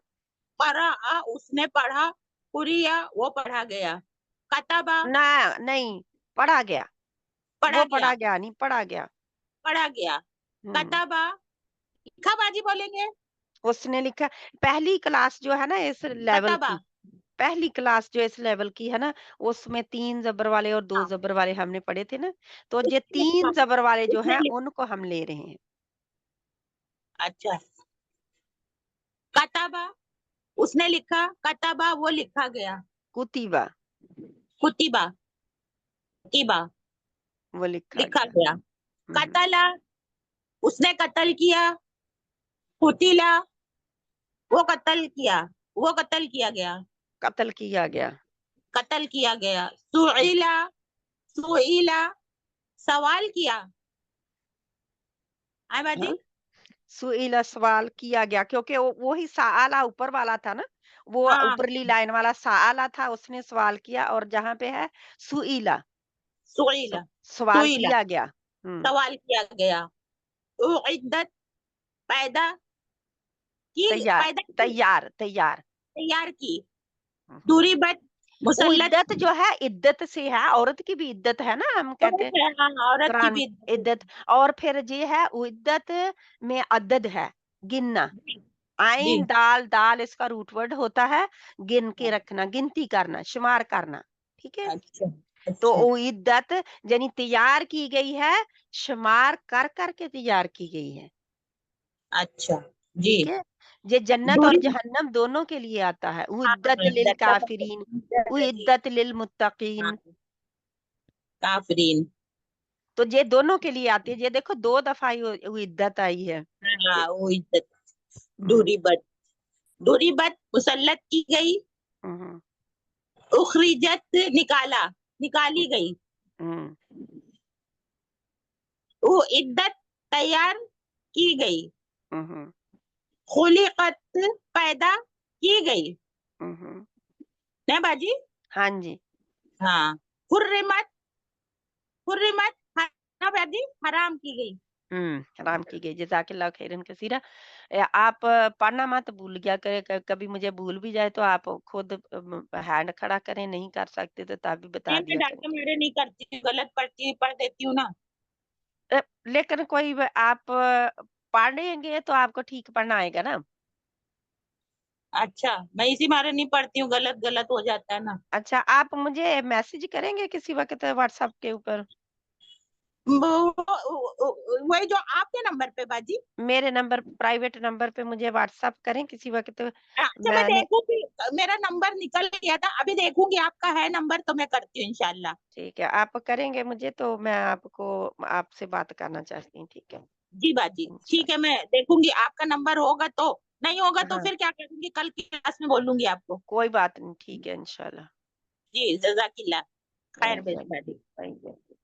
करा उसने पढ़ा, कुरिया वो पढ़ा गया, कतबा ना नहीं पढ़ा गया, पढ़ा वो गया, पढ़ा गया नहीं, पढ़ा गया। पढ़ा गया, हम्म, कतबा लिखा बाजी बोलेंगे, उसने लिखा। पहली क्लास जो है ना इस लेवल कतबा की, पहली क्लास जो इस लेवल की है ना, उसमें 3 जबर वाले और 2 हाँ, जबर वाले हमने पढ़े थे ना, तो ये उसने 3 लिखा, जबर वाले जो उसने हैं लिखा, उनको हम ले रहे हैं। अच्छा कतबा उसने लिखा, कतबा वो लिखा गया, कुतीबा कुतिबा कुतिबा वो लिखा लिखा गया। गया, कतला उसने कत्ल किया, कुतिला वो कत्ल किया, वो कत्ल किया गया, कत्ल किया गया। कत्ल किया गया, सुईला सुईला सवाल किया, आए बाजी, हाँ? सुईला सवाल किया गया, क्योंकि वो ही साला ऊपर वाला था ना, वो हाँ ऊपरली लाइन वाला साला था, उसने सवाल किया, और जहां पे है सुईला सुईला सवाल सुईला किया गया। सवाल किया गया, उइद्दत पैदा की, तैयार पैदा की, तैयार तैयार। तैयार की, दूरी बत वो मुसल्लत इद्दत जो है इद्दत से है, औरत की भी इद्दत है ना, हम कहते हैं औरत की कुरान भी इद्दत। और फिर ये है इद्दत में अदद है, गिनना। जी, आइन दाल दाल इसका रूट वर्ड होता है, गिन के रखना, गिनती करना, शुमार करना। ठीक है, अच्छा तो अच्छा वो इद्दत यानी तैयार की गई है, शुमार कर करके तैयार की गई है। अच्छा जी, ठीक है, ये जन्नत और दूरी जहन्नम दोनों के लिए आता है। हाँ, उइद्दत लिल काफिरीन, जी, उइद्दत लिल हाँ, मुत्तकीन, काफरीन, तो ये दोनों के लिए आती है। ये देखो 2 दफा उइद्दत आई है। हाँ वो इज्जत, हम्म, दूरी बत मुसल्लत की गई, हम्म, उखरिजत निकाला, निकाली गई, हम्म, वो इद्दत तैयार की गई, हम्म, खुलिकत पैदा की गई, हम्म, नहीं बाजी, हाँ जी। हाँ, हुर्रिमत हुर्रिमत हाँ बाजी, हराम की गई, हराम की गई। जज़ाकल्लाह खैरन कसीरा। आप पढ़ना मत भूलिया करें, कभी मुझे भूल भी जाए तो आप खुद हैंड खड़ा करें, नहीं कर सकते तो तब भी बता नहीं मैं दिया करें। डांटे मेरे नहीं करती हूँ, गलत पढ़ देती हूँ ना, लेकिन आप पढ़ेंगे तो आपको ठीक पढ़ना आएगा ना। अच्छा मैं इसी मारे नहीं पढ़ती हूँ, गलत गलत हो जाता है ना, अच्छा, आप मुझे मैसेज करेंगे किसी वक़्त व्हाट्सएप के ऊपर? वही जो आपके नंबर पे बाजी, मेरे नंबर प्राइवेट नंबर पे मुझे व्हाट्सएप करें किसी वक़्त। अच्छा मैं मैंने देखूंगी, मेरा नंबर निकल गया था, अभी देखूंगी आपका है नंबर तो मैं करती हूँ इंशाल्लाह। ठीक है, आप करेंगे मुझे तो मैं आपसे बात करना चाहती हूँ, ठीक है? जी बाजी ठीक है, इंशाल्लाह। मैं देखूंगी आपका नंबर होगा तो, नहीं होगा तो हाँ, फिर क्या करूंगी, कल की क्लास में बोलूंगी आपको। कोई बात नहीं, ठीक है इंशाल्लाह। जी जजाकिल्ला, खैर ओके, बेश बाजी। ओके।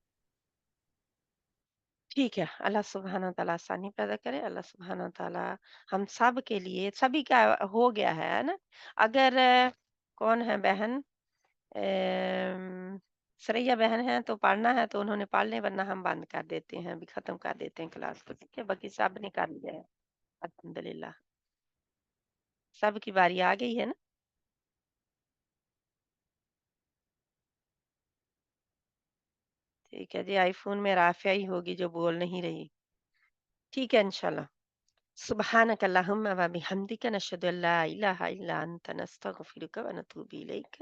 ठीक है, अल्लाह सुब्हाना व तआला आसानी पैदा करे, अल्लाह सुब्हाना व तआला हम सब के लिए, सभी का हो गया है ना? अगर कौन है बहन, सरैया बहन है तो पढ़ना है तो उन्होंने पढ़ लें, वरना हम बंद कर देते हैं, अभी खत्म कर देते हैं क्लास को, ठीक है? बाकी सब ने कर लिया है, अल्हम्दुलिल्लाह। सबकी बारी आ गई है ना? ठीक है जी, आईफ़ोन में राफ़िया ही होगी जो बोल नहीं रही। ठीक है इंशाल्लाह। सुब्हानक अल्लाहुम्मा व बिहम्दिका नशहदु अल्ला इलाहा इल्ला अंता नस्तगफिरुका व नतूबु इलैक।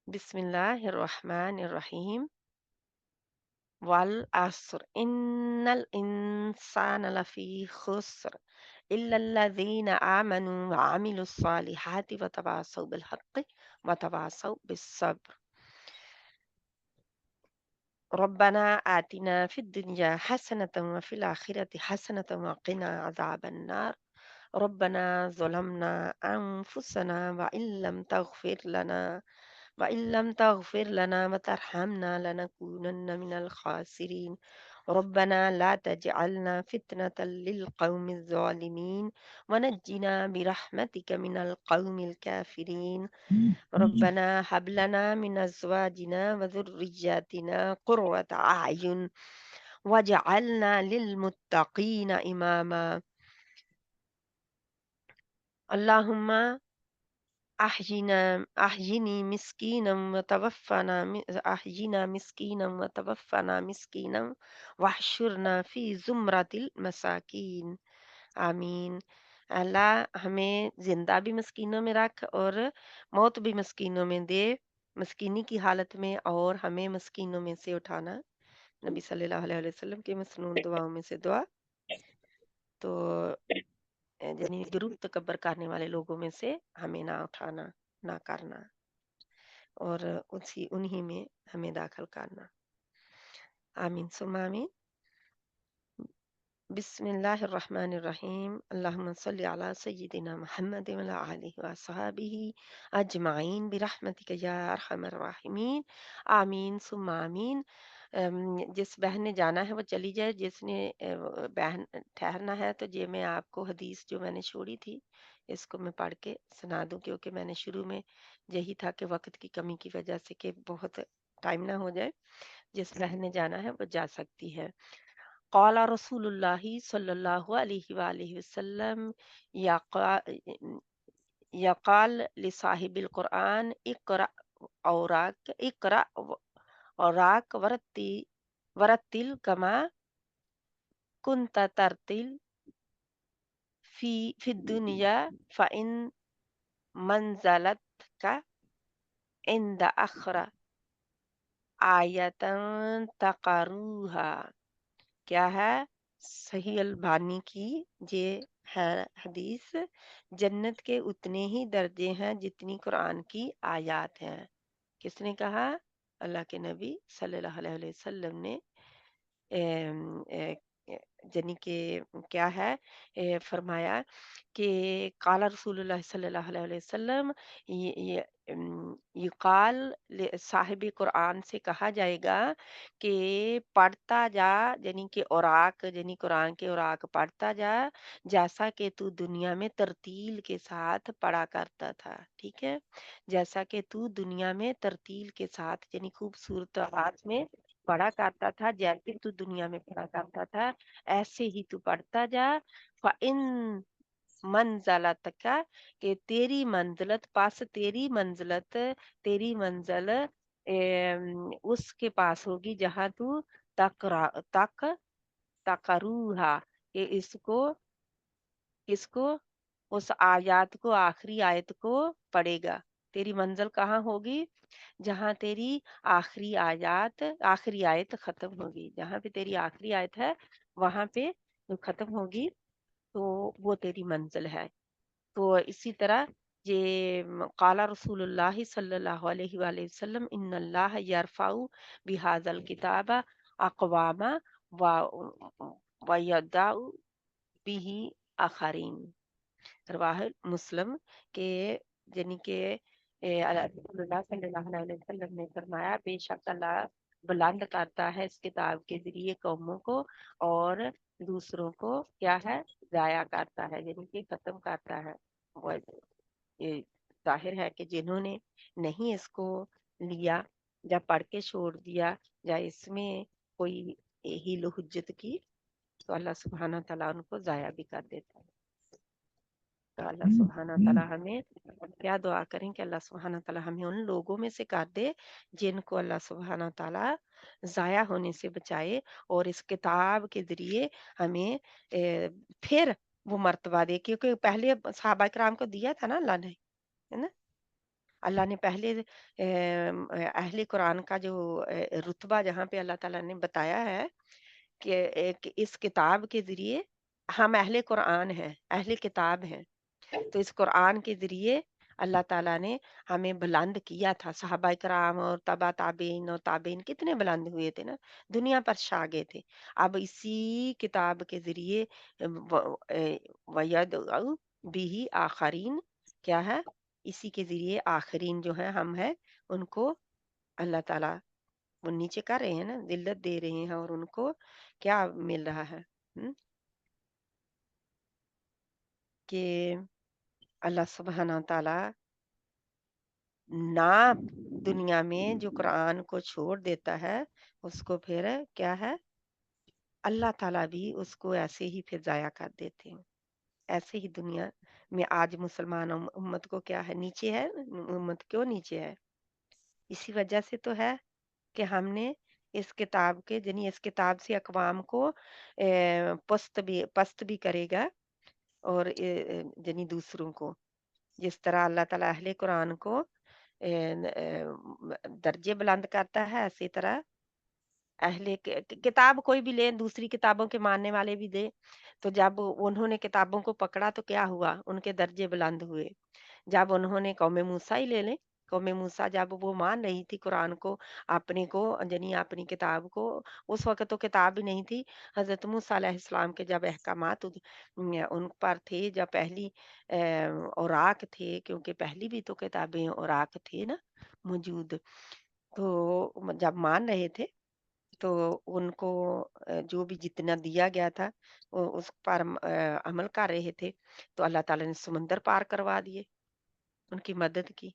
बिस्मिल्लाहिर रहमानिर रहीम। वल अस्र इन्नल इंसाना लफ़ी खुस्र इल्लल्लज़ीना आमनू व अमिलुस सालिहाति व तवासौ बिल हक़्क़ि व तवासौ बिस सब्र। रब्बना आतिना फिद दुनिया हसनतन व फिल आखिरति हसनतन व क़िना अज़ाबन नार। ربنا ظلمنا أنفسنا وإن لم تغفر لنا وترحمنا لنكونن من الخاسرين ربنا لا تجعلنا فتنة للقوم الظالمين ونجنا برحمتك من القوم الكافرين ربنا هب لنا من أزواجنا وذرياتنا قرة أعين واجعلنا للمتقين إماما اللهم أحيني مسكينا وتوفنا مسكينا واحشرنا في زمرة المساكين آمین اللہ ہمیں زندہ بھی مسکینوں میں رکھ اور موت بھی مسکینوں میں دے مسکینی کی حالت میں اور ہمیں مسکینوں میں سے اٹھانا نبی صلی اللہ علیہ وسلم کے مسنون دعاؤں میں سے دعا تو یعنی غرور تکبر کرنے والے لوگوں میں سے ہمیں نہ اٹھانا نہ کرنا اور انہی میں ہمیں داخل کرنا آمین ثم آمین بسم اللہ الرحمن الرحیم اللہم صلی علی سیدنا محمد وعلی آلہ وصحابہ اجمعین برحمتک یا ارحم الراحمین آمین ثم آمین جس بہن نے جانا ہے وہ چلی جائے جس نے بہن ٹھہرنا ہے تو یہ میں آپ کو حدیث جو میں نے چھوڑی تھی اس کو میں پڑھ کے سنا دوں کیونکہ میں نے شروع میں یہی تھا کہ وقت کی کمی کی وجہ سے کہ بہت ٹائم نہ ہو جائے جس بہن نے جانا ہے وہ جا سکتی ہے قال رسول اللہ صلی اللہ علیہ وآلہ وسلم یقال لصاحب القرآن اقرأ اوراق ورتل کما کنت ترتل فی الدنیا فإن منزلتک عند آخر آیتن تقروها کیا ہے صحیح البانی کی یہ ہے حدیث جنت کے اتنے ہی درجے ہیں جتنی قرآن کی آیات ہیں کس نے کہا اللہ کے نبی صلی اللہ علیہ وسلم نے یعنی کہ کیا ہے فرمایا کہ قال رسول اللہ صلی اللہ علیہ وسلم یقال صاحب قرآن سے کہا جائے گا کہ پڑھتا جا یعنی کہ اوراق یعنی قرآن کے اوراق پڑھتا جا جیسا کہ تو دنیا میں ترتیل کے ساتھ پڑھا کرتا تھا ٹھیک ہے جیسا کہ تو دنیا میں ترتیل کے ساتھ یعنی خوبصورت آواز میں پڑھا کرتا تھا جیسے تو دنیا میں پڑھا کرتا تھا ایسے ہی تو پڑھتا جا فَإِن منزلت کا کہ تیری منزلت پاس تیری منزل اس کے پاس ہوگی جہاں تو تقروہا کہ اس کو اس آیات کو آخری آیت کو پڑھے گا تیری منزل کہاں ہوگی جہاں تیری آخری آیت ختم ہوگی جہاں پہ تیری آخری آیت ہے وہاں پہ جو ختم ہوگی تو وہ تیری منزل ہے تو اسی طرح یہ قال رسول اللہ صلی اللہ علیہ وآلہ وسلم ان اللہ یرفع بہذا الکتاب اقواما ویدع به آخرین رواہ مسلم کے یعنی کہ رسول اللہ صلی اللہ علیہ وسلم نے فرمایا بے شک اللہ بلند کرتا ہے اس کتاب کے ذریعے قوموں کو اور دوسروں کو کیا ہے ضائع کرتا ہے یعنی کہ ختم کرتا ہے یہ ظاہر ہے کہ جنہوں نے نہیں اس کو لیا یا پڑھ کے چھوڑ دیا یا اس میں کوئی ہیل و حجت کی تو اللہ سبحانہ تعالیٰ ان کو ضائع بھی کر دیتا ہے تو اللہ سبحانہ تعالیٰ ہمیں کیا دعا کریں کہ اللہ سبحانہ تعالیٰ ہمیں ان لوگوں میں سے کر دے جن کو اللہ سبحانہ تعالیٰ ضائع ہونے سے بچائے اور اس کتاب کے ذریعے ہمیں پھر وہ مرتبہ دے کیونکہ پہلے صحابہ کرام کو دیا تھا نا اللہ نے ہے نا اللہ نے پہلے اہل قرآن کا جو رتبہ جہاں پہ اللہ تعالیٰ نے بتایا ہے کہ اس کتاب کے ذریعے ہم اہل قرآن ہیں اہل کتاب ہیں تو اس قرآن کے ذریعے اللہ تعالیٰ نے ہمیں بلند کیا تھا صحابہ کرام اور تبا تابعین اور تابعین کتنے بلند ہوئے تھے نا دنیا پر چھا گئے تھے اب اسی کتاب کے ذریعے بھی آخرین کیا ہے اسی کے ذریعے آخرین جو ہے ہم ہیں ان کو اللہ تعالیٰ وہ نیچے کر رہے ہیں نا ذلت دے رہے ہیں اور ان کو کیا مل رہا ہے کہ اللہ سبحانہ تعالیٰ نہ دنیا میں جو قرآن کو چھوڑ دیتا ہے اس کو پھر کیا ہے اللہ تعالیٰ بھی اس کو ایسے ہی پھر ضائع کر دیتے ہیں. ایسے ہی دنیا میں آج مسلمان امت کو کیا ہے نیچے ہے. امت کیوں نیچے ہے؟ اسی وجہ سے تو ہے کہ ہم نے اس کتاب کے یعنی اس کتاب سے اقوام کو پست بھی کرے گا اور یعنی دوسروں کو جس طرح اللہ تعالیٰ اہل قرآن کو درجے بلند کرتا ہے اسی طرح اہل کتاب کوئی بھی لیں دوسری کتابوں کے ماننے والے بھی دے تو جب انہوں نے کتابوں کو پکڑا تو کیا ہوا ان کے درجے بلند ہوئے. جب انہوں نے قوم موسیٰ ہی لے لیں قوم موسیٰ جب وہ مان رہی تھی قرآن کو اپنے کو یعنی اپنی کتاب کو اس وقت تو کتاب ہی نہیں تھی. حضرت موسیٰ علیہ السلام کے جب احکامات ان پر تھے جب پہلی اوراق تھے کیونکہ پہلی بھی تو کتابیں اوراق تھے نا موجود تو جب مان رہے تھے تو ان کو جو بھی جتنا دیا گیا تھا اس پر عمل کر رہے تھے تو اللہ تعالیٰ نے سمندر پار کروا دیے ان کی مدد کی.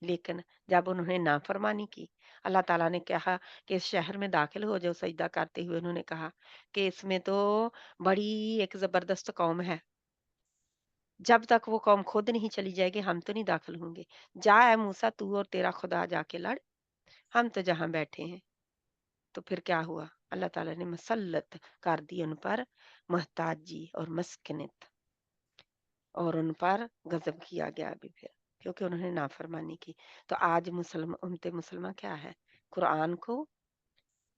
لیکن جب انہوں نے نافرمانی کی اللہ تعالیٰ نے کہا کہ اس شہر میں داخل ہو جاؤ سجدہ کرتے ہوئے انہوں نے کہا کہ اس میں تو بڑی ایک زبردست قوم ہے جب تک وہ قوم خود نہیں چلی جائے گی ہم تو نہیں داخل ہوں گے. جا اے موسیٰ تو اور تیرا خدا جا کے لڑ ہم تو جہاں بیٹھے ہیں. تو پھر کیا ہوا اللہ تعالیٰ نے مسلط کر دی ان پر محتاجی اور مسکنت اور ان پر غضب کیا گیا بھی پھر کیونکہ انہوں نے نافرمانی کی. تو آج مسلمان کیا ہے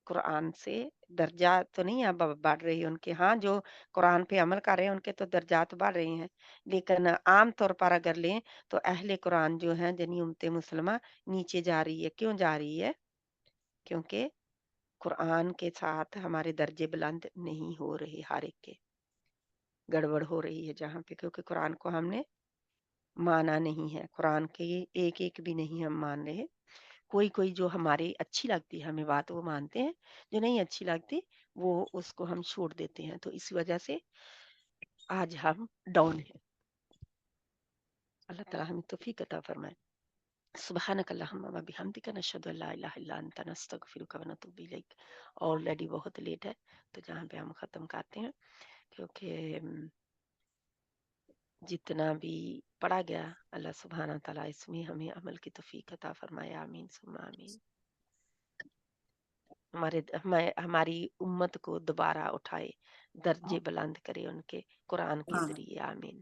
قرآن سے درجات تو نہیں اب بڑھ رہی ان کے ہاں جو قرآن پہ عمل کر رہے ہیں ان کے تو درجات بڑھ رہے ہیں لیکن عام طور پر اگر لیں تو اہل قرآن جو ہیں یعنی امت مسلمہ نیچے جا رہی ہے. کیوں جا رہی ہے؟ کیونکہ قرآن کے ساتھ ہمارے درجے بلند نہیں ہو رہے ہر ایک کے گڑبڑ ہو رہی ہے جہاں پہ کیونکہ قرآن کو ہم نے مانا نہیں ہے. قرآن کے ایک ایک بھی نہیں ہم مان رہے. کوئی جو ہماری اچھی لگتی ہے ہمیں بات وہ مانتے ہیں جو نہیں اچھی لگتی وہ اس کو ہم چھوڑ دیتے ہیں. تو اس وجہ سے آج ہم ڈاؤن ہیں. اللہ تعالیٰ ہمیں توفیق عطا فرمائے. سبحانک اللہم و بحمدک نشہد ان لا الہ الا انت نستغفرک و نتوب الیک. آلریڈی بہت لیٹ ہے تو جہاں پہ ہم ختم کرتے ہیں کیونکہ جتنا بھی پڑھا گیا اللہ سبحانہ تعالیٰ اس میں ہمیں عمل کی توفیق عطا فرمائے. آمین ثم آمین. ہماری امت کو دوبارہ اٹھائے درجے بلند کرے ان کے قرآن کے ذریعے. آمین.